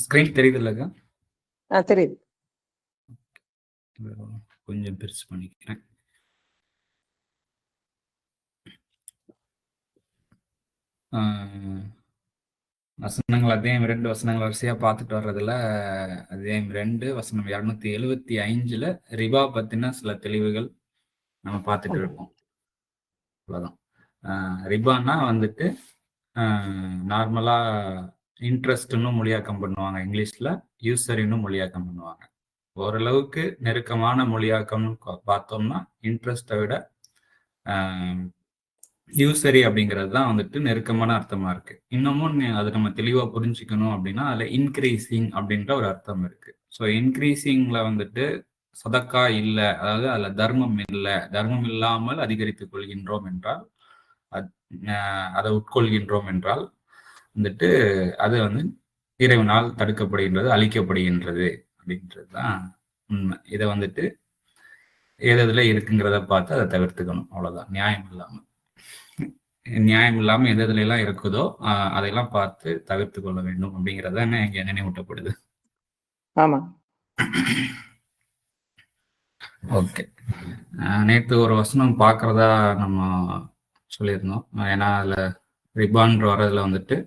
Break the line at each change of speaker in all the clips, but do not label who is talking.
Screen தெரியுது இல்லைக்கா?
தெரியுது.
கொஞ்சம் பெருசு பண்ணிக்கிறேன். வசனங்கள் அத்தியாயம் 2 வசனங்கள் வரிசையா பார்த்துட்டு வர்றதுல அத்தியாயம் 2 வசனம் 275ல ரிபா பத்தின சில தெளிவுகள் நம்ம பார்த்துட்டு இருக்கோம். அவ்வளவுதான். ரிபான்னா வந்துட்டு நார்மலா இன்ட்ரெஸ்ட்னு மொழியாக்கம் பண்ணுவாங்க இங்கிலீஷ்ல, யூசரின்னு மொழியாக்கம் பண்ணுவாங்க. ஓரளவுக்கு நெருக்கமான மொழியாக்கம்னு பார்த்தோம்னா இன்ட்ரெஸ்ட்டை விட யூசரி அப்படிங்கிறது தான் வந்துட்டு நெருக்கமான அர்த்தமா இருக்கு. இன்னமும் அது நம்ம தெளிவா புரிஞ்சுக்கணும் அப்படின்னா அதுல இன்க்ரீசிங் அப்படின்ற ஒரு அர்த்தம் இருக்கு. ஸோ இன்க்ரீசிங்ல வந்துட்டு சதக்கா இல்லை, அதாவது அதுல தர்மம் இல்லை, தர்மம் இல்லாமல் அதிகரித்துக் கொள்கின்றோம் என்றால், அதை உட்கொள்கின்றோம் என்றால் வந்துட்டு அது வந்து இறைவனால் தடுக்கப்படுகின்றது, அழிக்கப்படுகின்றது அப்படின்றது தான் உண்மை. இதை வந்துட்டு எதுல இருக்குங்கிறத பார்த்து அதை தவிர்த்துக்கணும், அவ்வளவுதான். நியாயம் இல்லாம எது எதுல எல்லாம் இருக்குதோ அதையெல்லாம் பார்த்து தவிர்த்து கொள்ள வேண்டும் அப்படிங்கறத இங்க நினைவூட்டப்படுது.
ஆமா.
ஓகே, நேற்று ஒரு வசனம் பார்க்கறதா நம்ம சொல்லியிருந்தோம். ஏன்னா அதுல ரிபான் வர்றதுல வந்துட்டு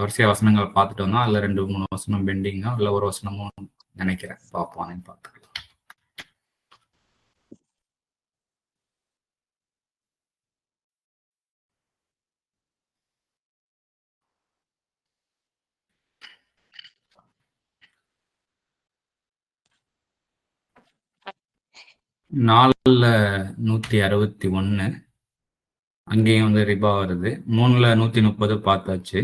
வரிசையா வசனங்களை பார்த்துட்டு வந்தோம். அதுல 2-3 வசனம் பெண்டிங் தான், அதுல ஒரு வசனமும் நினைக்கிறேன். பார்ப்போம், பார்த்துக்கலாம். நாலுல 161 அங்கேயும் வந்து ரிபா வருது. 3ல 130 பார்த்தாச்சு.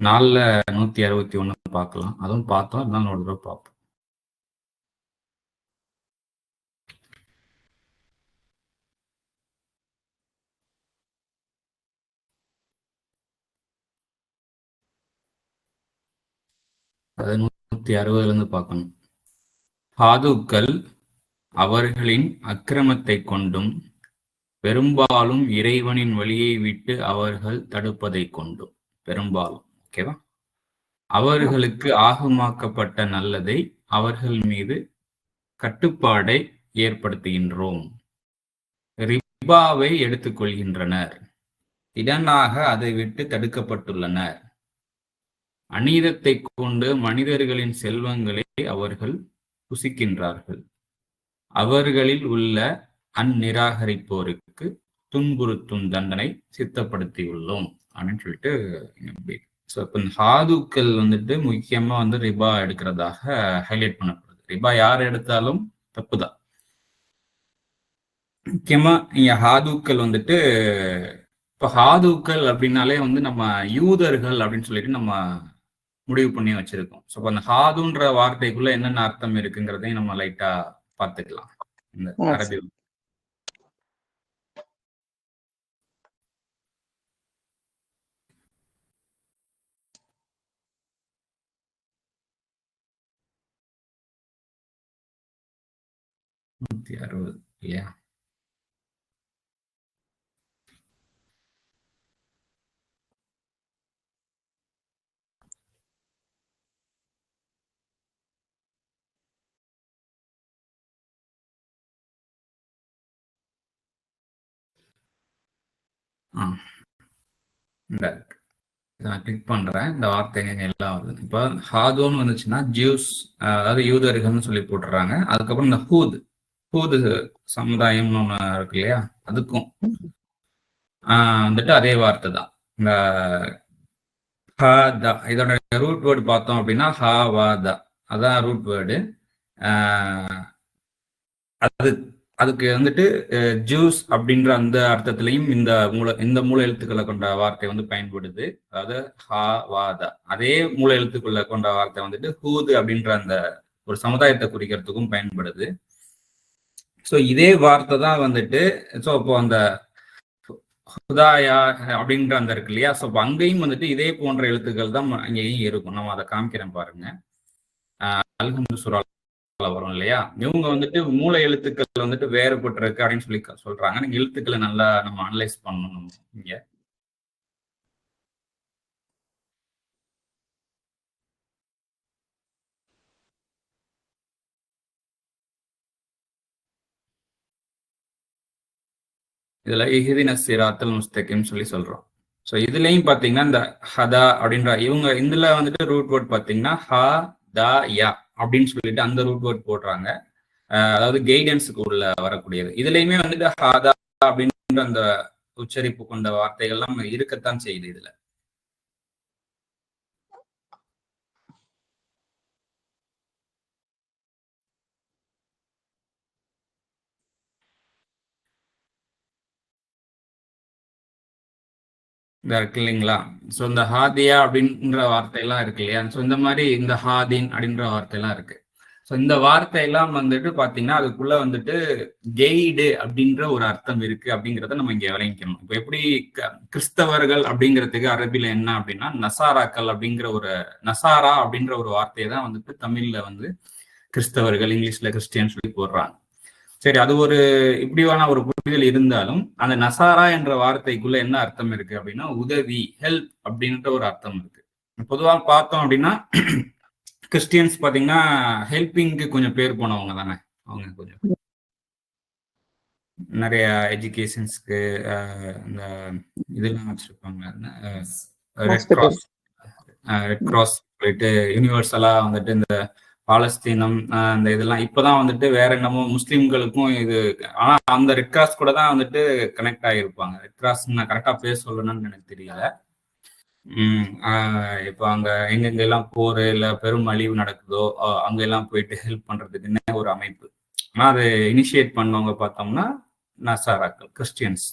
4ல 161 பார்க்கலாம். அதுவும் பார்த்தோம், இருந்தாலும் ஒரு தடவை பார்ப்போம். அது 160 பார்க்கணும். ஹாதுக்கள் அவர்களின் அக்கிரமத்தை கொண்டும் பெரும்பாலும் இறைவனின் வழியை விட்டு அவர்கள் தடுப்பதை கொண்டும், பெரும்பாலும், ஓகேவா, அவர்களுக்கு ஆகமாக்கப்பட்ட நல்லதை அவர்கள் மீது கட்டுப்பாடை ஏற்படுத்துகின்றோம். ரிபாவை எடுத்துக்கொள்கின்றனர், திடனாக அதை விட்டு தடுக்கப்பட்டுள்ளனர். அநீதத்தை கொண்டு மனிதர்களின் செல்வங்களை அவர்கள் புசிக்கின்றார்கள். அவர்களில் உள்ள அந்நிராகரிப்போருக்கு துன்புறுத்தும் தண்டனை சித்தப்படுத்தியுள்ளோம் அப்படின்னு சொல்லிட்டு ஹாதுக்கள் வந்துட்டு முக்கியமா வந்து ரிபா எடுக்கிறதாக ஹைலைட் பண்ணப்படுது. ரிபா யார் எடுத்தாலும் தப்புதான். முக்கியமா இங்க ஹாதுக்கள் வந்துட்டு, இப்ப ஹாதுக்கள் அப்படின்னாலே வந்து நம்ம யூதர்கள் அப்படின்னு சொல்லிட்டு நம்ம முடிவு பண்ணி வச்சிருக்கோம். ஸோ அந்த ஹாதுன்ற வார்த்தைக்குள்ள என்னென்ன அர்த்தம் இருக்குங்கிறதையும் நம்ம லைட்டா பார்த்துக்கலாம். இந்த அரபி 160 இல்லையா? நான் கிளிக் பண்றேன். இந்த வார்த்தைங்க எல்லாம் வருது. இப்போ ஹாதோன்னு வந்துச்சுன்னா ஜூஸ், அதாவது யூதர்கள்னு சொல்லி போட்டுறாங்க. அதுக்கப்புறம் இந்த ஹூது சமுதாயம்னு ஒண்ணு இருக்கு இல்லையா, அதுக்கும் வந்துட்டு அதே வார்த்தை தான். இந்த இதோட ரூட் வேர்டு பார்த்தோம் அப்படின்னா ஹா வா த, அதான் ரூட் வேர்டு. அதுக்கு வந்துட்டு ஜூஸ் அப்படின்ற அந்த அர்த்தத்திலையும் இந்த மூல எழுத்துக்களை கொண்ட வார்த்தை வந்து பயன்படுது. அதாவது ஹா வாதா, அதே மூல எழுத்துக்களை கொண்ட வார்த்தை வந்துட்டு ஹூது அப்படின்ற அந்த ஒரு சமுதாயத்தை குறிக்கிறதுக்கும் பயன்படுது. ஸோ இதே வார்த்தை தான் வந்துட்டு, ஸோ இப்போ அந்த ஹுதாயா அப்படின்ற அந்த இருக்கு இல்லையா, ஸோ இப்போ அங்கேயும் வந்துட்டு இதே போன்ற எழுத்துக்கள் தான் அங்கேயும் இருக்கும். நம்ம அதை காமிக்கிறேன் பாருங்க. அல்ஹம்து சுரா வரும் இல்லையா, இவங்க வந்துட்டு மூல எழுத்துக்கள் வந்துட்டு வேறுபட்டு இருக்கு அப்படின்னு சொல்லி சொல்றாங்க. நீங்க எழுத்துக்களை நல்லா நம்ம அனலைஸ் பண்ணணும். இங்க இதுல இஹ்தின சிராத்தல் முஸ்தகிம் சொல்லி சொல்றோம். ஸோ இதுலயும் பாத்தீங்கன்னா இந்த ஹதா அப்படின்ற இவங்க இதுல வந்துட்டு ரூட் வேர்ட் பாத்தீங்கன்னா ஹ தா யா அப்படின்னு சொல்லிட்டு அந்த ரூட் வேர்ட் போடுறாங்க. அதாவது கைடன்ஸுக்கு உள்ள வரக்கூடியது. இதுலயுமே வந்துட்டு ஹாதா அப்படின்ற அந்த உச்சரிப்பு கொண்ட வார்த்தைகள்லாம் இருக்கத்தான் செய்யுது இதுல. இந்த இருக்கு இல்லைங்களா? ஸோ இந்த ஹாதியா அப்படின்ற வார்த்தையெல்லாம் இருக்கு இல்லையா? ஸோ இந்த மாதிரி இந்த ஹாதின் அப்படின்ற வார்த்தையெல்லாம் இருக்கு. ஸோ இந்த வார்த்தையெல்லாம் வந்துட்டு பாத்தீங்கன்னா அதுக்குள்ள வந்துட்டு கெய்டு அப்படின்ற ஒரு அர்த்தம் இருக்கு அப்படிங்கிறத நம்ம இங்க விளங்கிக்கணும். இப்போ எப்படி கிறிஸ்தவர்கள் அப்படிங்கிறதுக்கு அரபில என்ன அப்படின்னா நசாராக்கள் அப்படிங்கிற ஒரு நசாரா அப்படின்ற ஒரு வார்த்தையை தான் வந்துட்டு தமிழ்ல வந்து கிறிஸ்தவர்கள், இங்கிலீஷ்ல கிறிஸ்டியன் சொல்லி போடுறாங்க. சரி, அது ஒரு இப்படியான ஒரு புரிதல் இருந்தாலும் அந்த நசாரா என்ற வார்த்தைக்குள்ள என்ன அர்த்தம் இருக்கு அப்படின்னா உதவி, ஹெல்ப் அப்படின்ற ஒரு அர்த்தம் இருக்கு. பொதுவாக பார்த்தோம் அப்படின்னா கிறிஸ்டியன்ஸ் பாத்தீங்கன்னா ஹெல்பிங்க்கு கொஞ்சம் பேர் போனவங்க தானே. அவங்க கொஞ்சம் நிறைய எஜுகேஷன்ஸ்க்கு இந்த இதெல்லாம் வச்சிருப்பாங்க. ரெட் கிராஸ் சொல்லிட்டு யூனிவர்சலா வந்துட்டு இந்த பாலஸ்தீனம் இந்த இதெல்லாம் இப்பதான் வந்துட்டு வேற என்னமோ முஸ்லிம்களுக்கும் இது. ஆனா அந்த ரெட் கிராஸ் கூட தான் வந்துட்டு கனெக்ட் ஆகிருப்பாங்க. ரெட் கிராஸ் நான் கரெக்டா பேர் சொல்லணும்னு எனக்கு தெரியல. இப்போ அங்க எங்கெங்க எல்லாம் போர் இல்ல பெரும் அழிவு நடக்குதோ அங்க எல்லாம் போயிட்டு ஹெல்ப் பண்றதுக்குன்னு ஒரு அமைப்பு. ஆனா அது இனிஷியேட் பண்ணவங்க பார்த்தோம்னா நசாராக்கள், கிறிஸ்டியன்ஸ்.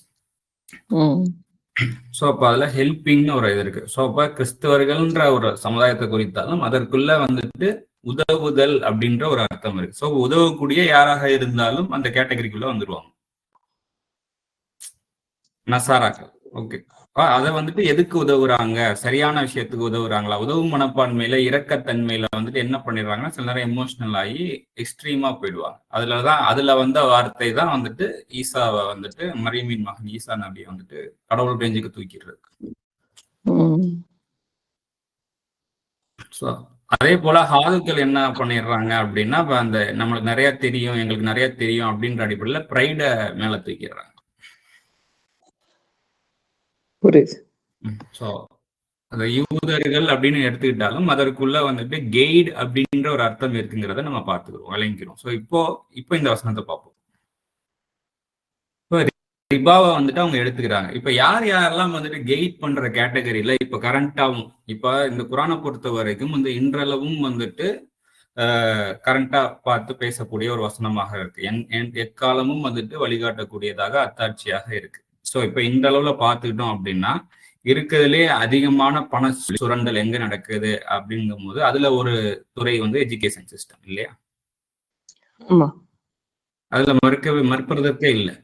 ஸோ அப்போ அதில் ஹெல்பிங்னு ஒரு இது இருக்கு. ஸோ அப்போ கிறிஸ்தவர்கள்ன்ற ஒரு சமுதாயத்தை குறித்தாலும் அதற்குள்ள வந்துட்டு உதவுதல் அப்படின்ற ஒரு அர்த்தம் இருக்கு. ஸோ உதவக்கூடிய யாராக இருந்தாலும் அந்த கேட்டகரிக்குள்ள வந்துருவாங்க நசாராக்கள். ஓகே, அதை வந்துட்டு எதுக்கு உதவுறாங்க, சரியான விஷயத்துக்கு உதவுறாங்களா, உதவும் மனப்பான்மையில இரக்கத்தன்மையில வந்துட்டு என்ன பண்ணிடுறாங்கன்னா சில நேரம் எமோஷனல் ஆகி எக்ஸ்ட்ரீமா போயிடுவாங்க. அதுல வந்த வார்த்தை தான் வந்துட்டு ஈசாவை வந்துட்டு மரியமின் மகன் ஈசா நபியை வந்துட்டு கடவுள் ரேஞ்சுக்கு தூக்கிடுறது. அதே போல ஹாதுக்கள் என்ன பண்ணிடுறாங்க அப்படின்னா அந்த நம்மளுக்கு நிறைய தெரியும், எங்களுக்கு நிறைய தெரியும் அப்படின்ற அடிப்படையில் பிரைட மேல தூக்கிடுறாங்க. ஸோ அந்த யூதர்கள் அப்படின்னு எடுத்துக்கிட்டாலும் அதற்குள்ள வந்துட்டு கெய்டு அப்படின்ற ஒரு அர்த்தம் இருக்குங்கிறத நம்ம பார்த்துக்கிறோம், விளங்கிக்கிறோம். ஸோ இப்போ இந்த வசனத்தை பார்ப்போம். இப்போ ரிபாவை வந்துட்டு அவங்க எடுத்துக்கிறாங்க. இப்ப யாரெல்லாம் வந்துட்டு கெய்ட் பண்ற கேட்டகரியில இப்ப கரண்டாவும் இப்ப இந்த குரானை பொறுத்த வரைக்கும் வந்து இன்றளவும் வந்துட்டு கரண்டா பார்த்து பேசக்கூடிய ஒரு வசனமாக இருக்கு. எக்காலமும் வந்துட்டு வழிகாட்டக்கூடியதாக அத்தாட்சியாக இருக்கு. ஸோ இப்ப இந்த அளவுல பார்த்துக்கிட்டோம் அப்படின்னா இருக்கிறதுலே அதிகமான பண சுரண்டல் எங்க நடக்குது அப்படிங்கும் போது அதுல ஒரு துறை வந்து எஜுகேஷன் சிஸ்டம் இல்லையா? அதுல மறுப்பதற்கே இல்லை.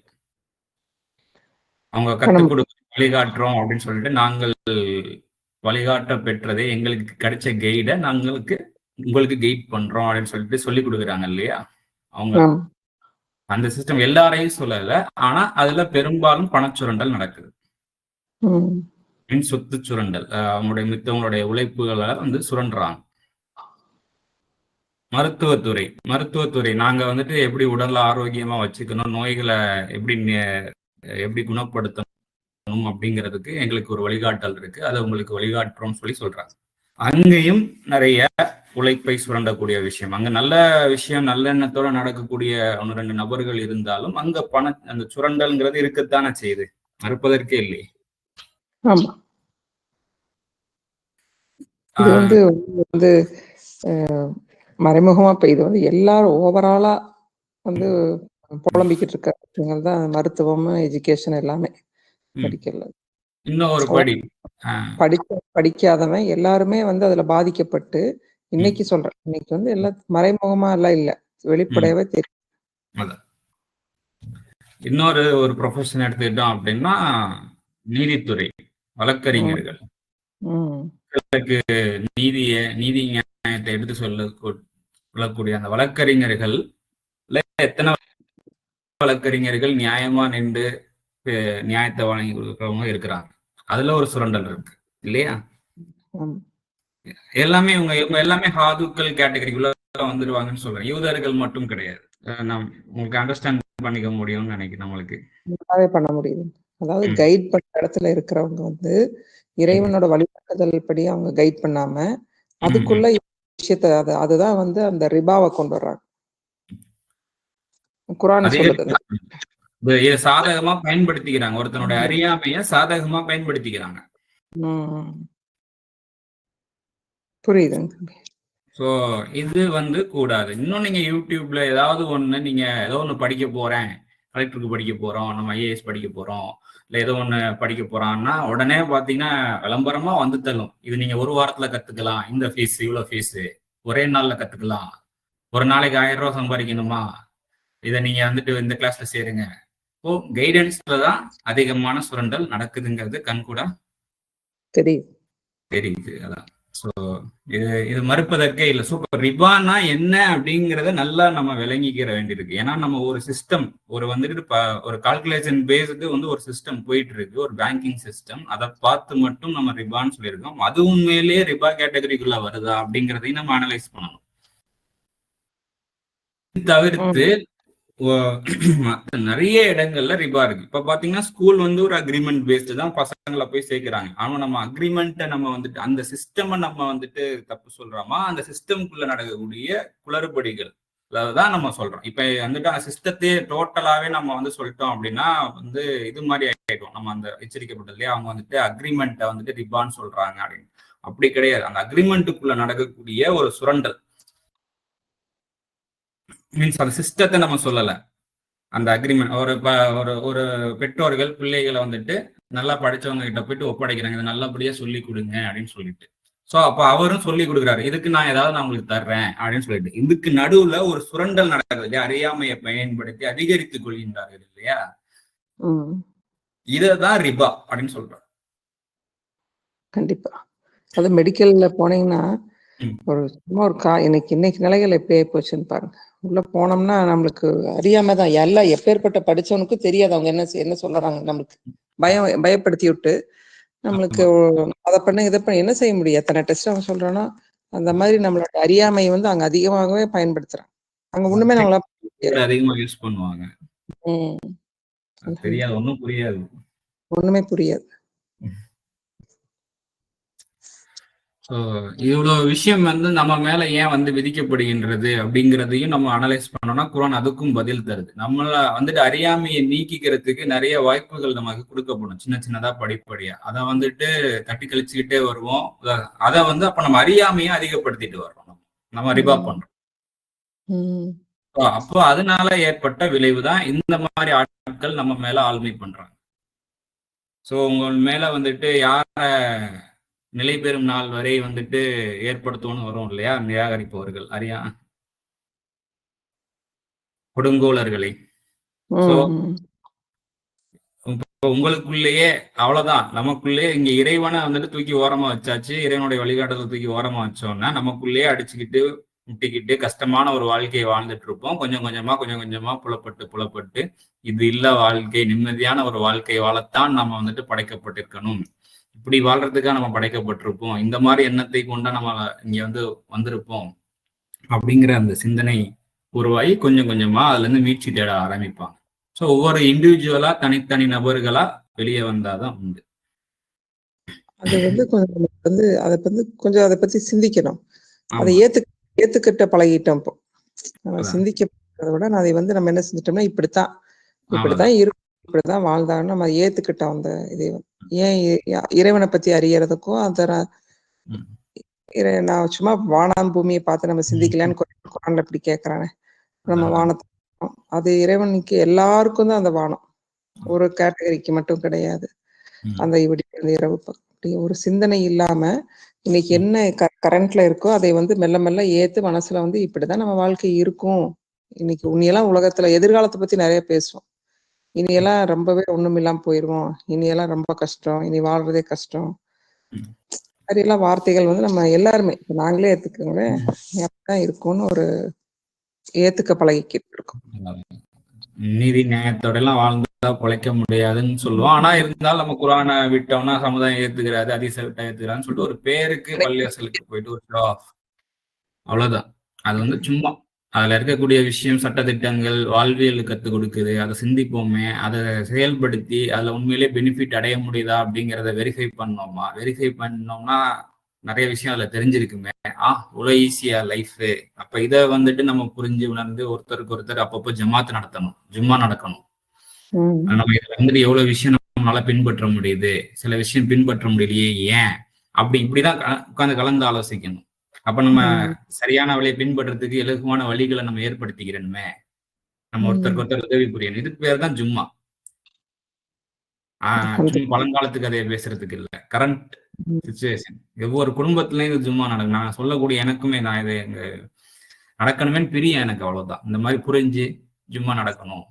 அவங்க கற்றுக் கொடுக்க வழிகாட்டுறோம் அப்படின்னு சொல்லிட்டு நாங்கள் வழிகாட்ட பெற்றதே எங்களுக்கு கிடைச்ச கைடை உங்களுக்கு கைட் பண்றோம் அப்படின்னு சொல்லிட்டு சொல்லி கொடுக்குறாங்க இல்லையா? அவங்க அந்த சிஸ்டம் எல்லாரையும் சொல்லல, ஆனா அதுல பெரும்பாலும் பணச்சுரண்டல் நடக்குது. சொத்து சுரண்டல், அவங்களுடைய உழைப்புகளை வந்து சுரண்டுறாங்க. மருத்துவத்துறை நாங்க வந்துட்டு எப்படி உடல்ல ஆரோக்கியமா வச்சுக்கணும், நோய்களை எப்படி குணப்படுத்தணும் அப்படிங்கிறதுக்கு எங்களுக்கு ஒரு வழிகாட்டல் இருக்கு, அதை உங்களுக்கு வழிகாட்டுறோம்னு சொல்லி சொல்றாங்க. அங்கேயும் நிறைய உழைப்பை சுரண்டக்கூடிய விஷயம், அங்க நல்ல விஷயம் நல்லெண்ணத்தோட நடக்கக்கூடிய 1-2 நபர்கள் இருந்தாலும் அங்க அந்த சுரண்டல்ங்கிறது இருக்கத்தானே செய்யுது, மறுப்பதற்கே இல்லையே.
ஆமா, இது வந்து மறைமுகமா இப்ப இது வந்து எல்லாரும் ஓவராலா வந்து புலம்பிக்கிட்டு இருக்க விஷயங்கள் தான் மருத்துவம், எஜுகேஷன் எல்லாமே. மெடிக்கல்ல
இன்னொரு
படிக்காதவன் எல்லாருமே வந்து அதுல பாதிக்கப்பட்டு இன்னைக்கு சொல்றேன், இன்னைக்கு வந்து எல்லாம் மறைமுகமா எல்லாம் இல்ல, வெளிப்படையவே தெரியும்.
இன்னொரு ப்ரொஃபஷன் எடுத்துக்கிட்டோம் அப்படின்னா நீதித்துறை, வழக்கறிஞர்கள். நீதி நியாயத்தை எடுத்து சொல்லக்கூடிய அந்த வழக்கறிஞர்கள் எத்தனை வழக்கறிஞர்கள் நியாயமா நின்று நியாயத்தை வழங்கி கொடுக்கிறவங்க இருக்கிறாங்க, அதுல ஒரு சுரண்டல் இருக்கு இல்லையா? எல்லாமே இவங்க எல்லாமே ஹாதுக்கள் கேட்டகரிக்குள்ள வந்துருவாங்கன்னு சொல்றேன். யூதர்கள் மட்டும் கிடையாது. உங்களுக்கு அண்டர்ஸ்டாண்ட் பண்ணிக்க முடியும்னு நினைக்கிறேன் நம்மளுக்கு.
நல்லாவே பண்ண முடியுது. அதாவது
ம்.
கைட் பண்ற இடத்துல இருக்கிறவங்க வந்து
ம்.
இறைவனோட வழிகாட்டுதல் படி அவங்க கைட் பண்ணாம,
ம்.
அதுக்குள்ள
ம்.
விஷயத்த அதுதான் வந்து அந்த ரிபாவ கொண்டு வர்றாங்க. குர்ஆன்
அதே
சொல்லுது.
இத சாதகமா பயன்படுத்திக்கிறாங்க. ஒருத்தனுடைய அறியாமைய சாதகமா பயன்படுத்திக்கிறாங்க.
ம். புரியுதுங்க தம்பி.
ஸோ இது வந்து கூடாது. இன்னும் நீங்க YouTubeல ஏதாவது ஒண்ணு நீங்க ஏதோ ஒண்ணு படிக்க போறேன். கலெக்டருக்கு படிக்க போறோம். நம்ம ஐஏஎஸ் படிக்க போறோம். இல்ல ஏதோ ஒண்ணு படிக்க போறான்னா, உடனே பார்த்தீங்கன்னா விளம்பரமா வந்து தள்ளும். இது நீங்க 1 வாரத்துல கத்துக்கலாம். இந்த ஃபீஸ் இவ்வளோ ஃபீஸு. ஒரே நாள்ல கத்துக்கலாம். ஒரு நாளைக்கு ரூ. 1000 சம்பாதிக்கணுமா? இத நீங்க வந்துட்டு இந்த கிளாஸ்ல சேருங்க. இப்போ கைடன்ஸ்ல தான் அதிகமான சுரண்டல் நடக்குதுங்கிறது கண்கூடா
தெரியுது.
தெரியுது. அதான். ஸோ இது இது மறுப்பதற்கே இல்ல. சூப்பர். ரிபானா என்ன அப்படிங்கிறத நல்லா நம்ம விளங்கிக்கிற வேண்டியிருக்கு. ஏன்னா நம்ம ஒரு சிஸ்டம் வந்துட்டு ஒரு கால்குலேஷன் பேஸ்டு வந்து ஒரு சிஸ்டம் போயிட்டு இருக்கு. ஒரு பேங்கிங் சிஸ்டம். அதை பார்த்து மட்டும் நம்ம ரிபான்னு சொல்லியிருக்கோம். அது உண்மையிலேயே ரிபா கேட்டகரிக்குள்ள வருதா அப்படிங்கிறதையும் நம்ம அனலைஸ் பண்ணணும். தவிர்த்து நிறைய இடங்கள்ல ரிபா இருக்கு. இப்ப பாத்தீங்கன்னா ஸ்கூல் வந்து ஒரு அக்ரிமெண்ட் பேஸ்டு தான் பசங்களை போய் சேர்க்கிறாங்க. ஆனா நம்ம அக்ரிமெண்ட்டை நம்ம வந்துட்டு அந்த சிஸ்டம் நம்ம வந்துட்டு தப்பு சொல்றோமா, அந்த சிஸ்டம்குள்ள நடக்கக்கூடிய குளறுபடிகள் அதான் நம்ம சொல்றோம். இப்ப வந்துட்டு அந்த சிஸ்டத்தையே டோட்டலாவே நம்ம வந்து சொல்லிட்டோம் அப்படின்னா வந்து இது மாதிரி ஆயிடும். நம்ம அந்த எச்சரிக்கப்பட்டதுலயே அவங்க வந்துட்டு அக்ரிமெண்ட்டை வந்துட்டு ரிபான்னு சொல்றாங்க அப்படின்னு. அப்படி கிடையாது. அந்த அக்ரிமெண்ட்டுக்குள்ள நடக்கக்கூடிய ஒரு சுரண்டல் மீன்ஸ் அந்த சிஸ்டத்தை நம்ம சொல்லல. அந்த அக்ரிமெண்ட் ஒரு பெற்றோர்கள் பிள்ளைகளை வந்துட்டு நல்லா படிச்சவங்க கிட்ட போயிட்டு ஒப்படைக்கிறாங்க. இதை நல்லபடியா சொல்லி கொடுங்க அப்படின்னு சொல்லிட்டு. சோ அப்ப அவரும் சொல்லி கொடுக்குறாரு. இதுக்கு நான் ஏதாவது நான் உங்களுக்கு தர்றேன் அப்படின்னு சொல்லிட்டு. இதுக்கு நடுவுல ஒரு சுரண்டல் நடக்குது இல்லையா? அறியாமையை பயன்படுத்தி அதிகரித்துக் கொள்கின்றார்கள் இல்லையா? இததான் ரிபா அப்படின்னு சொல்றாங்க.
கண்டிப்பா. அது மெடிக்கல்ல போனீங்கன்னா ஒரு சும்மா ஒரு இன்னைக்கு நிலைகள் எப்படி ஆகி போச்சுன்னு பாருங்க. உள்ள போனோம்னா நம்மளுக்கு அறியாம தான் எல்லாம் எப்பேற்பட்ட படிச்சவனுக்கும் தெரியாது அவங்க என்ன சொல்றாங்க. நம்மளுக்கு பயப்படுத்தி விட்டு நம்மளுக்கு அதை பண்ண இதை பண்ண என்ன செய்ய முடியும்? எத்தனை டெஸ்ட் அவன் சொல்றானோ அந்த மாதிரி நம்மளோட அறியாமை வந்து அங்க அதிகமாகவே பயன்படுத்துறாங்க. அங்க ஒண்ணுமே நம்மளால
அதிகமா யூஸ் பண்ணுவாங்க. தெரியாது, ஒண்ணும் புரியாது.
ஒண்ணுமே புரியாது.
இவ்வளவு விஷயம் வந்து நம்ம மேல ஏன் வந்து விதிக்கப்படுகின்றது அப்படிங்கிறதையும் நம்ம அனலைஸ் பண்ணோம்னா குர்ஆன் அதுக்கும் பதில் தருது. நம்மள வந்துட்டு அறியாமையை நீக்கிக்கிறதுக்கு நிறைய வாய்ப்புகள் நமக்கு கொடுக்கப்படும். சின்ன சின்னதா படிப்படியா அதை வந்துட்டு தட்டி கழிச்சுக்கிட்டே வருவோம். அதை வந்து அப்ப நம்ம அறியாமையை அதிகப்படுத்திட்டு வர்றோம். நம்ம ரிபா பண்றோம். அப்போ அதனால ஏற்பட்ட விளைவுதான் இந்த மாதிரி ஆட்கள் நம்ம மேல ஆளுமை பண்றாங்க. சோ உங்க மேல வந்துட்டு யார நிலை பெறும் நாள் வரை வந்துட்டு ஏற்படுத்தும்னு வரும் இல்லையா? நிராகரிப்பவர்கள் கொடுங்கோலர்களை. உங்களுக்குள்ளேயே அவ்வளவுதான். நமக்குள்ளேயே இங்க இறைவனை வந்துட்டு தூக்கி ஓரமா வச்சாச்சு. இறைவனுடைய வழிகாட்டுதல் தூக்கி ஓரமா வச்சோம்னா நமக்குள்ளேயே அடிச்சுக்கிட்டு முட்டிக்கிட்டு கஷ்டமான ஒரு வாழ்க்கையை வாழ்ந்துட்டு இருப்போம். கொஞ்சம் கொஞ்சமா புலப்பட்டு இது இல்ல வாழ்க்கை, நிம்மதியான ஒரு வாழ்க்கை வாழத்தான் நம்ம வந்துட்டு படைக்கப்பட்டிருக்கணும். இப்படி வாழ்றதுக்காக நம்ம படைக்கப்பட்டிருப்போம். இந்த மாதிரி எண்ணத்தை கொண்டா நம்ம இங்க வந்திருப்போம் அப்படிங்கிற அந்த சிந்தனை உருவாகி கொஞ்சம் கொஞ்சமா அதுல இருந்து மீட்சி தேட ஆரம்பிப்பாங்க. ஸோ ஒவ்வொரு இண்டிவிஜுவலா தனித்தனி நபர்களா வெளியே வந்தாதான் உண்டு.
அது வந்து கொஞ்சம் அதை பத்தி சிந்திக்கணும். அதை ஏத்துக்கிட்ட பழகிட்டோம். இப்போ நம்ம சிந்திக்கிறத விட அதை வந்து நம்ம என்ன செஞ்சிட்டோம்னா இப்படித்தான் இருக்கும், இப்படிதான் வாழ்ந்தாங்கன்னு நம்ம ஏத்துக்கிட்டோம். அந்த இதை ஏன் இறைவனை பத்தி அறியறதுக்கும் நான் சும்மா வானம் பூமியை பார்த்து நம்ம சிந்திக்கலான்னு குர்ஆன்ல இப்படி கேட்கறானே. நம்ம வானத்தை அது இறைவனுக்கு எல்லாருக்கும் தான் அந்த வானம். ஒரு கேட்டகரிக்கு மட்டும் கிடையாது. அந்த இரவு அப்படி ஒரு சிந்தனை இல்லாம இன்னைக்கு என்ன கரண்ட்ல இருக்கோ அதை வந்து மெல்ல மெல்ல ஏத்து மனசுல வந்து இப்படிதான் நம்ம வாழ்க்கை இருக்கும். இன்னைக்கு உன்னையெல்லாம் உலகத்துல எதிர்காலத்தை பத்தி நிறைய பேசுவோம். இனியெல்லாம் ரொம்பவே ஒண்ணும் இல்லாம போயிருவோம். இனியெல்லாம் ரொம்ப கஷ்டம். இனி வாழ்றதே கஷ்டம். எல்லாம் வார்த்தைகள் வந்து நம்ம எல்லாருமே நாங்களே ஏத்துக்கோங்களேன் அப்படிதான் இருக்கும்னு ஒரு ஏத்துக்க பழகிக்கிட்டு இருக்கோம்.
நீதி நியாயத்தோட எல்லாம் வாழ்ந்தா பிழைக்க முடியாதுன்னு சொல்லுவோம். ஆனா இருந்தாலும் நம்ம குர்ஆனை விட்டோம்னா சமுதாயம் ஏத்துக்கிறாரு, அதிச விட்டா ஏத்துக்கிறான்னு சொல்லிட்டு ஒரு பேருக்கு பள்ளிவாசலுக்கு போயிட்டு ஒரு ஷோ ஆஃப், அவ்வளவுதான். அது வந்து சும்மா அதுல இருக்கக்கூடிய விஷயம், சட்டதிட்டங்கள், வாழ்வியல் கற்றுக் கொடுக்குது. அதை சிந்திப்போமே, அதை செயல்படுத்தி அதுல உண்மையிலே பெனிஃபிட் அடைய முடியுதா அப்படிங்கிறத வெரிஃபை பண்ணோமா? வெரிஃபை பண்ணோம்னா நிறைய விஷயம் அதுல தெரிஞ்சிருக்குமே. இவ்வளோ ஈஸியா லைஃப். அப்ப இதை வந்துட்டு நம்ம புரிஞ்சு உணர்ந்து ஒருத்தருக்கு ஒருத்தர் அப்பப்போ ஜமாத் நடத்தணும், ஜும்மா நடக்கணும். நம்ம இதுல வந்துட்டு எவ்வளவு விஷயம் நம்மளால பின்பற்ற முடியுது, சில விஷயம் பின்பற்ற முடியலையே, ஏன் அப்படி இப்படிதான் உட்காந்து கலந்து ஆலோசிக்கணும். அப்ப நம்ம சரியான வழியை பின்பற்றதுக்கு இலகுவான வழிகளை நம்ம ஏற்படுத்திக்கிறோமே. நம்ம ஒருத்தருக்கு ஒருத்தர் உதவி புரியணும். இதுக்கு பேர் தான் ஜும்மா. சும்மா பழங்காலத்துக்கு கதையை பேசுறதுக்கு இல்ல, கரண்ட் சிச்சுவேஷன். ஒவ்வொரு குடும்பத்திலயும் இது ஜும்மா நடக்கும். நான் சொல்லக்கூடிய எனக்குமே நான் இது நடக்கணுமே பிரியம் எனக்கு, அவ்வளவுதான். இந்த மாதிரி புரிஞ்சு ஜும்மா நடக்கணும்.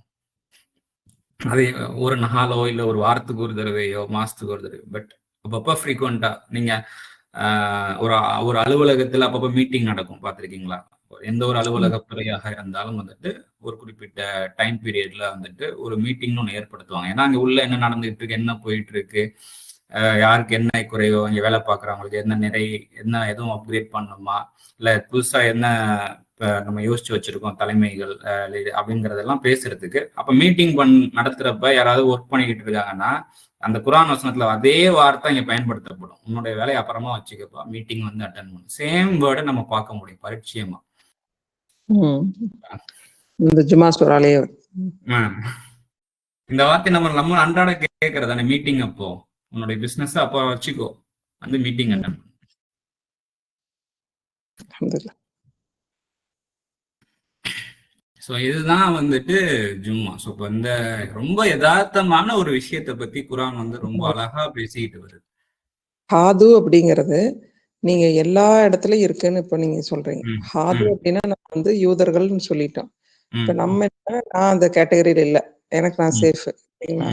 அது ஒரு நாளோ இல்ல ஒரு வாரத்துக்கு ஒரு தடவையோ மாசத்துக்கு ஒரு தடவை, பட் அப்பப்போ ஃப்ரீக்வெண்டா நீங்க ஒரு ஒரு அலுவலகத்துல அப்பப்போ மீட்டிங் நடக்கும், பார்த்துருக்கீங்களா? எந்த ஒரு அலுவலக துறையாக இருந்தாலும் வந்துட்டு ஒரு குறிப்பிட்ட டைம் பீரியட்ல வந்துட்டு ஒரு மீட்டிங்னு ஒன்று ஏற்படுத்துவாங்க. ஏன்னா அங்க உள்ள என்ன நடந்துகிட்டு இருக்கு, என்ன போயிட்டு இருக்கு, யாருக்கு என்ன குறைவோ, இங்க வேலை பார்க்குறவங்களுக்கு என்ன என்ன எதுவும் அப்கிரேட் பண்ணணுமா, இல்லை புதுசா என்ன நம்ம யோசிச்சு வச்சிருக்கோம் தலைமைகள் அப்படிங்கிறதெல்லாம் பேசுறதுக்கு. அப்ப மீட்டிங் நடத்துறப்ப யாராவது ஒர்க் பண்ணிக்கிட்டு இருக்காங்கன்னா அந்த குர்ஆன் வசனத்துல அதே வார்த்தை இங்க பயன்படுத்தப்படும். உன்னுடைய வேலையை அப்புறமா வச்சுக்கப்பா, மீட்டிங் வந்து அட்டன் பண்ணு. சேம் வேர்டை நம்ம பார்க்க முடியும் பரிச்சயமா.
இந்த ஜும்மா சூராலே
இந்த வார்த்தை நம்ம அன்றாட கேட்கறதானே. மீட்டிங் அப்போ உன்னுடைய பிசினஸ் அப்போ வச்சுக்கோ, வந்து மீட்டிங் அட்டன் பண்ணு. ஸோ இதுதான் வந்துட்டு ஜும்மா. ஸோ இப்போ இந்த ரொம்ப யதார்த்தமான ஒரு விஷயத்தை பத்தி குர்ஆன் வந்து ரொம்ப அழகா பேசிக்கிட்டு வருது.
ஹாது அப்படிங்கிறது நீங்க எல்லா இடத்துலயும் இருக்குன்னு இப்ப நீங்க சொல்றீங்க. ஹாது அப்படின்னா நம்ம வந்து யூதர்கள்னு சொல்லிட்டோம். இப்ப நம்ம நான் அந்த கேட்டகரியில இல்ல, எனக்கு நான் சேஃப். சரிங்களா?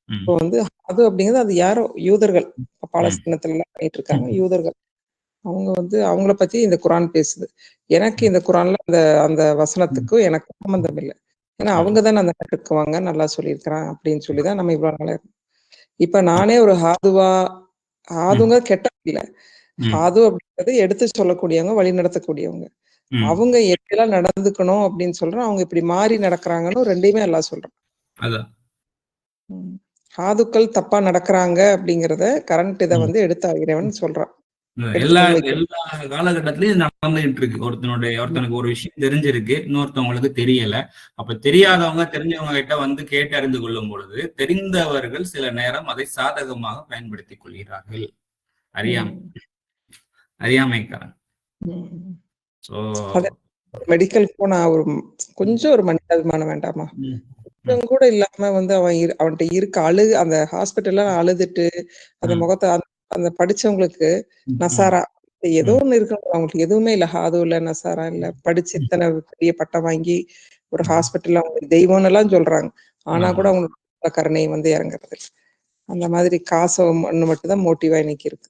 இப்போ வந்து ஹாது அப்படிங்கிறது அது யாரோ யூதர்கள், பாலஸ்தீனத்துல எல்லாம் பண்ணிட்டு இருக்காங்க யூதர்கள். அவங்க வந்து அவங்கள பத்தி இந்த குர்ஆன் பேசுது. எனக்கு இந்த குர்ஆன்ல அந்த அந்த வசனத்துக்கும் எனக்கு சம்பந்தம் இல்லை. ஏன்னா அவங்க தானே அந்த இருக்குவாங்க, நல்லா சொல்லியிருக்கிறான் அப்படின்னு சொல்லிதான் நம்ம இவ்வளவு நாளா இருக்கோம். இப்ப நானே ஒரு ஹாதுங்க கெட்ட இல்ல, ஹாது அப்படிங்கிறது எடுத்து சொல்லக்கூடியவங்க, வழி நடத்தக்கூடியவங்க. அவங்க எப்படிலாம் நடந்துக்கணும் அப்படின்னு சொல்றோம், அவங்க இப்படி மாறி நடக்கிறாங்கன்னு ரெண்டையுமே எல்லாம் சொல்றோம். ஹாதுக்கள் தப்பா நடக்கிறாங்க அப்படிங்கறத கரண்ட் இதை வந்து எடுத்து இறைவன் சொல்றான்.
எல்லா காலகட்டத்திலயும் நடந்துகிட்டு இருக்கு. ஒருத்தனுக்கு ஒரு விஷயம் தெரிஞ்சிருக்கு, இன்னொருத்தவங்களுக்கு தெரியல. அப்ப தெரியாதவங்க தெரிஞ்சவங்க கிட்ட வந்து கேட்டு அறிந்து கொள்ளும் பொழுது தெரிந்தவர்கள் சில நேரம் அதை சாதகமாக பயன்படுத்திக் கொள்கிறார்கள். அறியாமைக்காரன்.
மெடிக்கல் போனா ஒரு கொஞ்சம் ஒரு மனிதாபிமானம் வேண்டாமா? கொஞ்சம் கூட இல்லாம வந்து அவன்கிட்ட இருக்க அந்த ஹாஸ்பிட்டல்ல அழுதுட்டு அந்த முகத்தை அந்த படிச்சவங்களுக்கு நசாரா ஏதோ ஒண்ணு இருக்கு, அவங்களுக்கு எதுவுமே இல்ல, ஹாதும் இல்ல, நசாரா இல்ல, படிச்சு இத்தனை பெரிய பட்டம் வாங்கி ஒரு ஹாஸ்பிட்டல்ல அவங்களுக்கு தெய்வம்னு எல்லாம் சொல்றாங்க. ஆனா கூட அவங்களுக்கு கருணை வந்து இறங்குறது. அந்த மாதிரி காசு மட்டும்தான் மோட்டிவா இன்னைக்கு இருக்கு.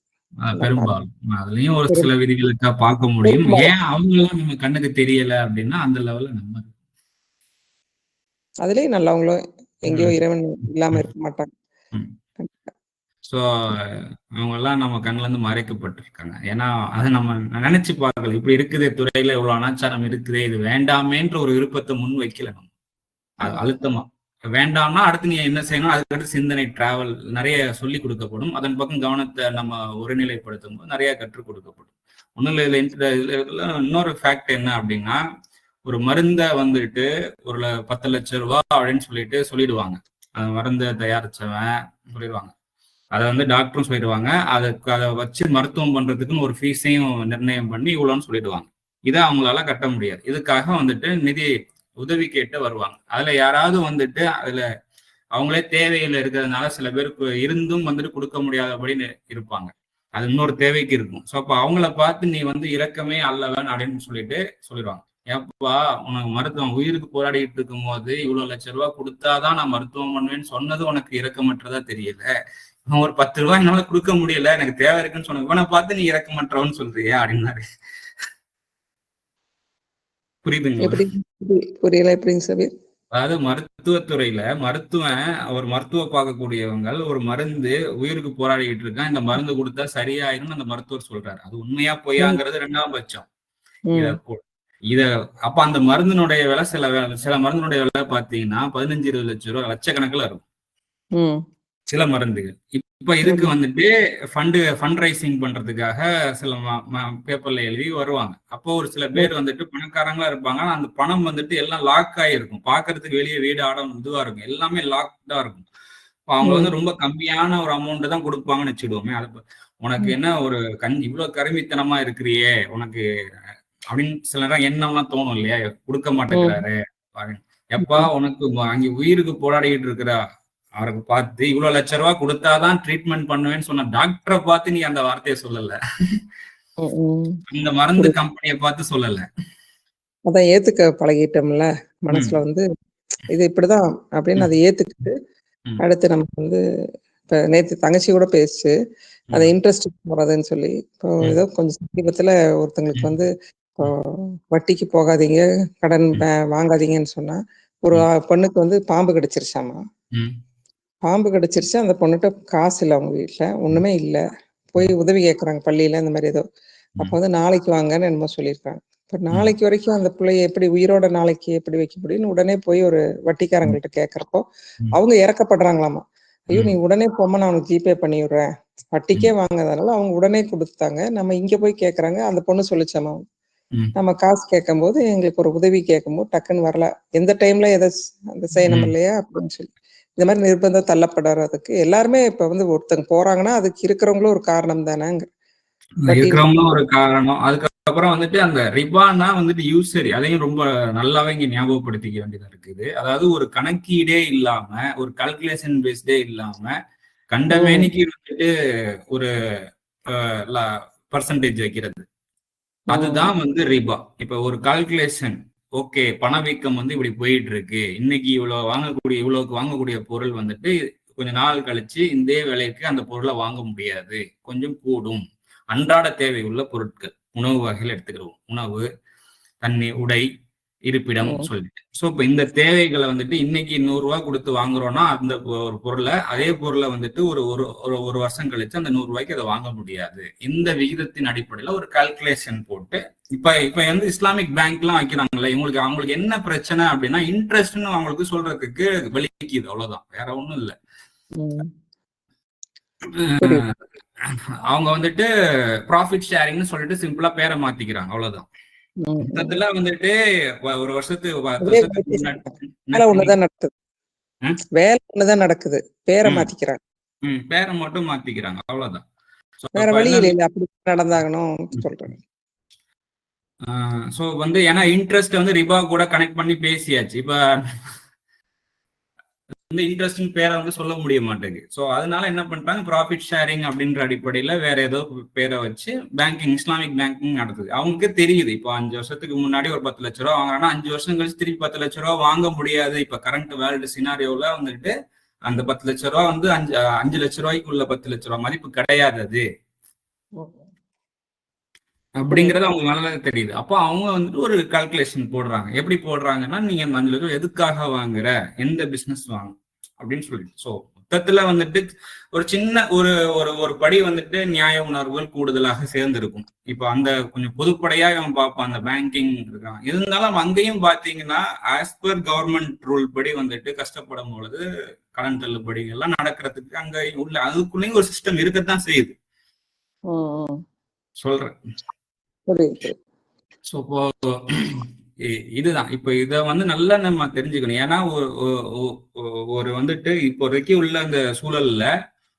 பெரும்பாலும் அதுலயும் ஒரு சில விதிகளுக்கா பார்க்க முடியும். ஏன் அவங்க எல்லாம் நம்ம கண்ணுக்கு தெரியல அப்படின்னா அந்த லெவல்ல நம்ம
அதுலயும் நல்லவங்களும் எங்கேயோ இறைவன் இல்லாம இருக்க மாட்டாங்க.
ஸோ அவங்க எல்லாம் நம்ம கண்ணுல இருந்து மறைக்கப்பட்டிருக்காங்க. ஏன்னா அதை நம்ம நினைச்சு பார்க்கல, இப்படி இருக்குது துறையில இவ்வளவு அனாச்சாரம் இருக்குது, இது வேண்டாமேன்ற ஒரு விருப்பத்தை முன் வைக்கல நம்ம. அழுத்தமா வேண்டாம்னா அடுத்து நீ என்ன செய்யணும், அதுக்கடுத்து சிந்தனை டிராவல் நிறைய சொல்லி கொடுக்கப்படும். அதன் பக்கம் கவனத்தை நம்ம ஒருநிலைப்படுத்தும் போது நிறைய கற்றுக் கொடுக்கப்படும். ஒன்னும் இதுல இன்னொரு ஃபேக்ட் என்ன அப்படின்னா, ஒரு மருந்தை வந்துட்டு ஒரு 10 லட்சம் ரூபாய் அப்படின்னு சொல்லிடுவாங்க. அந்த மருந்தை தயாரிச்சவன் சொல்லிடுவாங்க, அதை வந்து டாக்டரும் சொல்லிடுவாங்க, அதை வச்சு மருத்துவம் பண்றதுக்குன்னு ஒரு ஃபீஸையும் நிர்ணயம் பண்ணி இவ்வளோன்னு சொல்லிடுவாங்க. இதை அவங்களால கட்ட முடியாது. இதுக்காக வந்துட்டு நிதி உதவி கேட்டு வருவாங்க. அதுல யாராவது வந்துட்டு அதுல அவங்களே தேவையில இருக்கிறதுனால சில பேருக்கு இருந்தும் வந்துட்டு கொடுக்க முடியாதபடி இருப்பாங்க. அது இன்னொரு தேவைக்கு இருக்கும். ஸோ அப்போ அவங்கள பார்த்து நீ வந்து இரக்கமே அல்லவன் அப்படின்னு சொல்லிடுவாங்க. ஏப்பா உனக்கு மருத்துவம் உயிருக்கு போராடிட்டு இருக்கும் போது இவ்வளவு லட்சம் ரூபாய் கொடுத்தாதான் நான் மருத்துவம் பண்ணுவேன்னு சொன்னது உனக்கு இரக்கமற்றதா தெரியல. ஒரு 10 ரூபாய் என்னால கொடுக்க முடியல, எனக்கு தேவை இருக்குன்னு சொன்ன இவனை பார்த்து நீ இரக்கமற்றவன்னு சொல்றியா அப்படின்னாரு.
புரியல எப்படிங்க சார்?
அதாவது மருத்துவத்துறையில ஒரு மருத்துவ பார்க்கக்கூடியவங்க ஒரு மருந்து உயிருக்கு போராடிக்கிட்டு இருக்கான், இந்த மருந்து கொடுத்தா சரியாயிரும் அந்த மருத்துவர் சொல்றாரு. அது உண்மையா பொய்யாங்கிறது 2ஆம் பட்சம். இத அப்ப அந்த மருந்தினுடைய விலை சில மருந்தினுடைய விலை பாத்தீங்கன்னா 15-20 லட்சம் ரூபாய் லட்சக்கணக்கில் இருக்கும் சில மருந்துகள். இப்ப இதுக்கு வந்துட்டு ஃபண்ட் ரைசிங் பண்றதுக்காக சில பேப்பர்ல எழுதி வருவாங்க. அப்போ ஒரு சில பேர் வந்துட்டு பணக்காரங்களா இருப்பாங்க. அந்த பணம் வந்துட்டு எல்லாம் லாக் ஆகிருக்கும். பாக்குறதுக்கு வெளியே வீடு ஆடம் இதுவா இருக்கும், எல்லாமே லாக்டா இருக்கும். அவங்க வந்து ரொம்ப கம்மியான ஒரு அமௌண்ட் தான் கொடுப்பாங்கன்னு வச்சுடுவோமே. அது உனக்கு என்ன ஒரு இவ்வளவு கருமித்தனமா இருக்கிறியே உனக்கு அப்படின்னு சில நேரம் எண்ணம்லாம் தோணும் இல்லையா, கொடுக்க மாட்டேங்கிறாரு எப்பா உனக்கு அங்க உயிருக்கு போராடிக்கிட்டு இருக்கிற அவருக்கு பார்த்து இவ்வளவு லட்ச ரூபா கொடுத்தாதான் ட்ரீட்மெண்ட் பண்ணுவேன்னு சொன்ன டாக்டரை பார்த்து நீ அந்த வார்த்தையை சொல்லல, இந்த மருந்து கம்பெனியை பார்த்து சொல்லல.
அதான் ஏத்துக்க பழகிட்டோம்ல மனசுல வந்து இது இப்படிதான் அப்படின்னு அதை ஏத்துக்கிட்டு அடுத்து நமக்கு வந்து இப்ப நேத்து தங்கச்சி கூட பேசு அதை இன்ட்ரெஸ்ட் போறதுன்னு சொல்லி இப்போ ஏதோ கொஞ்சம் சமீபத்துல ஒருத்தங்களுக்கு வந்து இப்போ வட்டிக்கு போகாதீங்க கடன் வாங்காதீங்கன்னு சொன்னா ஒரு பொண்ணுக்கு வந்து பாம்பு கடிச்சிருச்சாமா. பாம்பு கடிச்சிருச்சு, அந்த பொண்ணுகிட்ட காசு இல்லை, அவங்க வீட்டுல ஒண்ணுமே இல்லை. போய் உதவி கேட்கறாங்க பள்ளியில இந்த மாதிரி ஏதோ. அப்ப வந்து நாளைக்கு வாங்கன்னு என்னமோ சொல்லியிருக்காங்க. இப்ப நாளைக்கு வரைக்கும் அந்த பிள்ளைய எப்படி உயிரோட நாளைக்கு எப்படி வைக்க முடியும்னு உடனே போய் ஒரு வட்டிக்காரங்கள்ட்ட கேட்கறப்போ அவங்க இறக்கப்படுறாங்களாமா. ஐயோ நீ உடனே போமா, நான் உனக்கு ஜிபே பண்ணி விடுறேன், வட்டிக்கே வாங்காதனால அவங்க உடனே கொடுத்தாங்க. நம்ம இங்க போய் கேட்கறாங்க. அந்த பொண்ணு சொல்லிச்சாமா, நம்ம காசு கேட்கும் போது எங்களுக்கு ஒரு உதவி கேட்கும் போது டக்குன்னு வரல, எந்த டைம்ல எதை அந்த செய்யணும் இல்லையா அப்படின்னு சொல்லி இந்த மாதிரி நிர்பந்தம் தள்ளப்படுறதுக்கு எல்லாருமே இப்ப வந்து ஒருத்தங்க போறாங்கன்னா அதுக்கு இருக்கிறவங்களும் ஒரு காரணம் தானேங்க,
இருக்கிறவங்களும் ஒரு காரணம். அதுக்கப்புறம் வந்துட்டு அந்த ரிபானா வந்துட்டு யூசரி அதையும் ரொம்ப நல்லாவே இங்க ஞாபகப்படுத்திக்க வேண்டியதா இருக்குது. அதாவது ஒரு கணக்கீடே இல்லாம ஒரு கால்குலேஷன் பேஸ்டே இல்லாம கண்டமேனிக்கு வந்துட்டு ஒரு பர்சன்டேஜ் வைக்கிறது, அதுதான் வந்து ரிபா. இப்ப ஒரு கால்குலேஷன், ஓகே பணவீக்கம் வந்து இப்படி போயிட்டு இருக்கு, இன்னைக்கு இவ்வளவுக்கு வாங்கக்கூடிய பொருள் வந்துட்டு கொஞ்ச நாள் கழிச்சு இந்த விலைக்கு அந்த பொருளை வாங்க முடியாது, கொஞ்சம் கூடும். அன்றாட தேவை உள்ள பொருட்கள், உணவு வகைகள் எடுத்துக்கிறோம், உணவு, தண்ணி, உடை, இருப்பிடம் சொல்லிட்டு. ஸோ இப்போ இந்த தேவைகளை வந்துட்டு இன்னைக்கு 100 ரூபாய் கொடுத்து வாங்குறோம்னா அந்த ஒரு பொருளை, அதே பொருளை வந்துட்டு ஒரு வருஷம் கழிச்சு அந்த 100 ரூபாய்க்கு அதை வாங்க முடியாது. இந்த விகிதத்தின் அடிப்படையில் ஒரு கால்குலேஷன் போட்டு இப்ப வந்து இஸ்லாமிக் பேங்க் எல்லாம் வைக்கிறாங்கல்ல, அவங்களுக்கு என்ன பிரச்சனை அப்படின்னா இன்ட்ரெஸ்ட்னு அவங்களுக்கு சொல்றதுக்கு வலிக்குது, அவ்வளவுதான், வேற ஒண்ணும் இல்லை. அவங்க வந்துட்டு ப்ராஃபிட் ஷேரிங்னு சொல்லிட்டு சிம்பிளா பேரை மாத்திக்கிறாங்க, அவ்வளவுதான். மொத்தத்துல வந்துட்டு ஒரு வருஷத்துக்கு
வேலை ஒண்ணுதான் நடக்குது, பேரை மாத்திக்கிறாங்க,
பேரை மட்டும் மாத்திக்கிறாங்க, அவ்வளவுதான்.
வேற வழி இல்லை, அப்படி நடந்தாகணும் சொல்றேன்.
சோ வந்து ஏன்னா இன்ட்ரெஸ்ட் வந்து ரிபா கூட கனெக்ட் பண்ணி பேசியாச்சு. இப்ப இந்த இன்ட்ரெஸ்ட் பேரை வந்து சொல்ல முடிய மாட்டேங்குது. ஸோ அதனால என்ன பண்ணிட்டாங்க, ப்ராஃபிட் ஷேரிங் அப்படின்ற அடிப்படையில வேற ஏதோ பேரை வச்சு பேங்கிங், இஸ்லாமிக் பேங்கிங் நடத்துது. அவங்களுக்கு தெரியுது இப்போ 5 வருஷத்துக்கு முன்னாடி ஒரு 10 லட்ச ரூபா வாங்குறாங்கன்னா 5 வருஷம் கழிச்சு திருப்பி 10 லட்ச ரூபா வாங்க முடியாது. இப்ப கரண்ட் வேர்ல்டு சினாரியோல வந்துட்டு அந்த 10 லட்ச ரூபா வந்து 5 லட்ச ரூபாய்க்குள்ள 10 லட்ச ரூபா மதிப்பு கிடையாது அது அப்படிங்கறது அவங்க நல்லா தெரியுது. அப்போ அவங்க வந்துட்டு ஒரு கால்குலேஷன் போடுறாங்க. எப்படி போடுறாங்கன்னா, நீங்க 5 லட்சம் எதுக்காக வாங்குற, எந்த பிசினஸ் வாங்க அப்படின்னு சொல்லிட்டு. ஸோ மொத்தத்துல வந்துட்டு ஒரு சின்ன ஒரு படி வந்துட்டு நியாய உணர்வுகள் கூடுதலாக சேர்ந்திருக்கும். இப்போ அந்த கொஞ்சம் பொதுப்படையா அவன் பார்ப்பான் அந்த பேங்கிங் இருக்கான். இருந்தாலும் அங்கேயும் பாத்தீங்கன்னா ஆஸ் பர் கவர்மெண்ட் ரூல் படி வந்துட்டு கஷ்டப்படும் பொழுது கடன் தள்ளுபடி எல்லாம் நடக்கிறதுக்கு அங்க உள்ள அதுக்குள்ளேயும் ஒரு சிஸ்டம் இருக்கத்தான் செய்யுது, சொல்றேன். இதுதான் இப்ப இத வந்து நல்லா நம்ம தெரிஞ்சுக்கணும். ஏன்னா ஒரு வந்துட்டு இப்போதைக்கு உள்ள அந்த சூழல்ல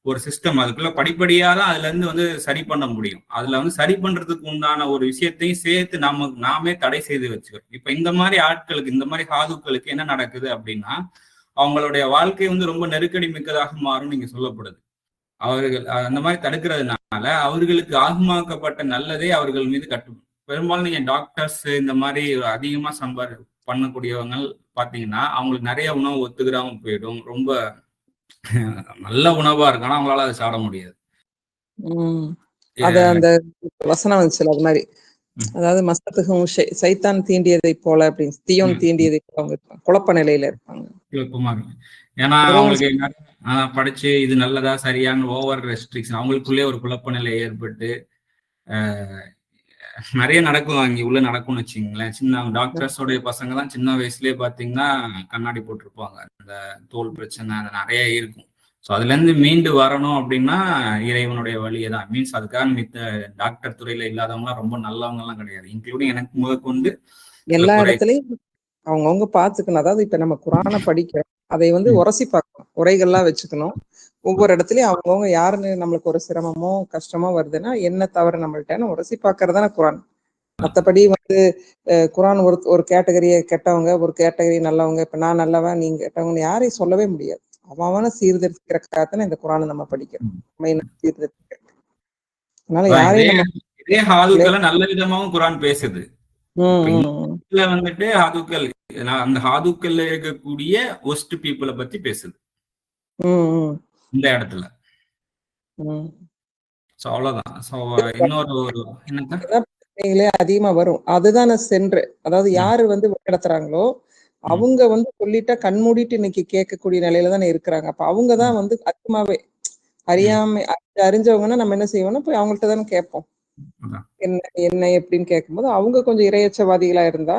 ஒரு சிஸ்டம் அதுக்குள்ள படிப்படியா தான் அதுல இருந்து வந்து சரி பண்ண முடியும். அதுல வந்து சரி பண்றதுக்கு உண்டான ஒரு விஷயத்தையும் சேர்த்து நாமே தடை செய்து வச்சுக்கிறோம். இப்ப இந்த மாதிரி ஆட்களுக்கு, இந்த மாதிரி சாதுக்களுக்கு என்ன நடக்குது அப்படின்னா, அவங்களுடைய வாழ்க்கை வந்து ரொம்ப நெருக்கடி மிக்கதாக மாறும் நீங்க சொல்லப்படுது. அவர்கள் அந்த மாதிரி தடுக்கிறதுனால அவர்களுக்கு ஆகுமாக்கப்பட்ட நல்லதே அவர்கள் மீது கட்டுப்படும். பெரும்பாலும் நீங்க டாக்டர்ஸ் இந்த மாதிரி அதிகமா பண்ணக்கூடியவங்க பாத்தீங்கன்னா அவங்களுக்கு நிறைய உணவு ஒத்துக்கிறாம போயிடும். ரொம்ப நல்ல உணவா இருக்கும், ஆனா அவங்களால அதை சாப்பிட முடியாது.
அந்த வசனம் வந்துச்சுல அது மாதிரி, அதாவது மஸ்தத்துக்கும் சைத்தான் தீண்டியதை போல அப்படின்னு, தீயோன் தீண்டியதை போல அவங்க குழப்ப நிலையில இருப்பாங்க,
குழப்பமா இருக்கு. ஏன்னா அவங்களுக்கு படிச்சு இது நல்லதா சரியான ஓவர் ரெஸ்ட்ரிக்ஷன், அவங்களுக்குள்ளே ஒரு குழப்ப நிலை ஏற்பட்டு நிறைய நடக்கும் அங்க உள்ள நடக்கும்னு வச்சுங்களேன். சின்ன டாக்டர்ஸோடைய பசங்க தான் சின்ன வயசுலயே பாத்தீங்கன்னா கண்ணாடி போட்டிருப்பாங்க. அந்த தோல் பிரச்சனை அது நிறைய இருக்கும். ஸோ அதுல இருந்து மீண்டு வரணும் அப்படின்னா இறைவனுடைய வழியை தான். மீன்ஸ் அதுக்காக மித்த டாக்டர் துறையில இல்லாதவங்க ரொம்ப நல்லவங்க எல்லாம் கிடையாது. இன்க்ளூடிங் எனக்கு முதற்கொண்டு
எல்லா இடத்துலயும் அவங்கவுங்க பாத்துக்கணும். அதாவது இப்ப நம்ம குரானை படிக்கிறோம், அதை வந்து உரசி பார்க்கணும், உரைகள்லாம் வச்சுக்கணும். ஒவ்வொரு இடத்துலயும் அவங்கவுங்க யாருன்னு நம்மளுக்கு ஒரு சிரமமோ கஷ்டமோ வருதுன்னா என்ன தவறு நம்மள்ட்ட உரசி பார்க்கறதான குரான். மற்றபடி வந்து குரான் ஒரு கேட்டகரியை கெட்டவங்க, ஒரு கேட்டகரி நல்லவங்க, இப்ப நான் நல்லவன் நீங்க கெட்டவங்க யாரையும் சொல்லவே முடியாது. அவன சீர்திருத்திக்கிறதுக்காகத்தானே இந்த குரானை நம்ம படிக்கிறோம். சீர்திருத்திக்கிறோம். அதனால யாரையும்
இதே ஹாதுக்களை நல்ல விதமாவும் குரான் பேசுது. வந்துட்டு ஹாதுக்கள் அந்த ஹாதுக்கள்ல இருக்கக்கூடிய ஒஸ்ட் பீப்புளை பத்தி பேசுது இந்த இடத்துல. அவ்வளவுதான்.
அதிகமா வரும். அதுதானே சென்று, அதாவது யாரு வந்து நடத்துறாங்களோ அவங்க வந்து சொல்லிட்டா கண்மூடிட்டு இன்னைக்கு கேட்கக்கூடிய நிலையில தானே இருக்கிறாங்க. அப்ப அவங்கதான் வந்து அதிகமாவே அறியாம அறிஞ்சவங்கன்னா நம்ம என்ன செய்வோம்னா போய் அவங்கள்ட்ட தானே கேட்போம். என்ன என்ன எப்படின்னு கேட்கும்போது அவங்க கொஞ்சம் இரையச்சவாதிகளா இருந்தா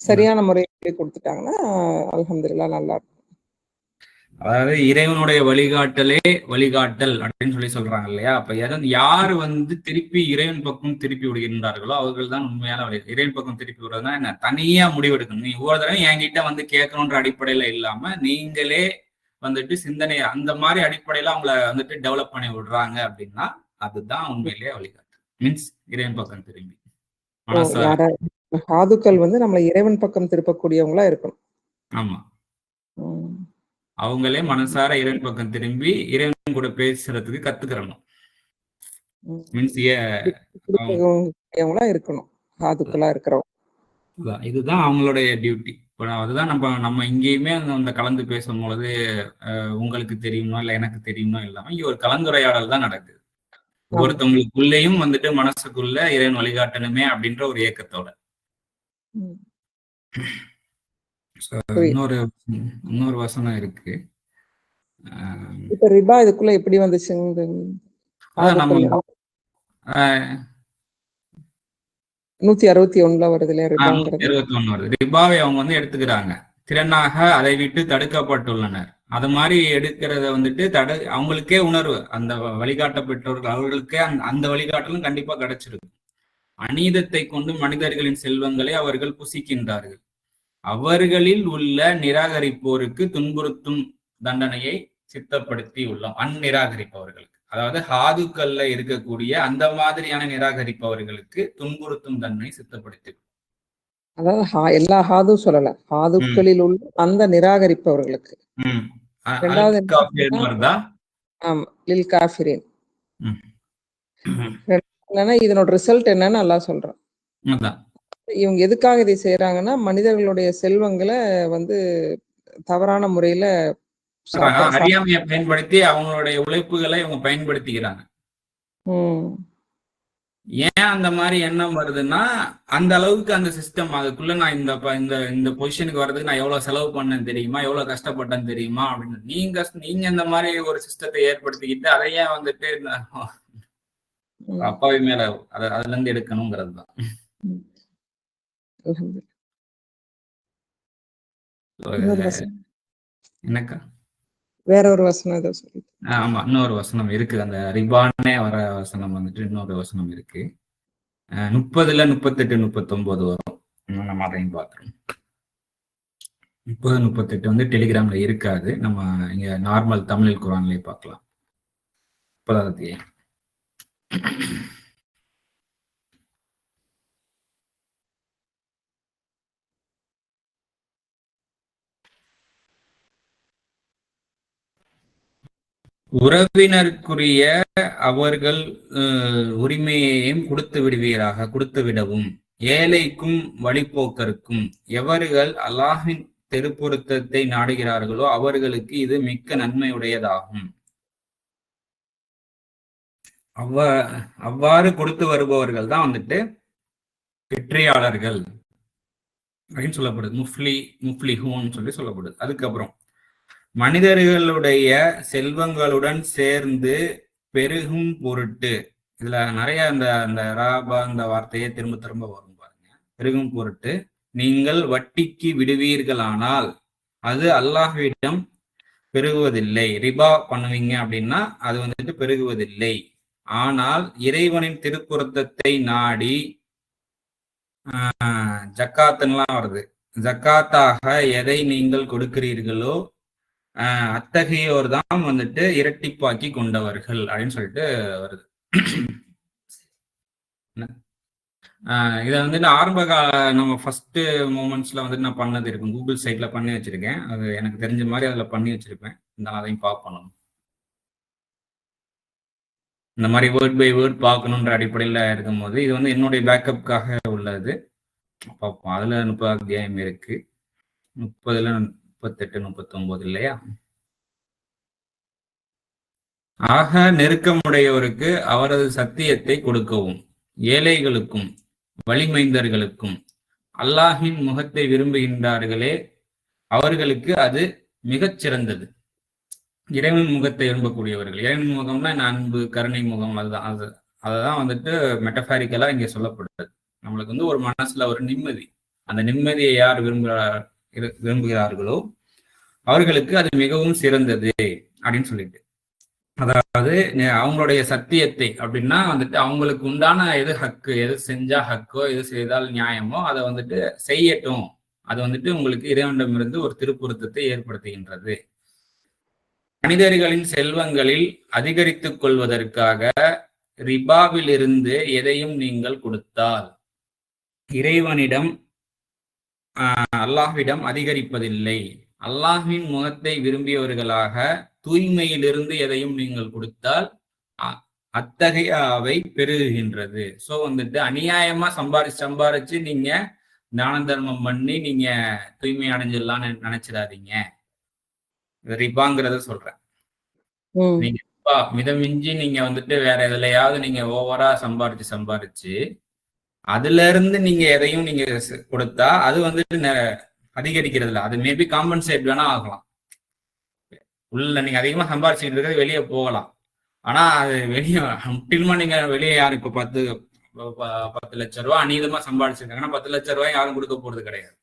சரியான முறையை கொடுத்துட்டாங்கன்னா அல்ஹம்துலில்லாஹ் நல்லா இருக்கும்.
அதாவது இறைவனுடைய வழிகாட்டலே வழிகாட்டல் அப்படின்னு சொல்லி சொல்றாங்க இல்லையா? அப்ப யாரு வந்து திருப்பி இறைவன் பக்கம் திருப்பி விடுகின்றார்களோ அவர்கள் தான் உண்மையான வழி. இறைவன் பக்கம் திருப்பி விடுறதுனா என்ன? தனியா முடிவெடுக்கணும். நீ ஒவ்வொரு தடவை என்கிட்ட வந்து கேட்கணுன்ற அடிப்படையில இல்லாம நீங்களே வந்துட்டு சிந்தனை அந்த மாதிரி அடிப்படையில அவங்கள வந்துட்டு டெவலப் பண்ணி விடுறாங்க அப்படின்னா அதுதான் உண்மையிலேயே வழிகாட்டு. மீன்ஸ் இறைவன் பக்கம் திரும்பி
சாதுக்கள் வந்து நம்மளை இறைவன் பக்கம் திருப்பக்கூடியவங்களா இருக்கணும்.
ஆமா, அவங்களே மனசார இறைவன் பக்கம் திரும்பி இறைவன் கூட பேசுறதுக்கு கத்துக்கிறணும்.
இருக்கணும் சாதுக்களா இருக்கிறோம்.
இதுதான் அவங்களுடைய டியூட்டி. அதுதான் நம்ம இங்கேயுமே அந்த கலந்து பேசும் பொழுது உங்களுக்கு தெரியுமா இல்ல எனக்கு தெரியுமா இல்லாம இங்க ஒரு கலந்துரையாடல் தான் நடக்குது. ஒருத்தவங்களுக்குள்ளேயும் வந்துட்டு மனசுக்குள்ள இறைவன் வழிகாட்டணுமே அப்படின்ற ஒரு ஏக்கத்தோட. இன்னொரு வசனம் இருக்கு.
இப்ப ரிபா இதுக்குள்ள எப்படி வந்துச்சு? 161 வருது இல்லையா?
161 வருது. ரிபாவை அவங்க வந்து எடுத்துக்கிறாங்க. திறனாக அதை விட்டு தடுக்கப்பட்டுள்ளனர். அது மாதிரி எடுக்கிறத வந்துட்டு அவங்களுக்கே உணர்வு, அந்த வழிகாட்டப்பட்டவர்கள் அவர்களுக்கே அந்த வழிகாட்டலும் கண்டிப்பா கிடைச்சிருக்கு. அநீதத்தை கொண்டு மனிதர்களின் செல்வங்களை அவர்கள் புசிக்கின்றார்கள். அவர்களில் உள்ள நிராகரிப்போருக்கு துன்புறுத்தும் தண்டனையை சித்தப்படுத்தி உள்ளோம். அந்நிராகரிப்பவர்களுக்கு, அதாவது ஹாதுக்கள்ல இருக்கக்கூடிய அந்த மாதிரியான நிராகரிப்பவர்களுக்கு துன்புறுத்தும் தண்டனை சித்தப்படுத்தி.
அதாவது எல்லா ஹாதும் சொல்லல, ஹாதுக்களில் உள்ள அந்த நிராகரிப்பவர்களுக்கு. இதனோட ரிசல்ட் என்னன்னு அல்லாஹ் சொல்றான். இவங்க எதுக்காக இதை செய்யறாங்கன்னா மனிதர்களுடைய செல்வங்களை வந்து தவறான முறையில
அறியாமையை பயன்படுத்தி அவங்களுடைய உழைப்புகளை இவங்க பயன்படுத்திக்கிறாங்க. ஏன் அந்த மாதிரி எண்ணம் வருதுன்னா அந்த அளவுக்கு அந்த சிஸ்டம் அதுக்குள்ள நான் இந்த பொசிஷனுக்கு வர்றதுக்கு நான் எவ்வளவு செலவு பண்ணேன் தெரியுமா, எவ்வளவு கஷ்டப்பட்டேன்னு தெரியுமா அப்படின்னு நீங்க இந்த மாதிரி ஒரு சிஸ்டத்தை ஏற்படுத்திக்கிட்டு அதையே வந்துட்டு அப்பாவி மேல அதுல இருந்து எடுக்கணுங்கிறது தான். என்னக்கா
வேற ஒரு வசனம் ஏதோ சொல்லி?
ஆமா, இன்னொரு வசனம் இருக்கு. அந்த ரிபானே வர வசனம் வந்துட்டு இன்னொரு வசனம் இருக்கு. 30, 38, 39 வரும். நம்ம அதையும் பார்க்கிறோம். 30, 38 வந்து டெலிகிராம்ல இருக்காது. நம்ம இங்க நார்மல் தமிழ் குரான்லயே பார்க்கலாம். 30 உறவினருக்குரிய அவர்கள் உரிமையையும் கொடுத்து விடவும் ஏழைக்கும் வழிபோக்கருக்கும் எவர்கள் அல்லாஹின் திருப்பொருத்தத்தை நாடுகிறார்களோ அவர்களுக்கு இது மிக்க நன்மையுடையதாகும். அவ்வாறு கொடுத்து வருபவர்கள் தான் வந்துட்டு வெற்றியாளர்கள் அப்படின்னு சொல்லப்படுது. முஃப்லிஹூன் சொல்லி சொல்லப்படுது. அதுக்கப்புறம் மனிதர்களுடைய செல்வங்களுடன் சேர்ந்து பெருகும் பொருட்டு இதுல நிறைய அந்த ராபா அந்த வார்த்தையே திரும்ப திரும்ப வரும் பாருங்க. பெருகும் பொருட்டு நீங்கள் வட்டிக்கு விடுவீர்களானால் அது அல்லாஹ்விடம் பெருகுவதில்லை. ரிபா பண்ணுவீங்க அப்படின்னா அது வந்துட்டு பெருகுவதில்லை. ஆனால் இறைவனின் திருப்பொருத்தத்தை நாடி ஜக்காத்துலாம் வருது. ஜக்காத்தாக எதை நீங்கள் கொடுக்கிறீர்களோ அத்தகையோர் தான் வந்துட்டு இரட்டிப்பாக்கி கொண்டவர்கள் அப்படின்னு சொல்லிட்டு வருது. இதை வந்துட்டு ஆரம்ப நம்ம ஃபர்ஸ்ட் மூமெண்ட்ஸ்ல வந்துட்டு நான் பண்ணது இருக்கும். கூகுள் சைட்ல பண்ணி வச்சிருக்கேன். அது எனக்கு தெரிஞ்ச மாதிரி அதுல பண்ணி வச்சிருப்பேன். இருந்தாலும் அதையும் பார்க்கணும். இந்த மாதிரி வேர்ட் பை வேர்ட் பார்க்கணுன்ற அடிப்படையில் இருக்கும்போது இது வந்து என்னுடைய பேக்கப்புக்காக உள்ளது. பார்ப்போம். அதுல 30 அத்தியாயம் இருக்கு. 30ல 38 39 இல்லையா? ஆக நெருக்கமுடையோருக்கு அவரது சத்தியத்தை கொடுக்கவும், ஏழைகளுக்கும் வலிமைந்தர்களுக்கும் அல்லாஹின் முகத்தை விரும்புகின்றார்களே அவர்களுக்கு அது மிகச் சிறந்தது. இறைவன் முகத்தை விரும்பக்கூடியவர்கள், இறைவன் முகம்னா என்ன? அன்பு, கருணை முகம். அதுதான் அதுதான் வந்துட்டு மெட்டபாரிக்கலா இங்க சொல்லப்படுது. நம்மளுக்கு வந்து ஒரு மனசுல ஒரு நிம்மதி, அந்த நிம்மதியை யார் விரும்புகிறார்களோ அவர்களுக்கு அது மிகவும் சிறந்தது அப்படின்னு சொல்லிட்டு, அதாவது அவங்களுடைய சத்தியத்தை அப்படின்னா வந்துட்டு அவங்களுக்கு உண்டான எது ஹக்கு, எது செஞ்சா ஹக்கோ, எது செய்தால் நியாயமோ அதை வந்துட்டு செய்யட்டும். அது வந்துட்டு உங்களுக்கு இறைவனிடமிருந்து ஒரு திருப்பொருத்தத்தை ஏற்படுத்துகின்றது. மனிதர்களின் செல்வங்களில் அதிகரித்துக் கொள்வதற்காக ரிபாவில் இருந்து எதையும் நீங்கள் கொடுத்தால் இறைவனிடம் அல்லாஹ்விடம் அதிகரிப்பதில்லை. அல்லாஹ்வின் முகத்தை விரும்பியவர்களாக தூய்மையிலிருந்து எதையும் நீங்கள் கொடுத்தால் அத்தகைய அவை பெருகுகின்றது. சோ வந்துட்டு அநியாயமா சம்பாரிச்சு நீங்க தான தர்மம் பண்ணி நீங்க தூய்மை அடைஞ்சிடலாம்னு நினைச்சிடாதீங்க. ரிபாங்கிறத சொல்றேன். நீங்க மிதமிஞ்சி நீங்க வந்துட்டு வேற எதுலையாவது நீங்க ஓவரா சம்பாரிச்சு அதுல இருந்து நீங்க எதையும் நீங்க கொடுத்தா அது வந்துட்டு அதிகரிக்கிறது இல்லை. அது மேபி காம்பன்சேட் வேணா ஆகலாம். உள்ள நீங்க அதிகமா சம்பாரிச்சுட்டு இருக்கிறது வெளியே போகலாம். ஆனா அது வெளியே முற்றிலுமா நீங்க வெளியே யாரும் இப்ப 10 லட்சம் ரூபாய் அநீதமா சம்பாதிச்சிருக்காங்கன்னா 10 லட்சம் ரூபாய் யாரும் கொடுக்க போறது கிடையாது.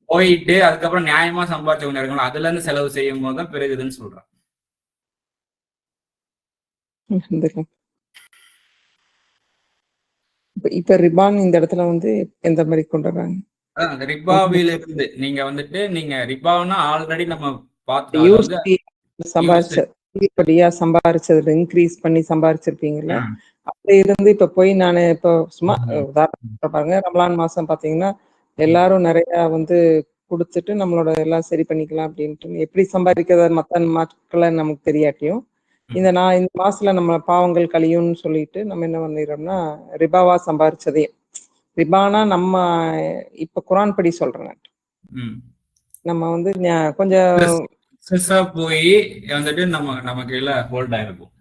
போயிட்டு அதுக்கப்புறம் நியாயமா சம்பாதிச்சவங்க இருக்கணும், அதுல இருந்து செலவு செய்யும் போதுதான் பெருகுதுன்னு சொல்றான்.
இப்ப ரிபான் இந்த இடத்துல வந்து எந்த மாதிரி கொண்டு வர்றாங்க?
ரிபாவில இருந்து நீங்க வந்துட்டு நீங்க ரிபாவ்னா ஆல்ரெடி நம்ம
சம்பாரிச்சதுல இன்க்ரீஸ் பண்ணி சம்பாரிச்சிருப்பீங்கல்ல, அப்படி இருந்து இப்ப போய் நான் இப்ப சும்மா உதாரணம் பாருங்க, ரமலான் மாசம் பாத்தீங்கன்னா எல்லாரும் நிறைய வந்து கொடுத்துட்டு நம்மளோட எல்லாம் சரி பண்ணிக்கலாம் அப்படின்ட்டு எப்படி சம்பாதிக்கிறத மத்த நாட்களை நமக்கு தெரியாட்டியும் இந்த மாசத்துல நம்ம பாவங்கள் கழியும்னு சொல்லிட்டு நம்ம என்ன பண்ணிடுறோம்னா ரிபாவா சம்பாரிச்சதே. ரிபானா நம்ம இப்ப குரான் படி சொல்றேன், நம்ம வந்து கொஞ்சம்
போய் வந்துட்டு நமக்கு எல்லாம் ஹோல்ட் ஆயிருக்கும்.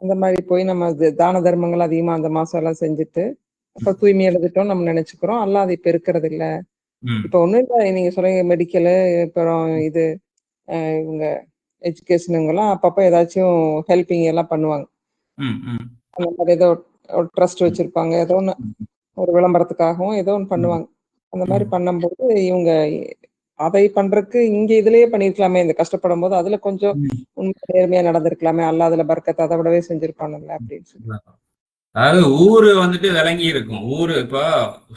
அந்த மாதிரி போய் நம்ம தான தர்மங்கள் அதிகமா அந்த மாசம் எல்லாம் செஞ்சுட்டு அப்ப தூய்மை எழுதிட்டோம் நம்ம நினைச்சுக்கிறோம். அல்ல அதை பெருக்கிறது இல்ல. இப்ப ஒண்ணும் இல்ல, நீங்க சொல்றீங்க மெடிக்கலு, அப்புறம் இது இவங்க எஜுகேஷனுங்கெல்லாம் அப்பப்ப ஏதாச்சும் ஹெல்பிங் எல்லாம் பண்ணுவாங்க. அந்த மாதிரி ஏதோ ஒரு ட்ரஸ்ட் வச்சிருப்பாங்க, ஏதோ ஒண்ணு ஒரு விளம்பரத்துக்காகவும் ஏதோ ஒன்று பண்ணுவாங்க. அந்த மாதிரி பண்ணும்போது இவங்க அதை பண்றதுக்கு இங்க இதுலயே பண்ணிருக்கலாமே, இந்த கஷ்டப்படும் போது அதுல கொஞ்சம் நேர்மையா நடந்திருக்கலாமே, அல்ல அதுல பர்க்கத்தை அதை விடவே செஞ்சிருப்பானுல்ல அப்படின்னு சொல்லி.
அதாவது ஊரு வந்துட்டு விளங்கி இருக்கும். ஊரு இப்போ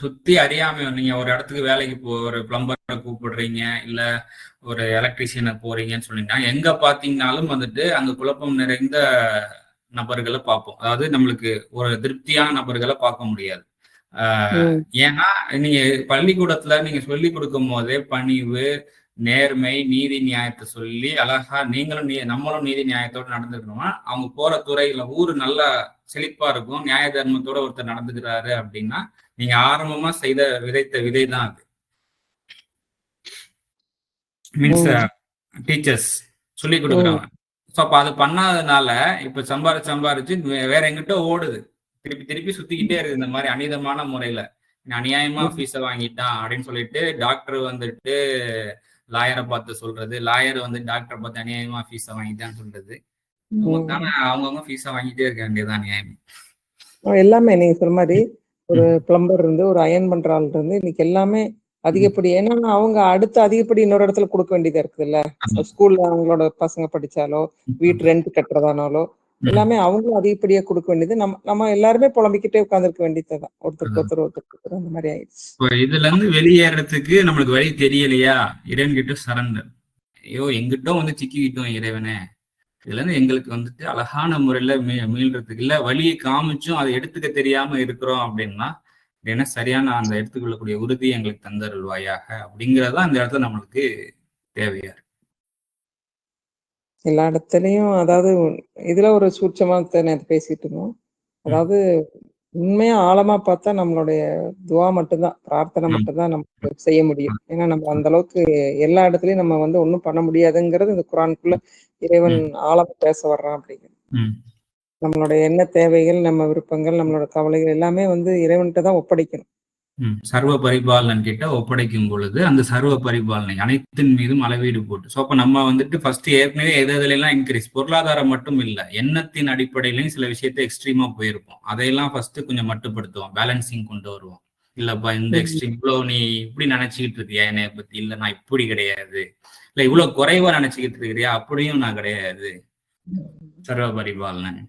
சுத்தி அறியாம நீங்க ஒரு இடத்துக்கு வேலைக்கு ஒரு பிளம்பரை கூப்பிடுறீங்க, இல்ல ஒரு எலக்ட்ரீஷியனை போறீங்கன்னு சொன்னீங்கன்னா எங்க பாத்தீங்கன்னாலும் வந்துட்டு அங்க குழப்பம் நிறைந்த நபர்களை பார்ப்போம். அதாவது நம்மளுக்கு ஒரு திருப்தியான நபர்களை பார்க்க முடியாது. ஏன்னா நீங்க பள்ளிக்கூடத்துல நீங்க சொல்லி கொடுக்கும் போதே பணிவு, நேர்மை, நீதி நியாயத்தை சொல்லி அழகா நீங்களும் நம்மளும் நீதி நியாயத்தோட நடந்துக்கணும்னா அவங்க போற துறையில ஊரு நல்லா செழிப்பா இருக்கும், நியாய தர்மத்தோட ஒருத்தர் நடந்துக்கிறாரு அப்படின்னா நீங்க ஆரம்பமா விதைத்த விதை தான் அது. மீன்ஸ் டீச்சர்ஸ் சொல்லி கொடுக்குறவங்க. ஸோ அப்ப அது பண்ணாதனால இப்ப சம்பாரிச்சு வேற எங்கிட்ட ஓடுது, திருப்பி சுத்திக்கிட்டே இருக்கு இந்த மாதிரி அநீதமான முறையில. அநியாயமா ஃபீஸை வாங்கிட்டான் அப்படின்னு சொல்லிட்டு டாக்டர் வந்துட்டு லாயரை பார்த்து சொல்றது, லாயர் வந்து டாக்டரை பார்த்து அநியாயமா ஃபீஸை வாங்கிட்டான்னு சொல்றது. தானே அவங்கவுங்க ஃபீஸா வாங்கிட்டே இருக்க வேண்டியதுதான் நியாயம்.
எல்லாமே நீங்க சொல்ற மாதிரி ஒரு பிளம்பர் இருந்து ஒரு அயன் பண்ற ஆள் இருந்து இன்னைக்கு எல்லாமே அதிகப்படி. ஏன்னா அவங்க அடுத்து அதிகப்படி இன்னொரு இடத்துல கொடுக்க வேண்டியதா இருக்குதுல்ல. ஸ்கூல்ல அவங்களோட பசங்க படிச்சாலோ வீட்டு ரெண்ட் கட்டுறதானாலோ எல்லாமே அவங்களும் அதிகப்படியா கொடுக்க வேண்டியது. நம்ம எல்லாருமே புலம்பிக்கிட்டே உட்கார்ந்துருக்க வேண்டியதுதான். ஒருத்தருக்கு அந்த மாதிரி ஆயிடுச்சு.
இப்போ இதுல இருந்து வெளியேறதுக்கு நம்மளுக்கு வழி தெரியலையா, இறைவன் கிட்ட சரண்டர். ஐயோ எங்கிட்ட வந்து சிக்கிக்கிட்டோம் இறைவனே, இதுல இருந்து எங்களுக்கு வந்துட்டு அழகான முறையில மீள்றதுக்கு இல்ல வழியை காமிச்சும் அதை எடுத்துக்க தெரியாம இருக்கிறோம் அப்படின்னா, என்ன சரியான அந்த எடுத்துக்கொள்ளக்கூடிய உறுதி எங்களுக்கு தந்தருள்வாயாக அப்படிங்கறதான் இந்த இடத்துல நம்மளுக்கு தேவையா இருக்கு.
எல்லா இடத்துலயும் அதாவது இதுல ஒரு சூட்சமா நேத்து பேசிட்டு இருந்தோம். அதாவது உண்மையா ஆழமா பார்த்தா நம்மளுடைய துவா மட்டும்தான், பிரார்த்தனை மட்டும்தான் நமக்கு செய்ய முடியும். ஏன்னா நம்ம அந்த அளவுக்கு எல்லா இடத்துலயும் நம்ம வந்து ஒண்ணும் பண்ண முடியாதுங்கிறது இந்த குரானுக்குள்ள இறைவன் ஆழமா பேச வர்றான் அப்படிங்கிறது. நம்மளுடைய என்ன தேவைகள், நம்ம விருப்பங்கள், நம்மளோட கவலைகள் எல்லாமே வந்து இறைவன்கிட்ட தான் ஒப்படைக்கணும்.
சர்வ பரிபாலன் கிட்ட ஒப்படைக்கும் பொழுது அந்த சர்வ பரிபாலனை அனைத்தின் மீதும் அளவீடு போட்டு. ஸோ அப்ப நம்ம வந்துட்டு ஃபர்ஸ்ட் ஏற்கனவே எதெல்லாம் இன்க்ரீஸ், பொருளாதாரம் மட்டும் இல்லை, எண்ணத்தின் அடிப்படையிலையும் சில விஷயத்த எக்ஸ்ட்ரீமா போயிருப்போம். அதையெல்லாம் ஃபர்ஸ்ட் கொஞ்சம் மட்டுப்படுத்துவோம், பேலன்சிங் கொண்டு வருவோம். இல்லப்பா இந்த எக்ஸ்ட்ரீம் இவ்வளவு நீ இப்படி நினைச்சுக்கிட்டு இருக்கியா என்னைய பத்தி, இல்ல நான் இப்படி கிடையாது, இல்ல இவ்வளவு குறைவா நினைச்சுக்கிட்டு இருக்கிறியா, அப்படியும் நான் கிடையாது. சர்வ பரிபாலனன்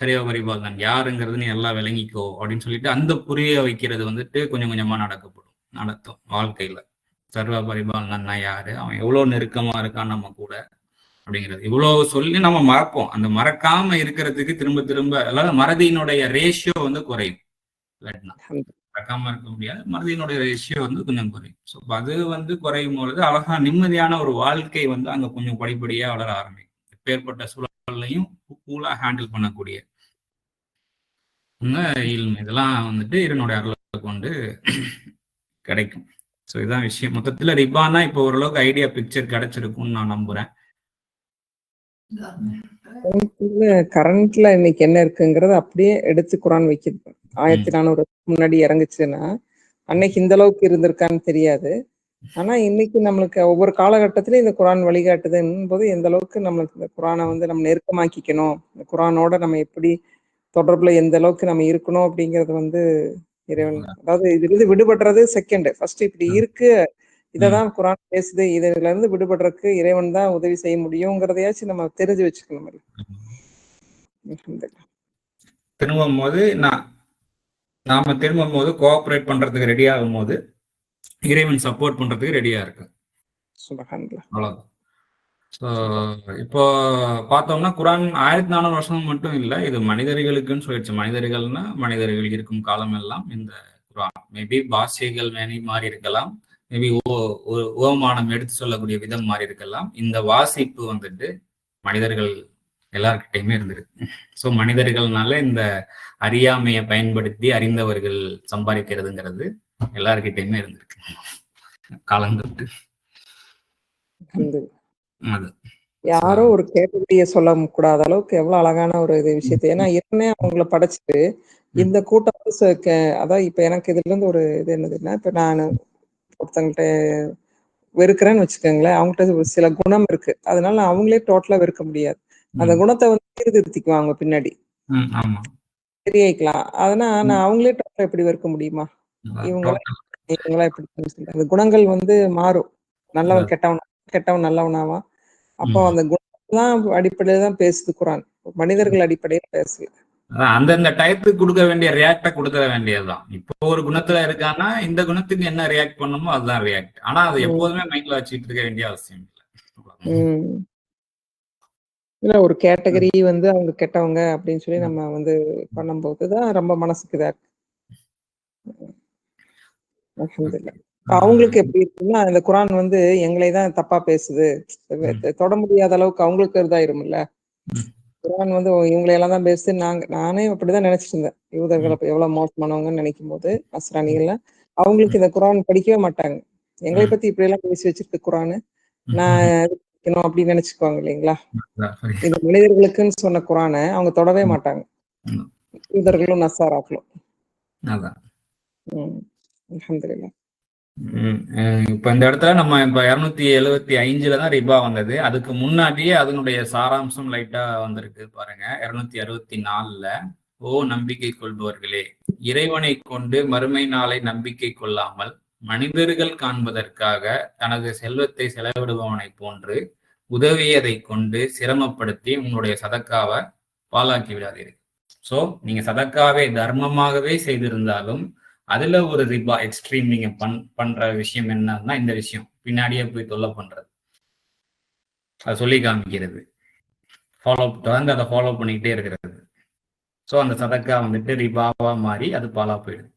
சர்வ பரிபாலனன் யாருங்கிறது நீ எல்லாம் விளங்கிக்கோ அப்படின்னு சொல்லிட்டு அந்த புரிய வைக்கிறது வந்துட்டு கொஞ்சம் கொஞ்சமா நடத்தும் வாழ்க்கையில. சர்வ பரிபாலனன்னா யாரு, அவன் எவ்வளவு நெருக்கமா இருக்கான் நம்ம கூட அப்படிங்கிறது இவ்வளவு சொல்லி நம்ம மறப்போம். அந்த மறக்காம இருக்கிறதுக்கு திரும்ப திரும்ப அதாவது மறதியினுடைய ரேஷியோ வந்து குறையும். மறக்காம இருக்க முடியாது, மறதியினுடைய ரேஷியோ வந்து கொஞ்சம் குறையும். ஸோ அது வந்து குறையும் பொழுது அழகா நிம்மதியான ஒரு வாழ்க்கை வந்து அங்க கொஞ்சம் படிப்படியா வளர ஆரம்பிக்கும். எப்பேற்பட்ட சூழலையும் கூலா ஹேண்டில் பண்ணக்கூடிய இதெல்லாம் வந்துட்டு இதனுடைய அருளை கொண்டு கிடைக்கும். ஸோ இதுதான் விஷயம். மொத்தத்துல ரிபானா இப்போ ஓரளவுக்கு ஐடியா பிக்சர் கிடைச்சிருக்கும்னு நான் நம்புறேன்.
கரண்ட்ல இன்னைக்கு என்ன இருக்குங்கிறத அப்படியே எடுத்து குரான் வைக்குது. 1400 முன்னாடி இறங்குச்சுன்னா அன்னைக்கு இந்த அளவுக்கு இருந்திருக்கான்னு தெரியாது. ஆனா இன்னைக்கு நம்மளுக்கு ஒவ்வொரு காலகட்டத்திலயும் இந்த குரான் வழிகாட்டுதுன்னு போது எந்த அளவுக்கு நம்மளுக்கு இந்த குரானை வந்து நம்ம நெருக்கமாக்கிக்கணும், இந்த குரானோட நம்ம எப்படி தொடர்புல எந்த அளவுக்கு நம்ம இருக்கணும் அப்படிங்கறது வந்து இறைவன். அதாவது இதுல இருந்து விடுபடுறது செகண்ட். ஃபர்ஸ்ட் இப்படி இருக்கு, இததான் குரான் பேசுது, இதுல இருந்து விடுபடுறதுக்கு இறைவன் தான் உதவி செய்ய முடியுங்கிறதையாச்சும் நம்ம தெரிஞ்சு வச்சுக்கணும்.
திரும்பும் போது நாம திரும்பும் போது கோஆபரேட் பண்றதுக்கு ரெடி ஆகும் போது இறைவன் சப்போர்ட் பண்றதுக்கு ரெடியா இருக்கு. அவ்வளவுதான். இப்போ பார்த்தோம்னா குரான் 1400 வருஷம் மட்டும் இல்லை, இது மனிதர்களுக்குன்னு சொல்லிடுச்சு. மனிதர்கள் இருக்கும் காலம் எல்லாம் இந்த குரான் மேபி பாஷைகள் மாறி இருக்கலாம், மேபி ஓமானம் எடுத்து சொல்லக்கூடிய விதம் மாறி இருக்கலாம். இந்த வாசிப்பு வந்துட்டு மனிதர்கள் எல்லார்கிட்டையுமே இருந்திருக்கு. ஸோ மனிதர்கள்னால இந்த அறியாமையை பயன்படுத்தி அறிந்தவர்கள் சம்பாதிக்கிறதுங்கிறது எல்லார்கிட்டையுமே இருந்திருக்கு காலந்தொட்டு.
யாரோ ஒரு கேட்டகரிய சொல்ல கூடாத அளவுக்கு எவ்வளவு அழகான ஒரு விஷயத்தை. ஏன்னா ஏற்கனவே அவங்கள படைச்சிட்டு இந்த கூட்டம் அதான் இப்ப எனக்கு இதுல இருந்து ஒரு இது என்னதுன்னா, இப்ப நான் ஒருத்தங்கிட்ட வெறுக்கிறேன்னு வச்சுக்கோங்களேன், அவங்ககிட்ட சில குணம் இருக்கு, அதனால அவங்களே டோட்டலா வெறுக்க முடியாது. அந்த குணத்தை வந்து சீர்திருத்திக்குவாங்க பின்னாடி தெரியிக்கலாம். அதனால நான் அவங்களே டோட்டலா எப்படி வெறுக்க முடியுமா, இவங்களா எப்படி அந்த குணங்கள் வந்து மாறும். நல்லவன் கெட்டவன் நல்லவனாவான். அப்போ அந்த குணம்லாம் அடிப்படையில தான் பேசுது குரான், மனிதர்கள் அடிப்படையில பேசல.
அந்தந்த டயத்துக்கு கொடுக்க வேண்டிய ரியாக்ட கொடுக்க வேண்டியதுதான். இப்போ ஒரு குணத்துல இருக்கான்னா இந்த குணத்துக்கு என்ன ரியாக்ட் பண்ணணுமோ அதுதான் ரியாக்ட். ஆனா அது எப்போதுமே மைண்ட்ல வச்சுட்டு இருக்க வேண்டிய அவசியம் இல்லை.
இல்ல ஒரு கேட்டகரி வந்து அவங்க கெட்டவங்க அப்படின்னு சொல்லி நம்ம வந்து பண்ணும்போதுதான் ரொம்ப மனசுக்கு இதா இருக்கு. அவங்களுக்கு எப்படி இருக்குன்னா, இந்த குரான் வந்து எங்களை தான் தப்பா பேசுது, தொட முடியாத அளவுக்கு அவங்களுக்கு இதாயிரும்ல. குரான் வந்து இவங்களையெல்லாம் தான் பேசுது. நானே அப்படிதான் நினைச்சிட்டு இருந்தேன். யூதர்கள் எவ்வளவு மோசமானவங்கன்னு நினைக்கும் போது நஸ்ரானிகள்லாம் அவங்களுக்கு இந்த குரான் படிக்கவே மாட்டாங்க. எங்களை பத்தி இப்படி எல்லாம் பேசி வச்சிருக்கு குரானு, நான் படிக்கணும் அப்படின்னு நினைச்சுக்குவாங்க இல்லைங்களா. இந்த மனிதர்களுக்குன்னு சொன்ன குரானை அவங்க தொடவே மாட்டாங்க, யூதர்களும் நசாராக்களும். அல்ஹம்துலில்லாஹ்.
இப்ப இந்த இடத்துல நம்ம இப்ப 275 தான் ரிபா வந்தது. அதுக்கு முன்னாடியே அதனுடைய சாராம்சம் லைட்டா வந்திருக்கு பாருங்க. 264 ஓ நம்பிக்கை கொள்பவர்களே, இறைவனை கொண்டு மறுமை நாளை நம்பிக்கை கொள்ளாமல் மனிதர்கள் காண்பதற்காக தனது செல்வத்தை செலவிடுபவனை போன்று உதவியதை கொண்டு சிரமப்படுத்தி உங்களுடைய சதக்காவை பாழாக்கி விடாதீர்கள். சோ நீங்க சதக்காவை தர்மமாகவே செய்திருந்தாலும் அதுல ஒரு ரிபா எக்ஸ்ட்ரீம் நீங்க பண்ற விஷயம் என்னன்னா இந்த விஷயம் பின்னாடியே போய் தொல்லை பண்றது, அதை சொல்லி காமிக்கிறது, தொடர்ந்து அதை ஃபாலோ பண்ணிக்கிட்டே இருக்கிறது. ஸோ அந்த சதக்கா வந்துட்டு ரிபாவா மாறி அது பாலா போயிடுது.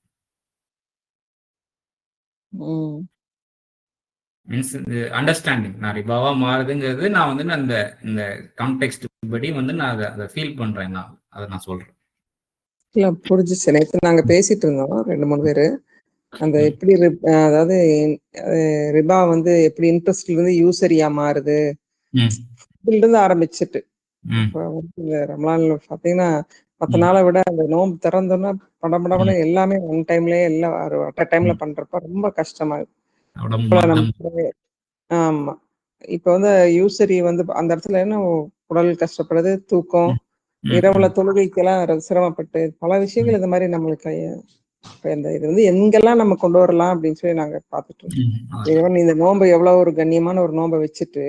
மீன்ஸ் அண்டர்ஸ்டாண்டிங் நான் ரிபாவா மாறுதுங்கிறது நான் வந்து அந்த இந்த கான்டெக்ட் படி வந்து நான் அதை ஃபீல் பண்றேன். நான் அதை நான் சொல்றேன்.
இல்ல புரிஞ்சுச்சு. நேற்று நாங்க பேசிட்டு இருந்தோம் 2-3 பேரு. அந்த எப்படி அதாவது ரிபா வந்து எப்படி இன்ட்ரெஸ்ட்ல இருந்து யூசரியா மாறுது இருந்து ஆரம்பிச்சுட்டு இப்ப வந்து இந்த ரமலான்ல பாத்தீங்கன்னா மத்த நாளை விட அந்த நோம்பு திறந்தோம்னா படபடபட எல்லாமே ஒன் டைம்லயே எல்லாம் அட் டைம்ல பண்றப்ப ரொம்ப கஷ்டமா இருக்கு. ஆமா, இப்ப வந்து யூசரி வந்து அந்த இடத்துல என்ன உடல் கஷ்டப்படுது, தூக்கம், இரவுல தொழுகைக்கெல்லாம் சிரமப்பட்டு பல விஷயங்கள் இந்த மாதிரி நம்மளுக்கு இந்த இது வந்து எங்கெல்லாம் நம்ம கொண்டு வரலாம் அப்படின்னு சொல்லி நாங்க பாத்துட்டு இருக்கோம். இந்த நோம்பு எவ்வளவு ஒரு கண்ணியமான ஒரு நோம்பை வச்சுட்டு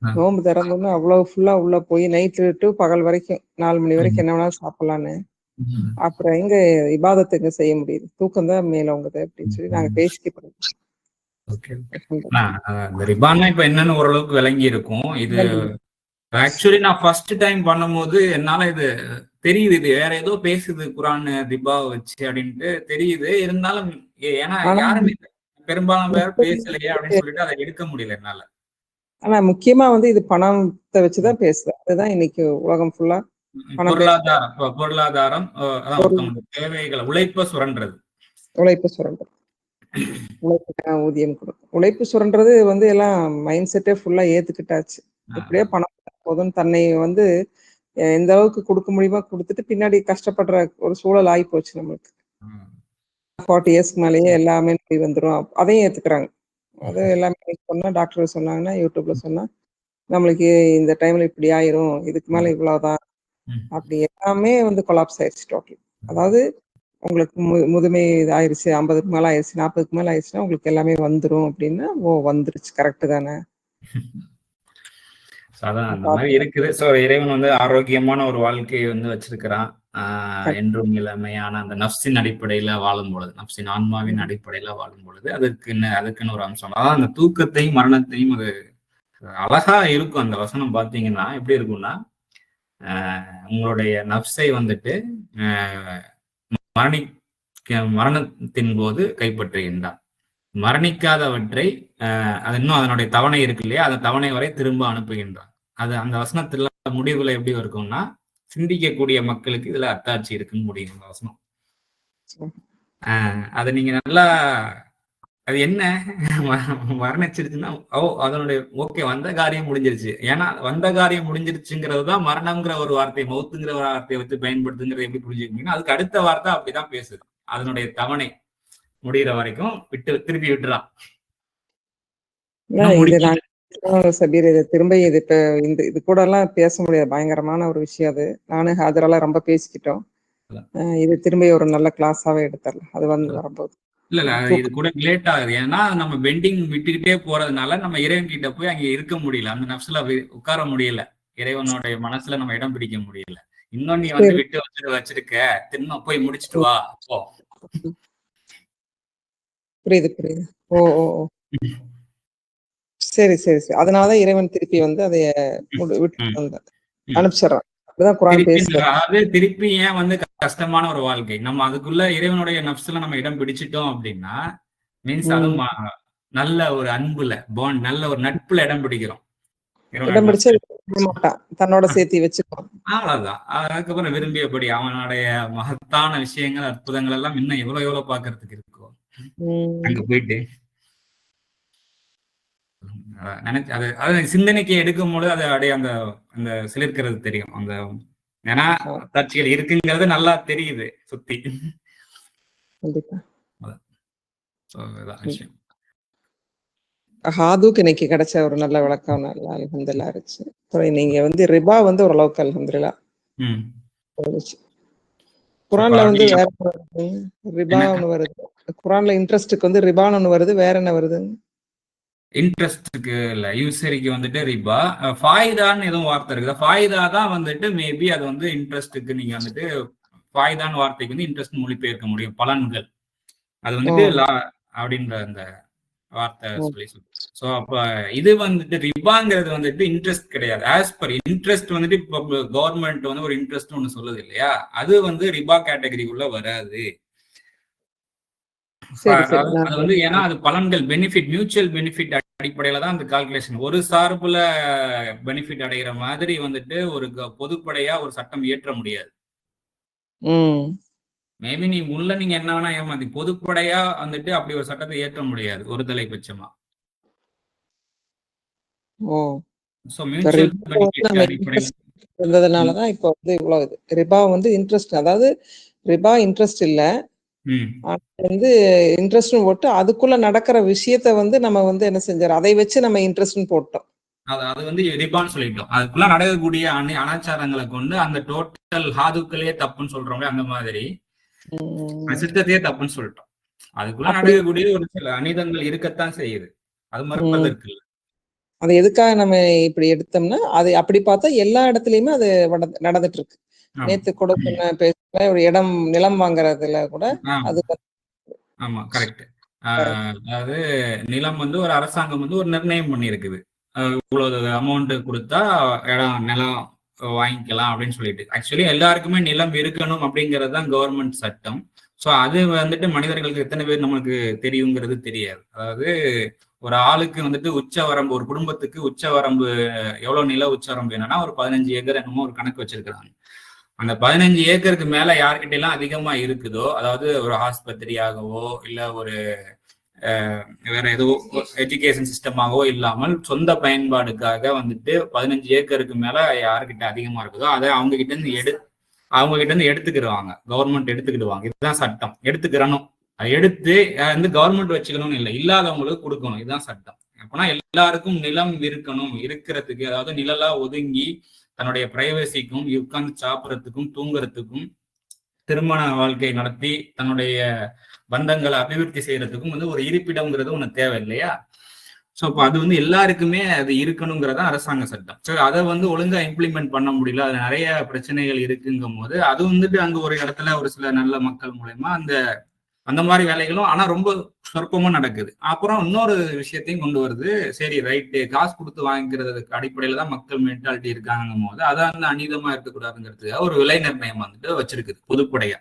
நோம்பு திறந்தோம்னா அவ்வளவு ஃபுல்லா உள்ள போய் நைட்டு டு பகல் வரைக்கும் 4 மணி வரைக்கும் என்ன வேணாலும் சாப்பிடலான்னு, அப்புறம் எங்க இபாதத்துக்கு செய்ய முடியுது, தூக்கம் தான் மேலோங்குது அப்படின்னு சொல்லி நாங்க பேசிக்கிட்டு
இப்ப என்னன்னு ஓரளவுக்கு விளங்கி இருக்கும். இது ஆக்சுவலி நான் ஃபர்ஸ்ட் டைம் பண்ணும்போது என்னால இது தெரியுது, இது வேற ஏதோ பேசுது குரான் ரிபா வச்சு அப்படின்ட்டு தெரியுது. இருந்தாலும் ஏன்னா யாருமே பெரும்பாலும் பேர் பேசலையே அப்படின்னு சொல்லிட்டு அதை எடுக்க முடியல என்னால.
ஆனா முக்கியமா வந்து இது பணத்தை வச்சுதான் பேசுது. அதுதான் இன்னைக்கு உலகம் ஃபுல்லா
பொருளாதாரம் தேவைகளை உழைப்ப சுரண்டுறது,
உழைப்பு சுரண்டுறது, உழைப்புக்கான ஊதியம் கொடுக்கும். உழைப்பு சுரண்டுறது வந்து எல்லாம் மைண்ட் செட்டே ஃபுல்லா ஏத்துக்கிட்டாச்சு. இப்படியே பணம் போதும் தன்னை வந்து எந்த அளவுக்கு கொடுக்க முடியுமோ கொடுத்துட்டு பின்னாடி கஷ்டப்படுற ஒரு சூழல் ஆகி போச்சு நம்மளுக்கு. 40 இயர்ஸ்க்கு மேலேயே எல்லாமே நோய் வந்துடும், அதையும் ஏத்துக்கிறாங்க. அது எல்லாமே சொன்னா டாக்டர் சொன்னாங்கன்னா யூடியூப்ல சொன்னா நம்மளுக்கு இந்த டைம்ல இப்படி ஆயிரும், இதுக்கு மேல இவ்வளவுதான் அப்படி எல்லாமே வந்து கொலாப்ஸ் ஆயிடுச்சு டோட்டல். அதாவது உங்களுக்கு முதுமை ஆயிடுச்சு, 50க்கு மேல ஆயிடுச்சு, 40க்கு மேல ஆயிடுச்சுன்னா உங்களுக்கு எல்லாமே வந்துரும் அப்படின்னா வந்துருச்சு, கரெக்ட் தானே?
அதான் அந்த மாதிரி இருக்குது. ஸோ இறைவன் வந்து ஆரோக்கியமான ஒரு வாழ்க்கையை வந்து வச்சிருக்கிறான். என்றும் இளமையான அந்த நப்சின் அடிப்படையில வாழும் பொழுது, நப்சின் ஆன்மாவின் அடிப்படையில வாழும் பொழுது அதுக்குன்னு ஒரு அம்சம். அதான் அந்த தூக்கத்தையும் மரணத்தையும் அது அழகா இருக்கும். அந்த வசனம் பாத்தீங்கன்னா எப்படி இருக்கும்னா, உங்களுடைய நப்சை வந்துட்டு மரணத்தின் போது கைப்பற்றுகின்றான், மரணிக்காதவற்றை அது இன்னும் அதனுடைய தவணை இருக்கு இல்லையா, அந்த தவணை வரை திரும்ப அனுப்புகின்றான். அது அந்த வசனத்துல முடிவுல எப்படி இருக்கும்னா, சிந்திக்கக்கூடிய மக்களுக்கு இதுல அத்தாட்சி இருக்குன்னு முடியும் இந்த வசனம். அது நீங்க நல்லா அது என்ன மரணிச்சிருச்சுன்னா அதனுடைய ஓகே வந்த காரியம் முடிஞ்சிருச்சு. ஏன்னா வந்த காரியம் முடிஞ்சிருச்சுங்கிறது தான் மரணம்ங்கிற ஒரு வார்த்தையை, மௌத்துங்கிற ஒரு வார்த்தையை வச்சு பயன்படுத்துங்கிறத எப்படி புரிஞ்சுக்கிட்டீங்கன்னா, அதுக்கு அடுத்த வார்த்தை அப்படிதான் பேசுது. அதனுடைய தவணை முடிகிற வரைக்கும் திருப்பி விட்டுறான்.
சபீர் இது திரும்ப இது இப்ப இது கூட எல்லாம் பேச முடியாது, பயங்கரமான ஒரு விஷயம் அது. நானும் ஹாஜரெல்லாம் ரொம்ப பேசிக்கிட்டோம். இது திரும்ப ஒரு நல்ல கிளாஸாவே எடுத்துடலாம் அது வந்து வரும்போது.
இல்ல இது கூட லேட் ஆகுது. ஏன்னா நம்ம பெண்டிங் விட்டுக்கிட்டே போறதுனால நம்ம இறைவன் கிட்ட போய் அங்க இருக்க முடியல, அந்த நப்சுல உட்கார முடியல, இறைவனுடைய மனசுல நம்ம இடம் பிடிக்க முடியல. இன்னும் நீ வந்து விட்டு வச்சிருக்க, திரும்ப போய் முடிச்சுட்டு வா.
புரியுது புரியுது. ஓ ஓ சரி சரி சரி. அதனாலதான் இறைவன் திருப்பி வந்து அதை விட்டு அனுப்பிச்சிடறான்.
அதாவது திருப்பி ஏன் வந்து கஷ்டமான ஒரு வாழ்க்கை, நம்ம அதுக்குள்ள இறைவனுடைய நப்சுல நம்ம இடம் பிடிச்சிட்டோம் அப்படின்னா மீன்ஸ் அதுவும் நல்ல ஒரு அன்புல பாண்ட், நல்ல ஒரு நட்புல இடம் பிடிக்கிறோம்.
இடம் பிடிச்சு தன்னோட சேர்த்து வச்சுக்கோம்.
அவ்வளவுதான். அதுக்கப்புறம் விரும்பியபடி அவனுடைய மகத்தான விஷயங்கள், அற்புதங்கள் எல்லாம் இன்னும் எவ்வளவு பாக்குறதுக்கு இருக்கும் அங்க போயிட்டு. நினைச்சு அது சிந்தனைக்கு எடுக்கும் பொழுது அது அப்படியே அந்த அந்த சிலிர்க்கிறது தெரியும். அந்த ஏன்னா காட்சிகள் இருக்குங்கிறது நல்லா தெரியுது சுத்தி. விஷயம்
ஹாதுக்கு இன்னைக்கு கிடைச்ச ஒரு நல்ல விளக்கம், நல்லா அல்ஹம்துலில்லாஹ் இருந்துச்சு. அப்புறம் நீங்க வந்து ரிபா வந்து ஓரளவுக்கு அல்ஹம்துலில்லாஹ்
ம்.
இருந்துச்சு.
So,
குரான்ல வந்து
பரவாயில்ல.
வேற என்ன வருது? ரிபா
என்ன
ஒண்ணு வருது. குரான்ல இன்ட்ரெஸ்ட்டுக்கு வந்து ரிபான்னு ஒண்ணு வருது. வேற என்ன வருது?
இன்ட்ரெஸ்ட்டுக்கு இல்ல, யூசரிக்கு வந்துட்டு ரிபா. ஃபாயிதான்னு எதுவும் வார்த்தை இருக்குதா? ஃபாயிதா தான் வந்துட்டு மேபி அது வந்து இன்ட்ரெஸ்ட்டுக்கு நீங்க வந்துட்டு ஃபாயிதான்னு வார்த்தைக்கு வந்து இன்ட்ரெஸ்ட் மொழிபெயர்க்க முடியும். பலன்கள். அது
ஓ!
வந்துட்டு அப்படின்ற அந்த வார்த்தை
ஓ!
சொல்லி ஸோ அப்ப இது வந்துட்டு ரிபாங்கிறது வந்துட்டு இன்ட்ரெஸ்ட் கிடையாது. ஆஸ் பர் இன்ட்ரெஸ்ட் வந்துட்டு இப்போ கவர்மெண்ட் வந்து ஒரு இன்ட்ரெஸ்ட் ஒன்று சொல்லுது இல்லையா, அது வந்து ரிபா கேட்டகரிக்குள்ள வராது.
சரி, சரி.
அது வந்து ஏன்னா அது பலன்கள் பெனிஃபிட், மியூச்சுவல் பெனிஃபிட் அடிப்படையில தான் அந்த கால்குலேஷன். ஒரு சார்புல பெனிஃபிட் அடைகிற மாதிரி வந்துட்டு ஒரு பொதுப்படையா ஒரு சட்டம் இயற்ற முடியாது.
ம்.
மேபி நீங்க என்ன வேணா ஏமாத்தி பொதுப்படையா வந்துட்டு அப்படி ஒரு சட்டத்தை இயற்ற முடியாது ஒரு தலைபட்சமா.
ஓ!
ஸோ
இப்ப
மியூச்சுவல்
ரிபா வந்து
பெனிஃபிட்
நம்ம
அடிப்படையில்.
இன்ட்ரெஸ்ட் இருந்ததுனால தான் இப்ப வந்து இவ்வளவு இது. ரிபா வந்து இன்ட்ரெஸ்ட், அதாவது ரிபா இன்ட்ரெஸ்ட் இல்ல.
ம்.
ஆனா வந்து இன்ட்ரெஸ்ட்னு போட்டு அதுக்குள்ள நடக்கிற விஷயத்த வந்து நம்ம வந்து என்ன செஞ்சோம், அதை வச்சு நம்ம இன்ட்ரெஸ்ட்னு போட்டோம்.
அது வந்து ரிபான்னு சொல்லிட்டோம். அதுக்குள்ள நடக்கக்கூடிய அனாச்சாரங்களை கொண்டு அந்த டோட்டல் ஹாதுக்களே தப்புன்னு சொல்றோம்ல, அந்த மாதிரி
ம்.
சித்தத்தையே தப்புன்னு சொல்லிட்டோம். அதுக்குள்ள
அப்படி
நடக்கக்கூடிய ஒரு சில அநீதங்கள் இருக்கத்தான் செய்யுது. அது
ம்.
மறுப்பதற்கு இல்ல.
அது எதுக்காக நம்ம இப்படி எடுத்தோம்னா, அது அப்படி பார்த்தா எல்லா இடத்துலயுமே அது நடந்துட்டு இருக்கு.
ஆமா.
நேத்து கூட சொன்ன பேச்சுல ஒரு இடம், நிலம் வாங்குறதுல கூட
ஆமா.
அது
ஆமா, கரெக்ட். அதாவது நிலம் வந்து ஒரு அரசாங்கம் வந்து ஒரு நிர்ணயம் பண்ணியிருக்குது. இவ்வளவு அமௌண்ட் கொடுத்தா இடம், நிலம் வாங்கிக்கலாம் அப்படின்னு சொல்லிட்டு. ஆக்சுவலி எல்லாருக்குமே நிலம் இருக்கணும் அப்படிங்கிறது தான் கவர்மெண்ட் சட்டம். ஸோ அது வந்துட்டு மனிதர்களுக்கு எத்தனை பேர் நம்மளுக்கு தெரியுங்கிறது தெரியாது. அதாவது ஒரு ஆளுக்கு வந்துட்டு உச்ச வரம்பு, ஒரு குடும்பத்துக்கு உச்ச வரம்பு எவ்வளவு நில உச்ச வரம்பு என்னன்னா ஒரு 15 ஏக்கர் என்னமோ ஒரு கணக்கு வச்சிருக்கிறாங்க. அந்த 15 ஏக்கருக்கு மேல யார்கிட்ட எல்லாம் அதிகமா இருக்குதோ, அதாவது ஒரு ஆஸ்பத்திரியாகவோ இல்ல ஒரு வேற ஏதோ எஜுகேஷன் சிஸ்டமாகவோ இல்லாமல் சொந்த பயன்பாடுக்காக வந்துட்டு 15 ஏக்கருக்கு மேல யாருக்கிட்ட அதிகமா இருக்குதோ அதை அவங்க கிட்ட இருந்து எடுத்துக்கிடுவாங்க. கவர்மெண்ட் எடுத்துக்கிடுவாங்க. இதுதான் சட்டம். எடுத்துக்கிறணும். அதை எடுத்து வந்து கவர்மெண்ட் வச்சுக்கணும்னு இல்லை, இல்லாதவங்களுக்கு கொடுக்கணும். இதுதான் சட்டம். அப்பனா எல்லாருக்கும் நிலம் இருக்கணும், இருக்கிறதுக்கு, அதாவது நிழலா ஒதுங்கி தன்னுடைய பிரைவசிக்கும், உட்கார்ந்து சாப்பிட்றதுக்கும், தூங்குறதுக்கும், திருமண வாழ்க்கை நடத்தி தன்னுடைய பந்தங்களை அபிவிருத்தி செய்யறதுக்கும் வந்து ஒரு இருப்பிடம்ங்கிறது ஒண்ணு தேவை இல்லையா? ஸோ அப்போ அது வந்து எல்லாருக்குமே அது இருக்கணுங்கிறதா அரசாங்க சட்டம். ஸோ அதை வந்து ஒழுங்கா இம்ப்ளிமெண்ட் பண்ண முடியல, அது நிறைய பிரச்சனைகள் இருக்குங்கும் போது அது வந்துட்டு அங்க ஒரு இடத்துல ஒரு சில நல்ல மக்கள் மூலயமா அந்த மாதிரி வேலைகளும் ஆனா ரொம்ப சொற்பமா நடக்குது. அப்புறம் இன்னொரு விஷயத்தையும் கொண்டு வருது. சரி, ரைட்டு, காசு கொடுத்து வாங்கிக்கிறதுக்கு அடிப்படையில தான் மக்கள் மென்டாலிட்டி இருக்காங்கும் போது அதை வந்து அநீதமா இருக்கக்கூடாதுங்கிறதுக்காக ஒரு விலை நிர்ணயம் வந்துட்டு வச்சிருக்குது பொதுப்படையா.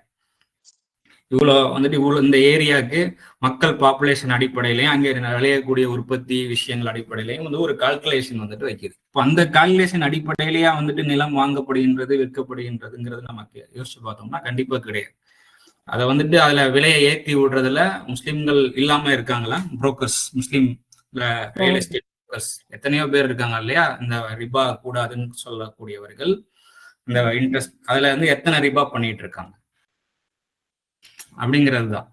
இவ்வளவு இந்த ஏரியாவுக்கு மக்கள் பாப்புலேஷன் அடிப்படையிலையும் அங்கே விளையக்கூடிய உற்பத்தி விஷயங்கள் அடிப்படையிலையும் வந்து ஒரு கால்குலேஷன் வந்துட்டு வைக்குது. இப்போ அந்த கால்குலேஷன் அடிப்படையிலேயே வந்துட்டு நிலம் வாங்கப்படுகின்றது, விற்கப்படுகின்றதுங்கிறது நமக்கு யோசிச்சு பார்த்தோம்னா கண்டிப்பா கிடையாது. அதை வந்துட்டு அதுல விலையை ஏற்றி விடுறதுல முஸ்லிம்கள் இல்லாம இருக்காங்களா? புரோக்கர்ஸ், முஸ்லீம் ரியல் எஸ்டேட் புரோக்கர்ஸ் எத்தனையோ பேர் இருக்காங்க இல்லையா? இந்த ரிபா கூடாதுன்னு சொல்லக்கூடியவர்கள் இந்த இன்ட்ரெஸ்ட் அதுல வந்து எத்தனை ரிபா பண்ணிட்டு இருக்காங்க அப்படிங்கிறது தான்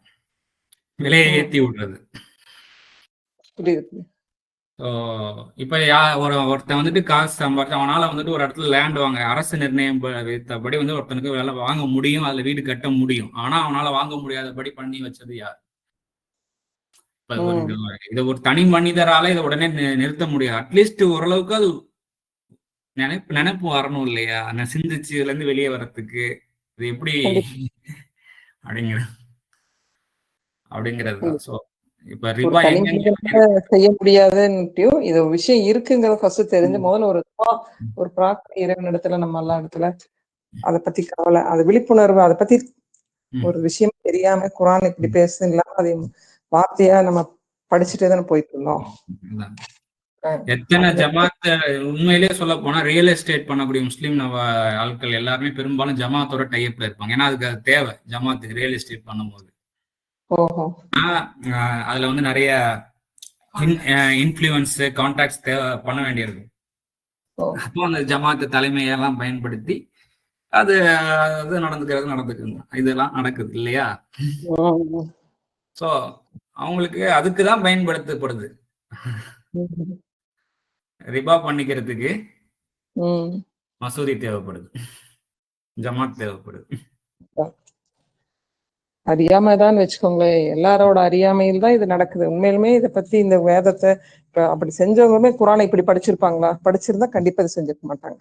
விலையை ஏற்றி விடுறது. ஸோ இப்போ ஒருத்தன் வந்துட்டு காசு சம்பாதிச்சு அவனால வந்துட்டு ஒரு இடத்துல லேண்ட் வாங்க, அரசு நிர்ணயம் வைத்தபடி வந்து ஒருத்தனுக்கு வேலை வாங்க முடியும், அதுல வீடு கட்ட முடியும். ஆனா அவனால வாங்க முடியாதபடி பண்ணி வச்சது யார்? இதை ஒரு தனி மனிதரால இதை உடனே நிறுத்த முடியாது. அட்லீஸ்ட் ஓரளவுக்கு அது நினைப்பு வரணும் இல்லையா? நான் சிந்திச்சு இதுல இருந்து வெளியே வர்றதுக்கு இது எப்படி அப்படிங்கிறது தான். ஸோ இப்ப ரிபா
செய்ய முடியாதுன்னுட்டும் இது ஒரு விஷயம் இருக்குங்கிறத ஃபர்ஸ்ட் தெரிஞ்சு முதல்ல ஒரு பிரார்த்தனை இறைவன் இடத்துல, நம்ம எல்லா இடத்துல அதை பத்தி கவலை, அது விழிப்புணர்வு, அதை பத்தி ஒரு விஷயம் தெரியாம குரான் இப்படி பேசுங்களா, அது வார்த்தையா நம்ம படிச்சுட்டே தானே போயிட்டு இருந்தோம்.
எத்தனை ஜமாத் உண்மையிலேயே சொல்ல போனா ரியல் எஸ்டேட் பண்ணக்கூடிய முஸ்லீம் ஆட்கள் எல்லாருமே பெரும்பாலும் ஜமாத்தோட டைப்ல இருப்பாங்க. ஏன்னா அதுக்கு அது தேவை, ஜமாத்துக்கு ரியல் எஸ்டேட் பண்ணும்போது. அதுல வந்து நிறைய இன்ஃப்ளூயன்ஸ், கான்டாக்ட்ஸ் பண்ண வேண்டியிருக்கும். அப்போ அந்த ஜமாத்து தலைமையெல்லாம் பயன்படுத்தி அது நடந்துக்குது, இதெல்லாம் நடக்குது இல்லையா? சோ அவங்களுக்கு அதுக்குதான் பயன்படுத்தப்படுது.
ம்.
ரிபா பண்ணிக்கிறதுக்கு
ம்.
மசூதி தேவைப்படுது, ஜமாத் தேவைப்படுது.
அறியாமை தான் வச்சுக்கோங்களேன். எல்லாரோட அறியாமையில் தான் இது நடக்குது. உண்மையிலுமே இத பத்தி இந்த வேதத்தை அப்படி செஞ்சவங்களுமே குரானை இப்படி படிச்சிருப்பாங்களா? படிச்சிருந்தா கண்டிப்பா இதை செஞ்சிருக்க மாட்டாங்க.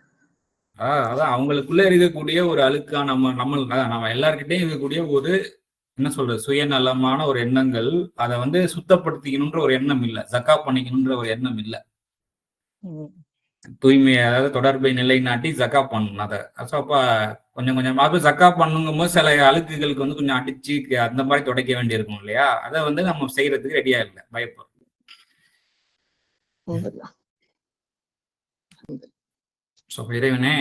அதான் அவங்களுக்குள்ள இருக்கக்கூடிய ஒரு அழுக்கா நம்ம எல்லார்கிட்டையும் இருக்கக்கூடிய ஒரு என்ன சொல்றது சுயநலமான ஒரு எண்ணங்கள், அதை வந்து சுத்தப்படுத்திக்கணுன்ற ஒரு எண்ணம் இல்ல, ஜக்கா பண்ணிக்கணுன்ற ஒரு எண்ணம் இல்ல. தூய்மை, அதாவது தொடர்பை நிலைநாட்டி ஜக்கா பண்ணணும். அதை அப்ப கொஞ்சம் கொஞ்சமாக ஜக்கா பண்ணுங்கும் போது சில அழுக்குகளுக்கு வந்து கொஞ்சம் அடிச்சு அந்த மாதிரி துடைக்க வேண்டியிருக்கும் இல்லையா? அதை வந்து நம்ம செய்யறதுக்கு ரெடியா இல்லை, பயப்படும். இறைவனே,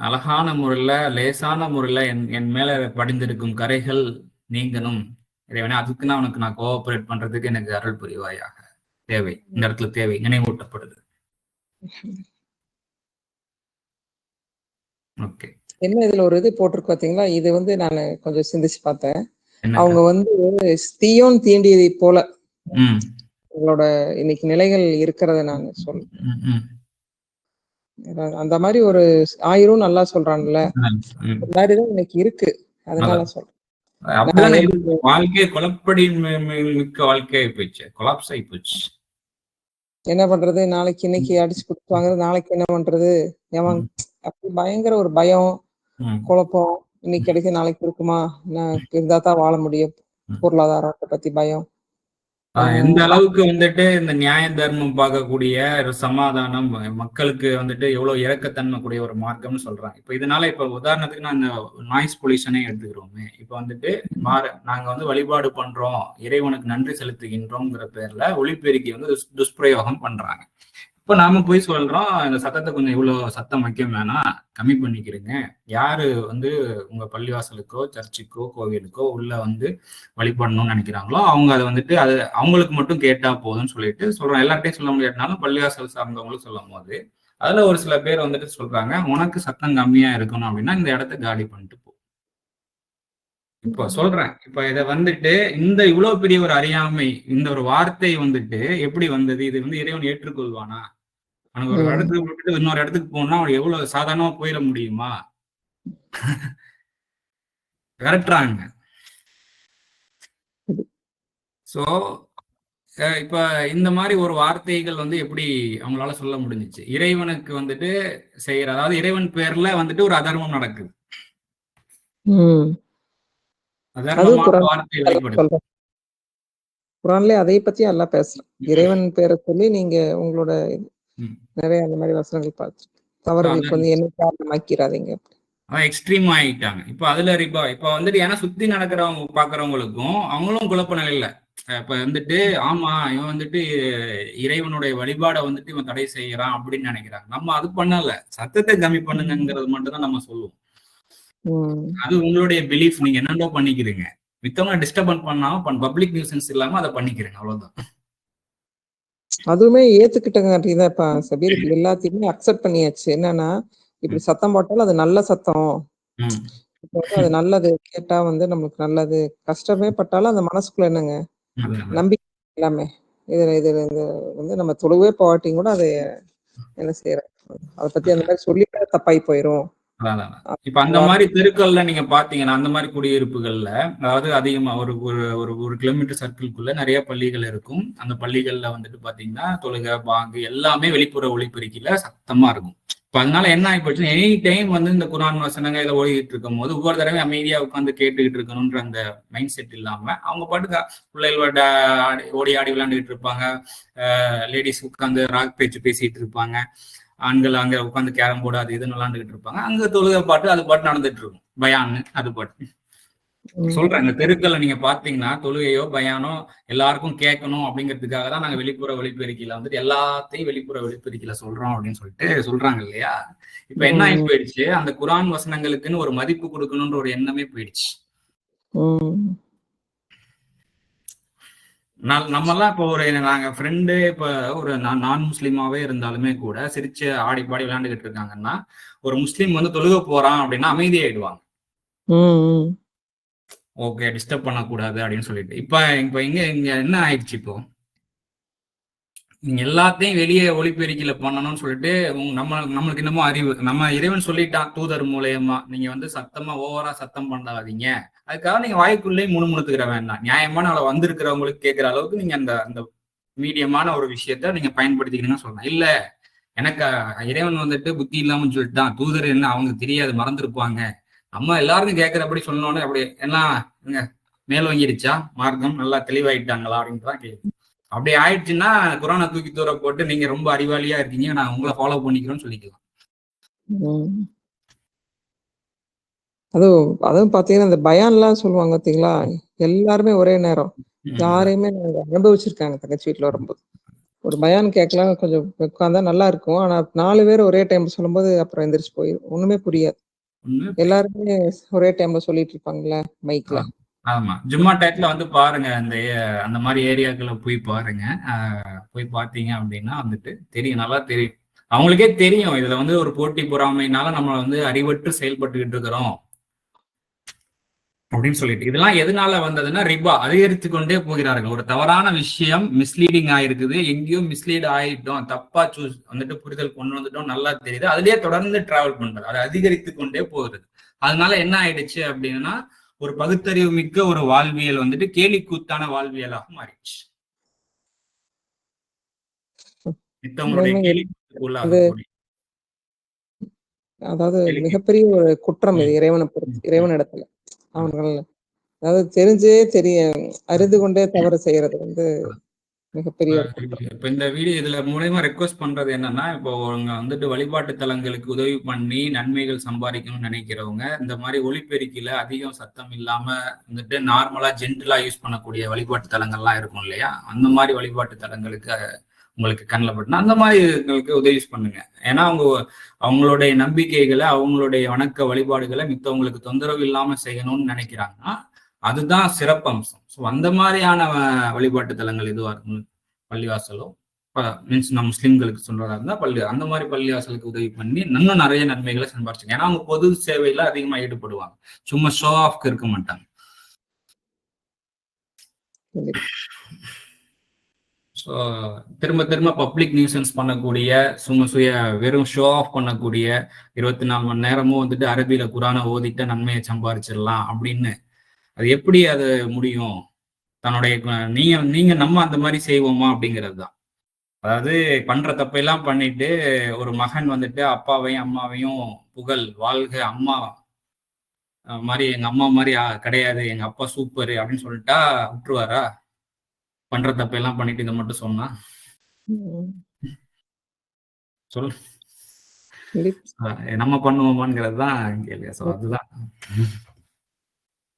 அழகான முறையில லேசான முறையில என் மேல படிந்திருக்கும் கரைகள் நீங்கணும் இறைவனே. அதுக்கு நான் உனக்கு நான் கோஆபரேட் பண்றதுக்கு எனக்கு அருள் புரிவாயாக. தேவை, இந்த இடத்துல தேவை, நினைவூட்டப்படுது. ஓகே, என்ன
இதுல ஒரு இது போட்டிருக்கு பாத்தீங்களா? இது வந்து நான் கொஞ்சம் சிந்திச்சு பார்த்தேன். அவங்க வந்து தீயோன் தீண்டியதை போல உங்களோட இன்னைக்கு நிலைகள் இருக்கிறத நான் சொல்றேன். அந்த மாதிரி ஒரு ஆயிரம் நல்லா சொல்றான்ல, அந்த மாதிரிதான் இன்னைக்கு இருக்கு. அதனால சொல்றேன்.
வாழ்க்கை குழப்படி மிக்க வாழ்க்கையாகி போயிடுச்சு, கொலாப்ஸ் ஆகி போச்சு.
என்ன பண்றது, நாளைக்கு இன்னைக்கு அடிச்சு கொடுப்பாங்க, நாளைக்கு என்ன பண்றது, அப்படி பயங்கர ஒரு பயம், குழப்பம். இன்னைக்கு கிடைக்க நாளைக்கு இருக்குமா, இருந்தா தான் வாழ முடியும், பொருளாதாரத்தை பத்தி பயம்.
எந்த அளவுக்கு வந்துட்டு இந்த நியாய தர்மம் பார்க்கக்கூடிய ஒரு சமாதானம், மக்களுக்கு வந்துட்டு எவ்வளவு இறக்கத்தன்மை கூடிய ஒரு மார்க்கம்னு சொல்றாங்க. இப்ப இதனால இப்ப உதாரணத்துக்கு நான் இந்த நாய்ஸ் பொல்யூஷனே எடுத்துக்கிறோமே. இப்ப வந்துட்டு நாங்க வந்து வழிபாடு பண்றோம், இறைவனுக்கு நன்றி செலுத்துகின்றோம்ங்கிற பேர்ல ஒலிபெருக்கி வந்து துஷ்பிரயோகம் பண்றாங்க. இப்ப நாம போய் சொல்றோம், இந்த சத்தத்தை கொஞ்சம் இவ்வளவு சத்தம் வைக்க வேணாம், கம்மி பண்ணிக்கிறீங்க. யாரு வந்து உங்க பள்ளிவாசலுக்கோ சர்ச்சுக்கோ கோவிலுக்கோ உள்ள வந்து வழிபடணும்னு நினைக்கிறாங்களோ அவங்க அதை வந்துட்டு அது அவங்களுக்கு மட்டும் கேட்டா போதும்னு சொல்லிட்டு சொல்றோம். எல்லார்ட்டையும் சொல்ல முடியாதுனாலும் பள்ளிவாசல் சார்ந்தவங்களும் சொல்லும் போது அதுல ஒரு சில பேர் வந்துட்டு சொல்றாங்க, உனக்கு சத்தம் கம்மியா இருக்கணும் அப்படின்னா இந்த இடத்த காலி பண்ணிட்டு போ. இப்போ சொல்றேன், இப்ப இதை வந்துட்டு இந்த இவ்வளவு பெரிய ஒரு அறியாமை, இந்த ஒரு வார்த்தை வந்துட்டு எப்படி வந்தது? இது வந்து இறைவன் ஏற்றுக்கொள்வானா? அவனுக்கு ஒரு இடத்துக்கு விட்டுட்டு இன்னொரு இடத்துக்கு போனா அவனுக்கு எவ்வளவு சாதாரணமா போயிட முடியுமா? விரட்டுறாங்க. சோ இப்ப இந்த மாதிரி ஒரு வார்த்தைகள் வந்து எப்படி அவங்களால சொல்ல முடிஞ்சிச்சு? இறைவனுக்கு வந்துட்டு செய்யற, அதாவது இறைவன் பேர்ல வந்துட்டு ஒரு அதர்மம் நடக்குது. அதர்மமான வார்த்தை வெளிப்படுது.
குரான்ல அதை பத்தி எல்லாம் பேசுறேன். இறைவன் பேரை சொல்லி நீங்க உங்களோட நிறைய அந்த மாதிரி வசனங்கள் பார்த்து தவறுகளுக்கு வந்து என்ன காரணமாக்கிறாதீங்க.
எக்ஸ்ட்ரீம் ஆயிட்டாங்க. இப்ப அதுல இப்ப வந்துட்டு ஏன்னா சுத்தி நடக்கிறவங்க பாக்குறவங்களுக்கும் அவங்களும் குழப்ப நிலையில இப்ப வந்துட்டு ஆமா இவன் வந்துட்டு இறைவனுடைய வழிபாடை வந்துட்டு இவன் தடை செய்யறான் அப்படின்னு நினைக்கிறாங்க. நம்ம அது பண்ணல, சத்தத்தை கம்மி பண்ணுங்கிறது மட்டும் தான் நம்ம சொல்லுவோம். அது உங்களுடைய பிலீஃப், நீங்க என்னென்ன பண்ணிக்கிறீங்க, மித்தவங்க டிஸ்டர்பன்ஸ் பண்ணாம பப்ளிக் நியூசன்ஸ் இல்லாம அதை பண்ணிக்கிறேன், அவ்வளவுதான்.
அதுவுமே ஏத்துக்கிட்டங்காட்டிதான் இப்ப சபீர் எல்லாத்தையுமே அக்செப்ட் பண்ணியாச்சு. என்னன்னா இப்படி சத்தம் போட்டாலும் அது நல்ல சத்தம், அது நல்லது, கேட்டா வந்து நமக்கு நல்லது. கஷ்டமே பட்டாலும் அந்த மனசுக்குள்ள என்னங்க நம்பிக்கை எல்லாமே. இது வந்து நம்ம தொழுவே போகாட்டியும் கூட அதை என்ன செய்யறோம், அதை பத்தி அந்த மாதிரி சொல்லிட்டா தப்பாய் போயிரும்.
இப்ப அந்த மாதிரி தெருக்கள்ல நீங்க பாத்தீங்கன்னா, அந்த மாதிரி குடியிருப்புகள்ல, அதாவது அதிகமா ஒரு ஒரு கிலோமீட்டர் சர்க்கிள்குள்ள நிறைய பள்ளிகள் இருக்கும். அந்த பள்ளிகள்ல வந்துட்டு பாத்தீங்கன்னா தொழுகை, பாங்கு எல்லாமே வெளிப்புற ஒளிபெருக்கில சத்தமா இருக்கும். இப்ப அதனால என்ன ஆயிப்போச்சு, எனி டைம் வந்து இந்த குரான் வசனங்கள் இதை ஓடிக்கிட்டு இருக்கும் போது ஒவ்வொரு தடவை அமைதியா உட்காந்து கேட்டுக்கிட்டு இருக்கணும்ன்ற அந்த மைண்ட் செட் இல்லாம அவங்க பாட்டுக்கு பிள்ளைகளோட ஓடி ஆடி விளையாண்டுகிட்டு இருப்பாங்க, லேடிஸ் உட்காந்து ராக் பேச்சு பேசிட்டு இருப்பாங்க, ஆண்கள் அங்க உட்காந்து கேரம் போர்டு அது இதுன்னு விளாண்டுகிட்டு இருப்பாங்க. அங்க தொழுகை பாட்டு அது பாட்டு நடந்துட்டு இருக்கும், பயான்னு அது பாட்டு. சொல்றேன், இந்த தெருக்களை நீங்க பாத்தீங்கன்னா தொழுகையோ பயானோ எல்லாருக்கும் கேட்கணும் அப்படிங்கிறதுக்காக தான் நாங்க வெளிப்புற ஒளிபெருக்கில வந்துட்டு எல்லாத்தையும் வெளிப்புற ஒளிபெருக்கில சொல்றோம் அப்படின்னு சொல்லிட்டு சொல்றாங்க இல்லையா? இப்ப என்ன ஆகி போயிடுச்சு, அந்த குரான் வசனங்களுக்குன்னு ஒரு மதிப்பு கொடுக்கணும்ன்ற ஒரு எண்ணமே போயிடுச்சு. நம்மெல்லாம் இப்போ நாங்க ஃப்ரெண்டு இப்போ ஒரு நான் முஸ்லீமாவே இருந்தாலுமே கூட சிரிச்சு ஆடி பாடி விளையாண்டுகிட்டு இருக்காங்கன்னா ஒரு முஸ்லீம் வந்து தொழுக போறான் அப்படின்னா அமைதியாயிடுவாங்க. ஓகே, டிஸ்டர்ப் பண்ணக்கூடாது அப்படின்னு சொல்லிட்டு. இப்ப இங்க என்ன ஆயிடுச்சு, இப்போ நீங்க எல்லாத்தையும் வெளியே ஒளிபெருக்கில பண்ணணும்னு சொல்லிட்டு நம்மளுக்கு என்னமோ அறிவு, நம்ம இறைவன் சொல்லிட்டான் தூதர் மூலியமா, நீங்க வந்து சத்தமா ஓவரா சத்தம் பண்ணாதீங்க, அதுக்காக நீங்க வாய்க்குள்ளேயே முணுமுணுத்துக்கிற வேண்டாம், நியாயமான அளவு வந்திருக்கிறவங்களுக்கு கேட்கிற அளவுக்கு நீங்க அந்த அந்த மீடியமான ஒரு விஷயத்த நீங்க பயன்படுத்திக்கணும்னு சொல்லலாம். இல்ல எனக்கு இறைவன் வந்துட்டு புத்தி இல்லாமன்னு சொல்லிட்டான், தூதர் என்ன அவங்க தெரியாது மறந்துருப்பாங்க, நம்ம எல்லாருக்கும் கேட்கிறபடி சொன்னோன்னே அப்படி எல்லாம் மேல் வாங்கிடுச்சா, மார்க்கம் நல்லா தெளிவாயிட்டாங்களா அப்படின்ட்டுதான் கேள்வி. அப்படி ஆயிடுச்சுன்னா குரானை தூக்கி தூர போட்டு நீங்க ரொம்ப அறிவாளியா இருக்கீங்க, நான் உங்களை ஃபாலோ பண்ணிக்கிறேன்னு சொல்லிக்கலாம்.
அதுவும் பாத்தீங்கன்னா இந்த பயான்லாம் சொல்லுவாங்க பாத்தீங்களா, எல்லாருமே ஒரே நேரம் யாரையுமே அனுபவிச்சிருக்காங்க. தங்கச்சி வீட்டுல வரும்போது ஒரு பயான் கேட்கலாம், கொஞ்சம் உட்காந்தா நல்லா இருக்கும். ஆனா 4 பேர் ஒரே டைம் சொல்லும்போது அப்புறம் எந்திரிச்சு போயிடும், ஒண்ணுமே புரியாது. எல்லாருமே ஒரே டைம்ல சொல்லிட்டு இருப்பாங்கல்ல மைக்ல.
ஆமா, ஜும்மா டயத்துல வந்து பாருங்க, அந்த மாதிரி ஏரியாக்களை போய் பாருங்க. போய் பார்த்தீங்க அப்படின்னா வந்துட்டு தெரியும், நல்லா தெரியும், அவங்களுக்கே தெரியும் இதுல வந்து ஒரு போட்டி பொறாமைனால நம்ம வந்து அறிவற்று செயல்பட்டுக்கிட்டு இருக்கிறோம் அப்படின்னு சொல்லிட்டு. இதெல்லாம் எதனால வந்ததுன்னா ரிபா அதிகரித்து கொண்டே போகிறார்கள். ஒரு தவறான விஷயம் மிஸ்லீடிங் ஆயிருக்குது, எங்கேயோ மிஸ்லீட் ஆயிட்டோம், தப்பா சூஸ் வந்துட்டு புரிதல் கொண்டு வந்துட்டோம், நல்லா தெரியுது, அதுலயே தொடர்ந்து டிராவல் பண்றது, அது அதிகரித்து கொண்டே போகிறது. அதனால என்ன ஆயிடுச்சு அப்படின்னா ஒரு பகுத்தறிவு மிக்க ஒரு வாழ்வியல் வந்துட்டு கேலி கூத்தான வாழ்வியலாக மாறிடுச்சு. மித்தவங்களுடைய கேலி கூத்துக்குள்ளாகக்கூடிய,
அதாவது மிகப்பெரிய ஒரு குற்றம் இது இறைவனை பொறுத்து, இறைவனிடத்துல அவர்கள் அதாவது தெரிஞ்சே அறிந்து கொண்டே தவறு செய்யறது வந்து மிகப்பெரிய ஒரு குற்றம்.
இப்ப இந்த வீடியோ இதுல மூலயமா ரெக்வஸ்ட் பண்றது என்னன்னா, இப்போ அவங்க வந்துட்டு வழிபாட்டு தலங்களுக்கு உதவி பண்ணி நன்மைகள் சம்பாதிக்கணும்னு நினைக்கிறவங்க இந்த மாதிரி ஒளிபெருக்கில அதிகம் சத்தம் இல்லாம வந்துட்டு நார்மலா ஜென்டலா யூஸ் பண்ணக்கூடிய வழிபாட்டு தலங்கள்லாம் இருக்கும் இல்லையா, அந்த மாதிரி வழிபாட்டு தலங்களுக்கு உங்களுக்கு கண்ணில் பட்டுனா அந்த மாதிரி உதவி பண்ணுங்க. ஏன்னா அவங்களுடைய நம்பிக்கைகளை, அவங்களுடைய வணக்க வழிபாடுகளை மித்தவங்களுக்கு தொந்தரவு இல்லாம செய்யணும்னு நினைக்கிறாங்கன்னா அதுதான் சிறப்பம்சம். ஸோ அந்த மாதிரியான வழிபாட்டு தலங்கள் எதுவா இருக்கும், பள்ளிவாசலோ மீன்ஸ் நம்ம முஸ்லிம்களுக்கு சொல்றதா இருந்தா அந்த மாதிரி பள்ளிவாசலுக்கு உதவி பண்ணி இன்னும் நிறைய நன்மைகளை சம்பாரிச்சாங்க. ஏன்னா அவங்க பொது சேவையில அதிகமா ஈடுபடுவாங்க, சும்மா ஷோ ஆஃப்க்கு இருக்க மாட்டாங்க. ஸோ திரும்ப திரும்ப பப்ளிக் நியூசன்ஸ் பண்ணக்கூடிய, சுய வெறும் ஷோ ஆஃப் பண்ணக்கூடிய, 24 மணி நேரமும் வந்துட்டு அரபியில குரானை ஓதிட்டு நன்மையை சம்பாரிச்சிடலாம் அப்படின்னு, அது எப்படி அது முடியும்? தன்னுடைய நீங்க நம்ம அந்த மாதிரி செய்வோமா அப்படிங்கிறது தான். அதாவது பண்ற தப்பெல்லாம் பண்ணிட்டு ஒரு மகன் வந்துட்டு அப்பாவையும் அம்மாவையும் புகழ் வாழ்க, அம்மா மாதிரி எங்க அம்மா மாதிரி கிடையாது, எங்க அப்பா சூப்பர் அப்படின்னு சொல்லிட்டா விட்டுருவாரா? பண்ற தப்பெல்லாம் பண்ணிட்டு இதை மட்டும் சொன்னா சொல், நம்ம பண்ணுவோமாங்கிறது தான் கேள்வி. ஸோ அதுதான்.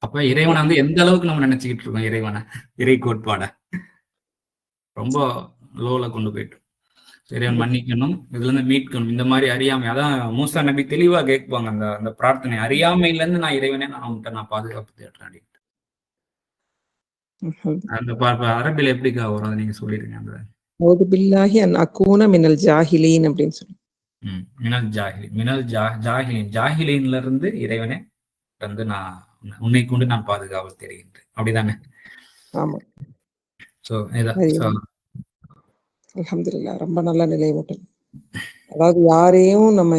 அப்ப இறைவனை வந்து எந்த அளவுக்கு நம்ம நினைச்சுக்கிட்டு இருக்கோம், இறைவனை இறை கோட்பாட ரொம்ப லோல கொண்டு போயிட்டு, இறைவன் மன்னிக்கணும், இதுல இருந்து மீட்கணும், இந்த மாதிரி அறியாமை. அதான் மூசா நபி தெளிவா கேட்பாங்க அந்த அந்த பிரார்த்தனை, அறியாமையில இருந்து நான் இறைவனே நான் பாதுகாப்பு தேடுறேன். அந்த அரபில எப்படிக்கா வரும், அதை நீங்க சொல்லிருங்க. அந்த
அவுது பில்லாஹி அன் அகூன மினல் ஜாஹிலீன் அப்படின்னு சொல்லி,
மினல் ஜாஹிலீன், மினல் ஜாஹிலீன், ஜாஹிலீன்ல இருந்து இறைவனே வந்து நான் உன்னை கொண்டு நான் பாதுகாப்பு தெரிகின்றேன், அப்படிதானே?
ஆமா.
சோ இதான்
அல்ஹம்துலில்லாஹ், ரொம்ப நல்ல நினைவூட்டல். அதாவது யாரையும் நம்ம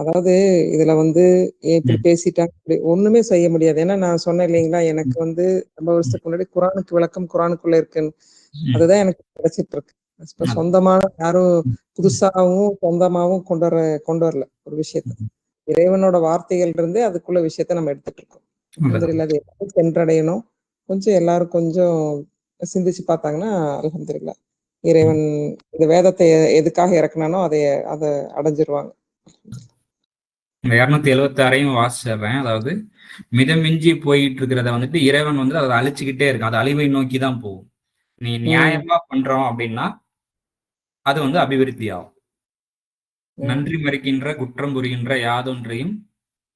அதாவது இதுல வந்து இப்படி பேசிட்டாங்க ஒண்ணுமே செய்ய முடியாது. ஏன்னா நான் சொன்னேன் இல்லைங்களா, எனக்கு வந்து ரொம்ப வருஷத்துக்கு முன்னாடி குரானுக்கு விளக்கம் குரானுக்குள்ள இருக்குன்னு, அதுதான் எனக்கு கிடைச்சிட்டு இருக்கு. இப்ப சொந்தமான யாரும் புதுசாவும் சொந்தமாவும் கொண்டு வரல ஒரு விஷயத்த. இறைவனோட வார்த்தைகள் இருந்து அதுக்குள்ள விஷயத்த நம்ம எடுத்துட்டு இருக்கோம். அல்ஹம்துலில்லாஹ், எல்லாரும் சென்றடையணும். கொஞ்சம் எல்லாரும் கொஞ்சம் சிந்திச்சு பார்த்தாங்கன்னா அல்ஹம்துலில்லாஹ், இறைவன் இந்த வேதத்தை எதுக்காக இறக்குனானோ அதை அடைஞ்சிருவாங்க.
இந்த 276 வாசிச்சிடுறேன். அதாவது மிதமிஞ்சி போயிட்டு இருக்கிறத வந்துட்டு இறைவன் வந்து அதை அழிச்சுக்கிட்டே இருக்கும், அது அழிவை நோக்கி தான் போகும். நீ நியாயமா பண்றோம் அப்படின்னா அது வந்து அபிவிருத்தி ஆகும். நன்றி மறுக்கின்ற குற்றம் புரிகின்ற யாதொன்றையும்,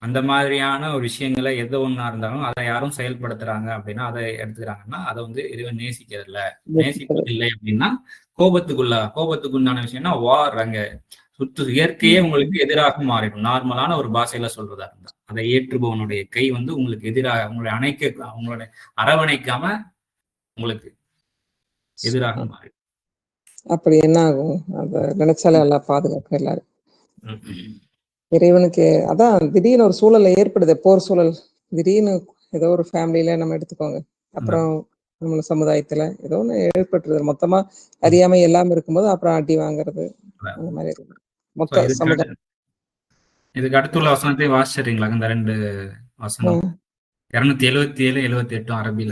அந்த மாதிரியான ஒரு விஷயங்களை எது ஒன்றா இருந்தாலும் அதை யாரும் செயல்படுத்துறாங்க அப்படின்னா, அதை எடுத்துக்கிறாங்கன்னா அதை வந்து இறைவன் நேசிக்கிறதில்ல. நேசிப்பதில்லை அப்படின்னா கோபத்துக்குண்டான விஷயம்னா வார், அங்க இயற்கையே உங்களுக்கு எதிராக மாறிடும். நார்மலான ஒரு பாஷையில சொல்றதா இருந்தா அதை ஏற்றுபவனுடைய கை வந்து உங்களுக்கு எதிராக, உங்களுடைய அரவணைக்காம உங்களுக்கு எதிராக மாறிடும்.
அப்படி என்ன ஆகும்? அத நினைச்சாலே எல்லாம் பாதுகாக்க எல்லாரும்.
ம்.
இறைவனுக்கு அதான் திடீர்னு ஒரு சூழல்ல ஏற்படுது. போர் சூழல். திடீர்னு ஏதோ ஒரு ஃபேமிலில நம்ம எடுத்துக்கோங்க. அப்புறம் நம்ம சமுதாயத்துல ஏதோ ஒண்ணு ஏற்பட்டுருது. மொத்தமா அறியாமை எல்லாம் இருக்கும்போது அப்புறம் அடி வாங்குறது. அந்த மாதிரி இருக்கு.
So,
மொத்த சமுதாயம்.
இதுக்கு அடுத்துள்ள வசனத்தை வாசிச்சிடுறீங்களா? இந்த 2 வசனம் 277, 78 அரபில.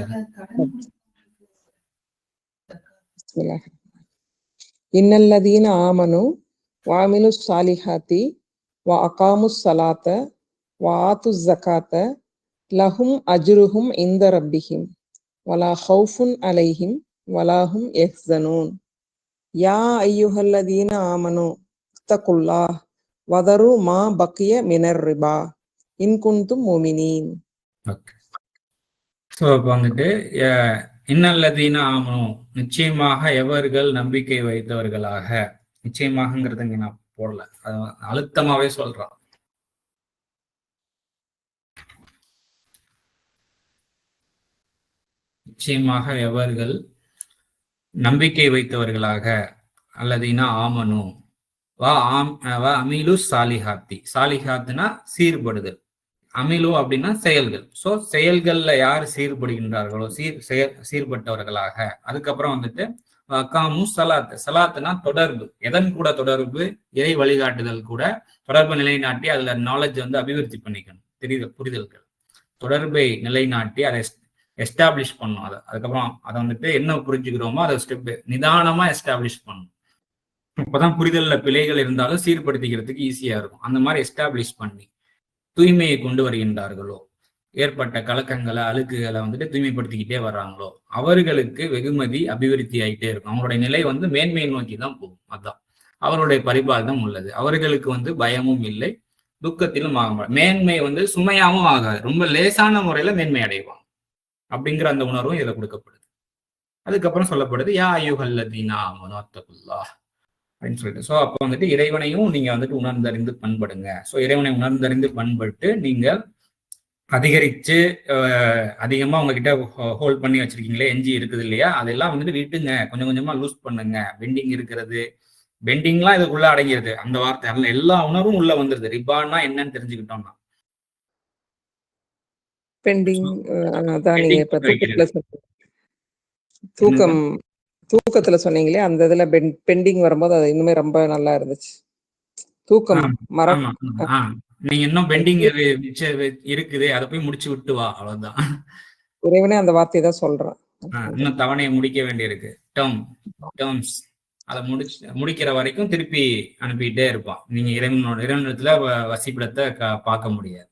இன்னல்லதீன ஆமனு வாமிலு சாலிஹாத்தி வ அகாமு சலாத்த வ ஆத்து ஜகாத்த லஹும் அஜ்ருஹும் இந்த ரப்பிஹிம் வலா ஹவுஃபுன் அலைஹிம் வலாஹும் யஹ்ஸனூன் யா ஐயுஹல்லதீன ஆமனு இத்தகுல்லாஹ் வதரு மா பக்கிய மினர் ரிபா இன் குன்தும் முமினீன்.
ஸோ இப்போ வந்துட்டு இன்னல்லதீன ஆமனு, நிச்சயமாக எவர்கள் நம்பிக்கை வைத்தவர்களாக, நிச்சயமாகங்கிறது இங்க நான் போடல, அது அழுத்தமாவே சொல்றான். நிச்சயமாக எவர்கள் நம்பிக்கை வைத்தவர்களாக, அல்லதீனா ஆமனு வா அமீலு சாலிஹாத்தி. சாலிஹாத்துனா சீர்படுதல், அமிலு அப்படின்னா செயல்கள். சோ செயல்கள்ல யார் சீர்படுகின்றார்களோ, சீர்பட்டவர்களாக. அதுக்கப்புறம் வந்துட்டு காமு சலாத். சலாத்துனா தொடர்பு. எதன் கூட தொடர்பு? இறை வழிகாட்டுதல் கூட தொடர்பு நிலைநாட்டி அதுல நாலேஜ் வந்து அபிவிருத்தி பண்ணிக்கணும், புரிதல்கள். தொடர்பை நிலைநாட்டி அதை எஸ்டாப்ளிஷ் பண்ணும். அதுக்கப்புறம் அதை வந்துட்டு என்ன புரிஞ்சுக்கிறோமோ அதை ஸ்டெப் நிதானமா எஸ்டாப்ளிஷ் பண்ணும். இப்பதான் புரிதல்ல பிழைகள் இருந்தாலும் சீர்படுத்திக்கிறதுக்கு ஈஸியா இருக்கும். அந்த மாதிரி எஸ்டாப்ளிஷ் பண்ணி தூய்மையை கொண்டு வருகின்றார்களோ, ஏற்பட்ட கலக்கங்களை அழுக்குகளை வந்துட்டு தூய்மைப்படுத்திக்கிட்டே வர்றாங்களோ, அவர்களுக்கு வெகுமதி அபிவிருத்தி ஆகிட்டே இருக்கும். அவங்களுடைய நிலை வந்து மேன்மையை நோக்கி தான் போகும். அதுதான் அவருடைய பரிபாலனம் உள்ளது. அவர்களுக்கு வந்து பயமும் இல்லை, துக்கத்திலும் ஆக மாட்டாங்க. மேன்மை வந்து சுமையாவும் ஆகாது, ரொம்ப லேசான முறையில மேன்மை அடைவாங்க அப்படிங்கிற அந்த உணர்வும் இதுல கொடுக்கப்படுது. அதுக்கப்புறம் சொல்லப்படுது யா ஐயுஹல்லதீனா ஆமனு அத்தகுல்லாஹ் அப்படின்னு சொல்லிட்டு. ஸோ அப்போ வந்துட்டு இறைவனையும் நீங்க வந்துட்டு உணர்ந்தறிந்து பண்படுங்க. ஸோ இறைவனை உணர்ந்தறிந்து பண்பட்டு நீங்க அதிகரிச்சு அதிகமா உங்ககிட்ட ஹோல்ட் பண்ணி வச்சிருக்கீங்களே, எஞ்சி இருக்குது இல்லையா, அதெல்லாம் வந்துட்டு விட்டுங்க, கொஞ்சம் கொஞ்சமா லூஸ் பண்ணுங்க. பெண்டிங் இருக்கிறது, பெண்டிங்லாம் இதுக்குள்ள அடங்கிருது. அந்த வார்த்தை எல்லா உணர்வும் உள்ள வந்துருது. ரிபான்னா என்னன்னு தெரிஞ்சுக்கிட்டோம்னா,
பெண்டிங் அதான் நீங்க இப்ப தூக்கத்துல சொன்னீங்களே, அந்த இதுல பெண்டிங் வரும்போது அது இன்னுமே ரொம்ப நல்லா இருந்துச்சு. தூக்கம்
நீங்க இன்னும் பெண்டிங் இருக்குது, அதை போய் முடிச்சு விட்டு வா, அவ்வளவுதான்.
இறைவனே அந்த வார்த்தையை தான் சொல்றான்.
இன்னும் தவணையை முடிக்க வேண்டியிருக்கு. டேர்ம்ஸ் அதை முடிக்கிற வரைக்கும் திருப்பி அனுப்பிட்டே இருப்பான். நீங்க இறைவனிடத்துல வசிப்பிடத்தை பார்க்க முடியாது.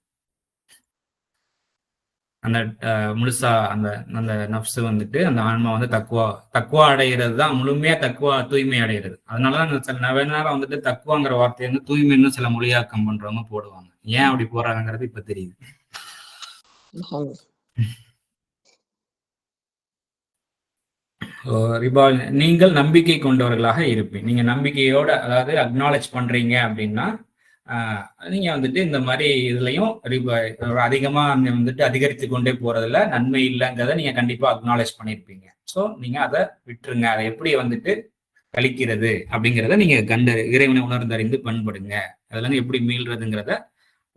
அந்த முழுசா அந்த அந்த நப்சு வந்துட்டு அந்த ஆன்மா வந்து தக்குவா அடைகிறது தான் முழுமையா தக்குவா, தூய்மை அடைகிறது. அதனாலதான் சில நேரம் வந்துட்டு தக்குவாங்கிற வார்த்தையை வந்து தூய்மைன்னு சில மொழியாக்கம் பண்றவங்க போடுவாங்க. ஏன் அப்படி போறாங்கிறது இப்ப தெரியுது. நீங்கள் நம்பிக்கை கொண்டவர்களாக இருப்பீங்க. நீங்க நம்பிக்கையோட, அதாவது அக்னாலேஜ் பண்றீங்க அப்படின்னா நீங்க வந்துட்டு இந்த மாதிரி இதுலயும் அதிகமா வந்துட்டு அதிகரித்து கொண்டே போறதுல நன்மை இல்லைங்கிறத நீங்க கண்டிப்பா அக்னாலேஜ் பண்ணிருப்பீங்க. ஸோ நீங்க அதை விட்டுருங்க. அதை எப்படி வந்துட்டு கழிக்கிறது அப்படிங்கிறத நீங்க இறைவனை உணர்ந்தறிந்து பண்படுங்க. அதுல இருந்து எப்படி மீள்றதுங்கிறத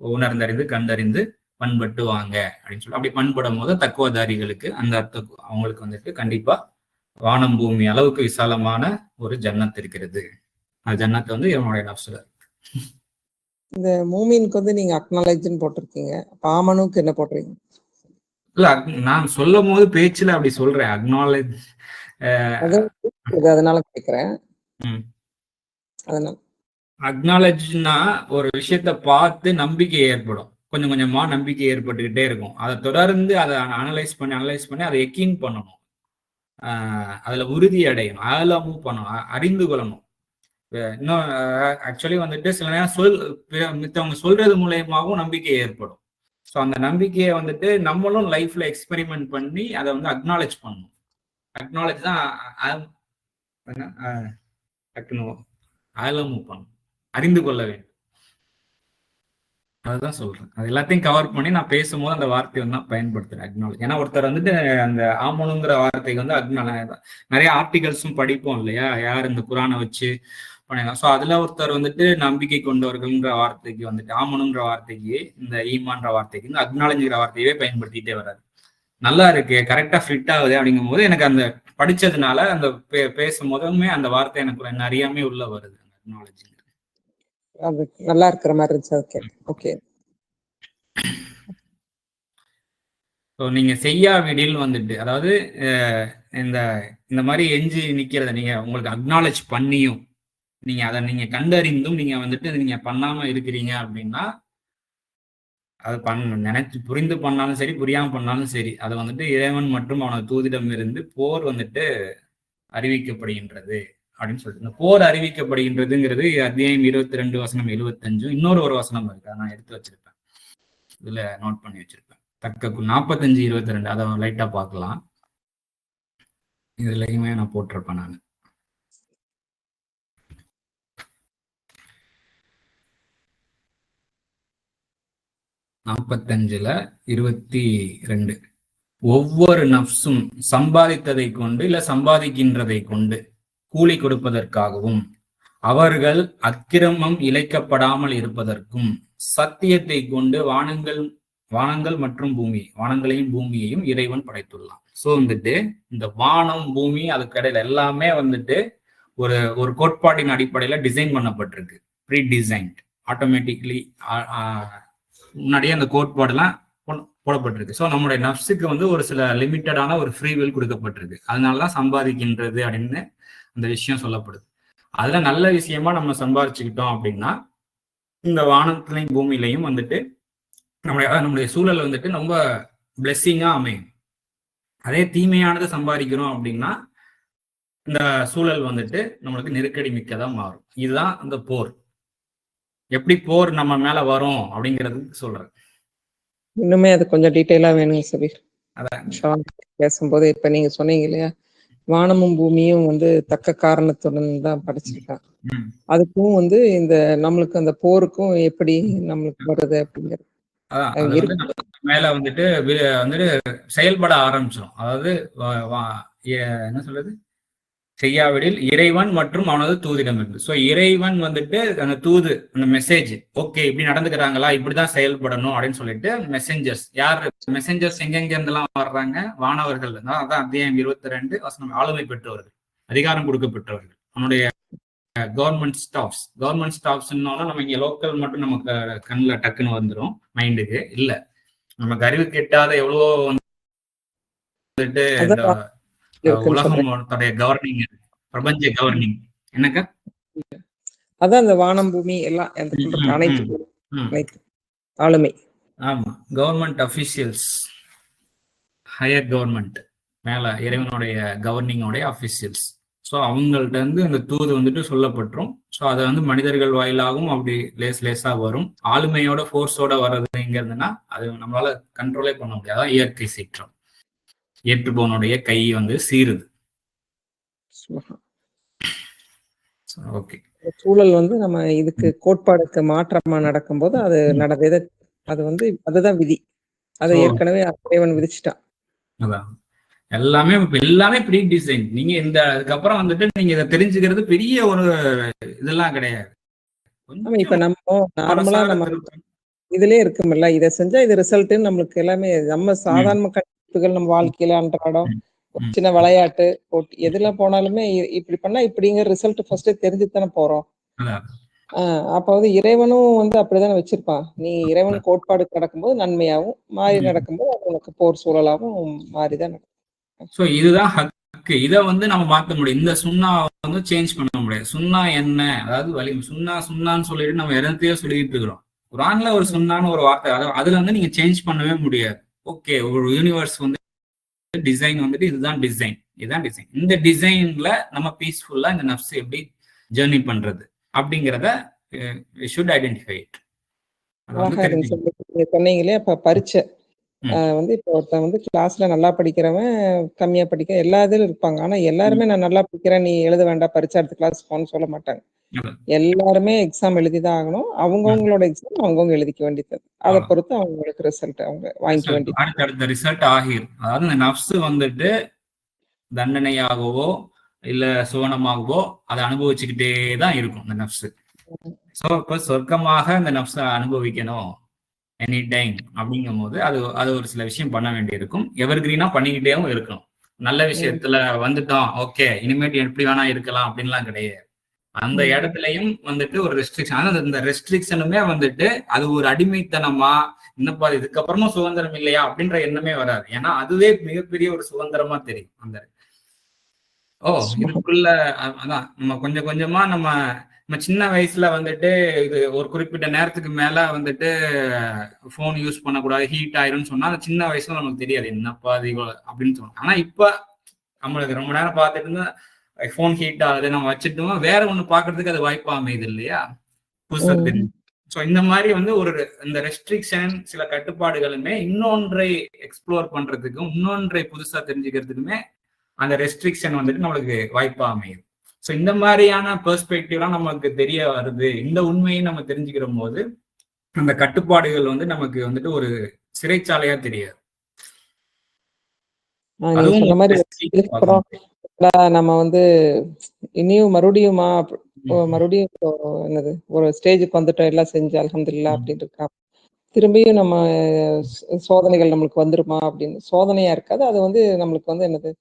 உணர்ந்தறிந்து கண்டறிந்து பண்பட்டு வாங்க அப்படின்னு சொல்லி, அப்படி பண்படும் போது தக்குவதாரிகளுக்கு அந்த அவங்களுக்கு வந்துட்டு கண்டிப்பா வானம் பூமி அளவுக்கு விசாலமான ஒரு ஜன்னத் இருக்கிறது. அந்த ஜன்னத்தை வந்து இவனுடைய நப்சுல.
இந்த மூமினுக்கு வந்து நீங்க அக்னாலேஜ்னு போட்டிருக்கீங்க, ஆமனுக்கு என்ன போடுறீங்க?
இல்ல, நான் சொல்லும் போது பேச்சுல அப்படி சொல்றேன், அக்னாலேஜ்.
அதனால கேக்குறேன். அதனால
அக்னாலேஜ்னா ஒரு விஷயத்த பார்த்து நம்பிக்கை ஏற்படும். கொஞ்சம் கொஞ்சமா நம்பிக்கை ஏற்பட்டுக்கிட்டே இருக்கும். அதை தொடர்ந்து அதை அனலைஸ் பண்ணி அதை எக்கீன் பண்ணணும். அதுல உறுதி அடையணும், அதுல மூவ் பண்ணணும், அறிந்து கொள்ளணும். இன்னும் ஆக்சுவலி வந்துட்டு சில நேரம் மித்தவங்க சொல்றது மூலயமாவும் நம்பிக்கை ஏற்படும். ஸோ அந்த நம்பிக்கையை வந்துட்டு நம்மளும் லைஃப்ல எக்ஸ்பெரிமெண்ட் பண்ணி அதை வந்து அக்னாலேஜ் பண்ணணும். அக்னாலேஜ் தான் அதுல மூவ் பண்ணணும், அறிந்து கொள்ள வேண்டும். அதுதான் சொல்றேன். அது எல்லாத்தையும் கவர் பண்ணி நான் பேசும்போது அந்த வார்த்தையை வந்து நான் பயன்படுத்துறேன், அக்னாலஜ். ஏன்னா ஒருத்தர் வந்துட்டு அந்த ஆமனுங்கிற வார்த்தைக்கு வந்து நிறைய ஆர்டிகல்ஸும் படிப்போம் இல்லையா, யார் இந்த குரானை வச்சு பண்ணலாம். ஸோ அதுல ஒருத்தர் வந்துட்டு நம்பிக்கை கொண்டவர்கள்ன்ற வார்த்தைக்கு வந்துட்டு ஆமனுங்கிற வார்த்தைக்கு இந்த ஈமான்ற வார்த்தைக்கு இந்த அக்னாலஜ்ங்கிற வார்த்தையவே பயன்படுத்திட்டே வர்றாரு. நல்லா இருக்கு, கரெக்டா ஃபிட் ஆகுது அப்படிங்கும் போது எனக்கு அந்த படிச்சதுனால அந்த பேசும் போதுமே அந்த வார்த்தை எனக்கு அறியாமே உள்ள வருது. அக்னாலஜ்
அது நல்லா இருக்கிற மாதிரி இருந்துச்சு, அது கேட்டேன். ஓகே.
ஸோ நீங்க செய்யாவிடில் வந்துட்டு, அதாவது இந்த இந்த மாதிரி எஞ்சி நிக்கிறத நீங்க உங்களுக்கு அக்னாலஜ் பண்ணியும் நீங்க அதை நீங்க கண்டறிந்தும் நீங்க வந்துட்டு நீங்க பண்ணாம இருக்கிறீங்க அப்படின்னா, அது நினைச்சு புரிந்து பண்ணாலும் சரி, புரியாம பண்ணாலும் சரி, அது வந்துட்டு இறைவன் மற்றும் அவனது தூதிடம் இருந்து போர் வந்துட்டு அறிவிக்கப்படுகின்றது அப்படின்னு சொல்லிட்டு. இந்த போர் அறிவிக்கப்படுகின்றதுங்கிறது அத்தியாயம் 22 வசனம் 75. இன்னொரு ஒரு வசனம் இருக்கு, நான் எடுத்து வச்சிருப்பேன், இதுல நோட் பண்ணி வச்சிருப்பேன். தக்க 45:22 அதை லைட்டா பார்க்கலாம். இதுலயுமே நான் போட்டிருப்பேன் நான். நாற்பத்தஞ்சுல 22. ஒவ்வொரு நப்சும் சம்பாதித்ததை கொண்டு இல்ல சம்பாதிக்கின்றதை கொண்டு கூலி கொடுப்பதற்காகவும் அவர்கள் அக்கிரமம் இழைக்கப்படாமல் இருப்பதற்கும் சத்தியத்தை கொண்டு வானங்கள் மற்றும் பூமி, வானங்களையும் பூமியையும் இறைவன் படைத்துள்ளான். சோ வந்துட்டு இந்த வானம் பூமி அதுக்கு இடையில எல்லாமே வந்துட்டு ஒரு ஒரு கோட்பாட்டின் அடிப்படையில டிசைன் பண்ணப்பட்டிருக்கு, ப்ரீ டிசைன்ட், ஆட்டோமேட்டிக்லி முன்னாடியே அந்த கோட்பாடுலாம் போடப்பட்டிருக்கு. ஸோ நம்மளுடைய நப்சுக்கு வந்து ஒரு சில லிமிட்டடான ஒரு ஃப்ரீ வில் கொடுக்கப்பட்டிருக்கு. அதனாலதான் சம்பாதிக்கின்றது அப்படின்னு அந்த விஷயம் சொல்லப்படுது. அதுல நல்ல விஷயமா நம்ம சம்பாதிச்சுக்கிட்டோம் அப்படின்னா இந்த வானத்திலையும் பூமியிலையும் வந்துட்டு நம்முடைய சூழல் வந்துட்டு ரொம்ப பிளெஸ்ஸிங்கா அமையும். அதே தீமையானது சம்பாதிக்கிறோம் அப்படின்னா இந்த சூழல் வந்துட்டு நம்மளுக்கு நெருக்கடி மிக்கதா மாறும். இதுதான் இந்த போர். எப்படி போர் நம்ம மேல வரும் அப்படிங்கிறது சொல்றேன்.
இன்னுமே அது கொஞ்சம் டீட்டெயிலா வேணுங்க சபீர். பேசும்போது இப்ப நீங்க சொன்னீங்க இல்லையா, வானமும் பூமியும் வந்து தக்க காரணத்துடன் தான் படைச்சிருக்கான். அதுக்கும் வந்து இந்த நம்மளுக்கு அந்த போருக்கும் எப்படி நம்மளுக்கு வருது அப்படிங்கிறது
மேல வந்துட்டு செயல்பட ஆரம்பிச்சிடும். அதாவது என்ன சொல்றது, செய்யாவிடில் இறைவன் மற்றும் அவனது தூதிடம் இருந்து. ஸோ இறைவன் வந்துட்டு அந்த தூது, அந்த மெசேஜ், ஓகே இப்படி நடந்துக்கிறாங்களா, இப்படிதான் செயல்படணும் அப்படின்னு சொல்லிட்டு மெசேஞ்சர்ஸ், யார் மெசேஞ்சர்ஸ் எங்கெங்க இருந்தெல்லாம் வர்றாங்க, வானவர்கள். அதான் அத்தியாயம் 22 வசனம், ஆளுமை பெற்றவர்கள், அதிகாரம் கொடுக்கப்பட்டவர்கள், அவனுடைய கவர்மெண்ட் ஸ்டாஃப்ஸ் நம்ம இங்க லோக்கல் மட்டும் நமக்கு கண்ணில் டக்குன்னு வந்துடும் மைண்டுக்கு. இல்ல, நமக்கு அறிவு கெட்டாத எவ்வளவோ வந்துட்டு இந்த உலகத்தோடைய கவர்னிங், பிரபஞ்ச கவர்னிங் என்னக்கா,
அதான் அந்த வானம் பூமி எல்லாம் அனைத்து ஆளுமை.
ஆமா, கவர்மெண்ட் அபிஷியல்ஸ், ஹையர் கவர்மெண்ட், மேல இறைவனுடைய கவர்னிங்கோடைய அபிஷியல்ஸ். ஸோ அவங்கள்ட்ட இருந்து அந்த தூது வந்துட்டு சொல்லப்பட்டுரும். ஸோ அதை வந்து மனிதர்கள் வாயிலாகவும் அப்படி லேசா வரும். ஆளுமையோட ஃபோர்ஸோட வர்றதுங்கிறதுனா அது நம்மளால கண்ட்ரோலே பண்ண முடியாது. அதான் இயற்கை சீற்றம், ஏற்றுபவனுடைய கை வந்து சீருது. ஓகே,
சூழல் வந்து நம்ம இதுக்கு கோட்பாடுக்கு மாற்றமா நடக்கும்போது அது நடந்தது. அது வந்து அதுதான் விதி. அதை ஏற்கனவே இறைவன் விதிச்சுட்டான்.
அதான் எல்லாமே ப்ரீ டிசைன். நீங்க இந்த அதுக்கப்புறம் வந்துட்டு நீங்க இதை தெரிஞ்சுக்கிறது பெரிய ஒரு இதெல்லாம் கிடையாது.
இப்ப நம்ம நார்மலா நம்ம இதுலயே இருக்குமில்ல, இதை செஞ்சா இது ரிசல்ட்னு நம்மளுக்கு எல்லாமே நம்ம சாதாரண கணிப்புகள் நம்ம வாழ்க்கையில அன்றாடம் சின்ன விளையாட்டு போட்டி எதுல போனாலுமே இப்படி பண்ணா இப்படிங்கிற ரிசல்ட் ஃபர்ஸ்ட் தெரிஞ்சுதானே போறோம். அப்ப வந்து இறைவனும் வந்து அப்படிதானே வச்சிருப்பான். நீ இறைவன் கோட்பாடு நடக்கும்போது நன்மையாகவும், மாறி நடக்கும்போது அது உனக்கு போர் சூழலாகவும் மாறிதான் நடக்கும்.
ஸோ இதுதான் ஹக்கு. இதை வந்து நம்ம மாற்ற முடியும். இந்த சுண்ணா வந்து சேஞ்ச் பண்ண முடியாது. சுண்ணா என்ன, அதாவது வழி சுண்ணான்னு சொல்லிட்டு நம்ம இடத்தையோ சொல்லிட்டு இருக்கிறோம். குரான்ல ஒரு சுண்ணான்னு ஒரு வார்த்தை, அதுல வந்து நீங்க சேஞ்ச் பண்ணவே முடியாது. ஓகே, ஒரு யூனிவர்ஸ் வந்து டிசைன் வந்துட்டு இதுதான் டிசைன். இந்த டிசைன்ல நம்ம பீஸ்ஃபுல்லா இந்த நப்ஸ் எப்படி ஜெர்னி பண்றது அப்படிங்கிறத ஷுட் ஐடென்டிஃபை இட்.
சொன்னீங்களே அப்ப பரீட்சை வந்து இப்போ ஒருத்தன் வந்து கிளாஸ்ல நல்லா படிக்கிறவன், கம்மியா படிக்க எல்லா இதுல இருப்பாங்க. ஆனா எல்லாருமே நான் நல்லா படிக்கிறேன், நீ எழுத வேண்டாம், பரீட்சை அடுத்த கிளாஸ் போன்னு சொல்ல மாட்டாங்க. எல்லாருமே எக்ஸாம் எழுதிதான் ஆகணும். அவங்கவங்களோட எக்ஸாம் அவங்கவங்க எழுதிக்க வேண்டியது. அதை பொறுத்து அவங்களுக்கு ரிசல்ட் அவங்க வாங்கிக்க வேண்டியது.
அடுத்த ரிசல்ட் ஆகிரும். அதாவது இந்த நஃப்ஸ் வந்துட்டு தண்டனையாகவோ இல்ல சுவனமாகவோ அதை அனுபவிச்சுக்கிட்டே தான் இருக்கும் இந்த நஃப்ஸ். சோ இப்ப சொர்க்கமாக இந்த நஃப்ஸ அனுபவிக்கணும் எனி டைம் அப்படிங்கும் போது அது ஒரு சில விஷயம் பண்ண வேண்டி இருக்கும். எவர்கிரீனா பண்ணிக்கிட்டேவும் இருக்கணும். நல்ல விஷயத்துல வந்துட்டோம், ஓகே இனிமேட்டு எப்படி வேணா இருக்கலாம் அப்படின்லாம் கிடையாது. அந்த இடத்துலயும் வந்துட்டு ஒரு ரெஸ்ட்ரிக்ஷன். ஆனா இந்த ரெஸ்ட்ரிக்ஷனுமே வந்துட்டு அது ஒரு அடிமைத்தனமா இன்னப்பா இதுக்கப்புறமும் சுதந்திரம் இல்லையா அப்படின்ற எண்ணமே வராது. ஏன்னா அதுவே மிகப்பெரிய ஒரு சுதந்திரமா தெரியும். அந்த இதுக்குள்ள அதான் நம்ம கொஞ்சம் கொஞ்சமா நம்ம சின்ன வயசுல வந்துட்டு இது ஒரு குறிப்பிட்ட நேரத்துக்கு மேல வந்துட்டு போன் யூஸ் பண்ணக்கூடாது, ஹீட் ஆயிரும்னு சொன்னா அந்த சின்ன வயசுல நமக்கு தெரியாது என்னப்பா அது அப்படின்னு சொன்னோம். ஆனா இப்ப நம்மளுக்கு ரொம்ப நேரம் பார்த்துட்டு இருந்தா போன் ஹீட் ஆகுது, நம்ம வச்சுட்டோம் வேற ஒண்ணு பாக்குறதுக்கு அது வாய்ப்பா அமையுது இல்லையா புதுசா தெரியும். ஸோ இந்த மாதிரி வந்து இந்த ரெஸ்ட்ரிக்ஷன் சில கட்டுப்பாடுகளுமே இன்னொன்றை எக்ஸ்ப்ளோர் பண்றதுக்கும் இன்னொன்றை புதுசா தெரிஞ்சுக்கிறதுக்குமே அந்த ரெஸ்ட்ரிக்ஷன் வந்துட்டு நம்மளுக்கு வாய்ப்பா அமையுது. ஸோ இந்த மாதிரியான பெர்ஸ்பெக்டிவ்லாம் நமக்கு தெரிய வருது. இந்த உண்மையை நம்ம தெரிஞ்சுக்கிற போது அந்த கட்டுப்பாடுகள் வந்து நமக்கு வந்துட்டு ஒரு சிறைச்சாலையா தெரியாது.
நம்ம வந்து இனியும் மறுபடியும் என்னது ஒரு ஸ்டேஜுக்கு வந்துட்டோம் எல்லாம் செஞ்சு அல்ஹம்துலில்லாஹ் அப்படின்னு இருக்கா. திரும்பியும் நம்ம சோதனைகள் நம்மளுக்கு வந்துருமா அப்படின்னு சோதனையா இருக்காது. அது வந்து நம்மளுக்கு வந்து என்னது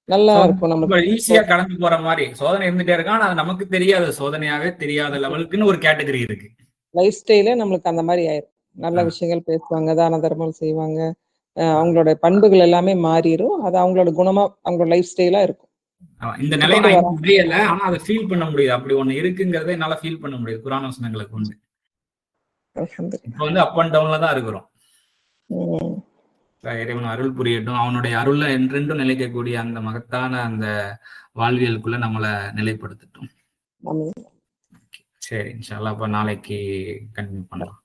நல்லா இருக்கும். நம்ம
ஈஸியா கடந்து போற மாதிரி சோதனை இருந்துட்டே இருக்கா. அது நமக்கு தெரியாது, சோதனையாவே தெரியாத லெவலுக்குன்னு ஒரு கேட்டகரி இருக்கு.
லைஃப் ஸ்டைலே நம்மளுக்கு அந்த மாதிரி ஆயிரும். நல்ல விஷயங்கள் பேசுவாங்க, தான தர்மம் செய்வாங்க, அவங்களோட பண்புகள் எல்லாமே மாறிடும். அது அவங்களோட குணமா அவங்களோட லைஃப் ஸ்டைலா இருக்கும்.
இந்த நிலையை நான் முடியல, ஆனா அதை ஃபீல் பண்ண முடியுது. அப்படி ஒண்ணு இருக்குங்கிறத என்னால ஃபீல் பண்ண முடியுது குர்ஆன் வசனங்களை கொண்டு. இப்ப வந்து அப் அண்ட் டவுன்ல தான் இருக்கிறோம். இறைவன் அருள் புரியட்டும். அவனுடைய அருள்ல என்றென்றும் நிலைக்கக்கூடிய அந்த மகத்தான அந்த வாழ்வியலுக்குள்ள நம்மளை நிலைப்படுத்தட்டும். சரி இன்ஷா அல்லாஹ் அப்ப நாளைக்கு கண்டினியூ பண்ணலாம்.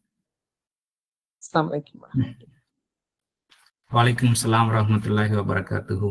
அஸ்ஸலாமு அலைக்கும்.
வலைக்கும் ஸலாம் வரஹ்மத்துல்லாஹி வபரகாத்துஹு.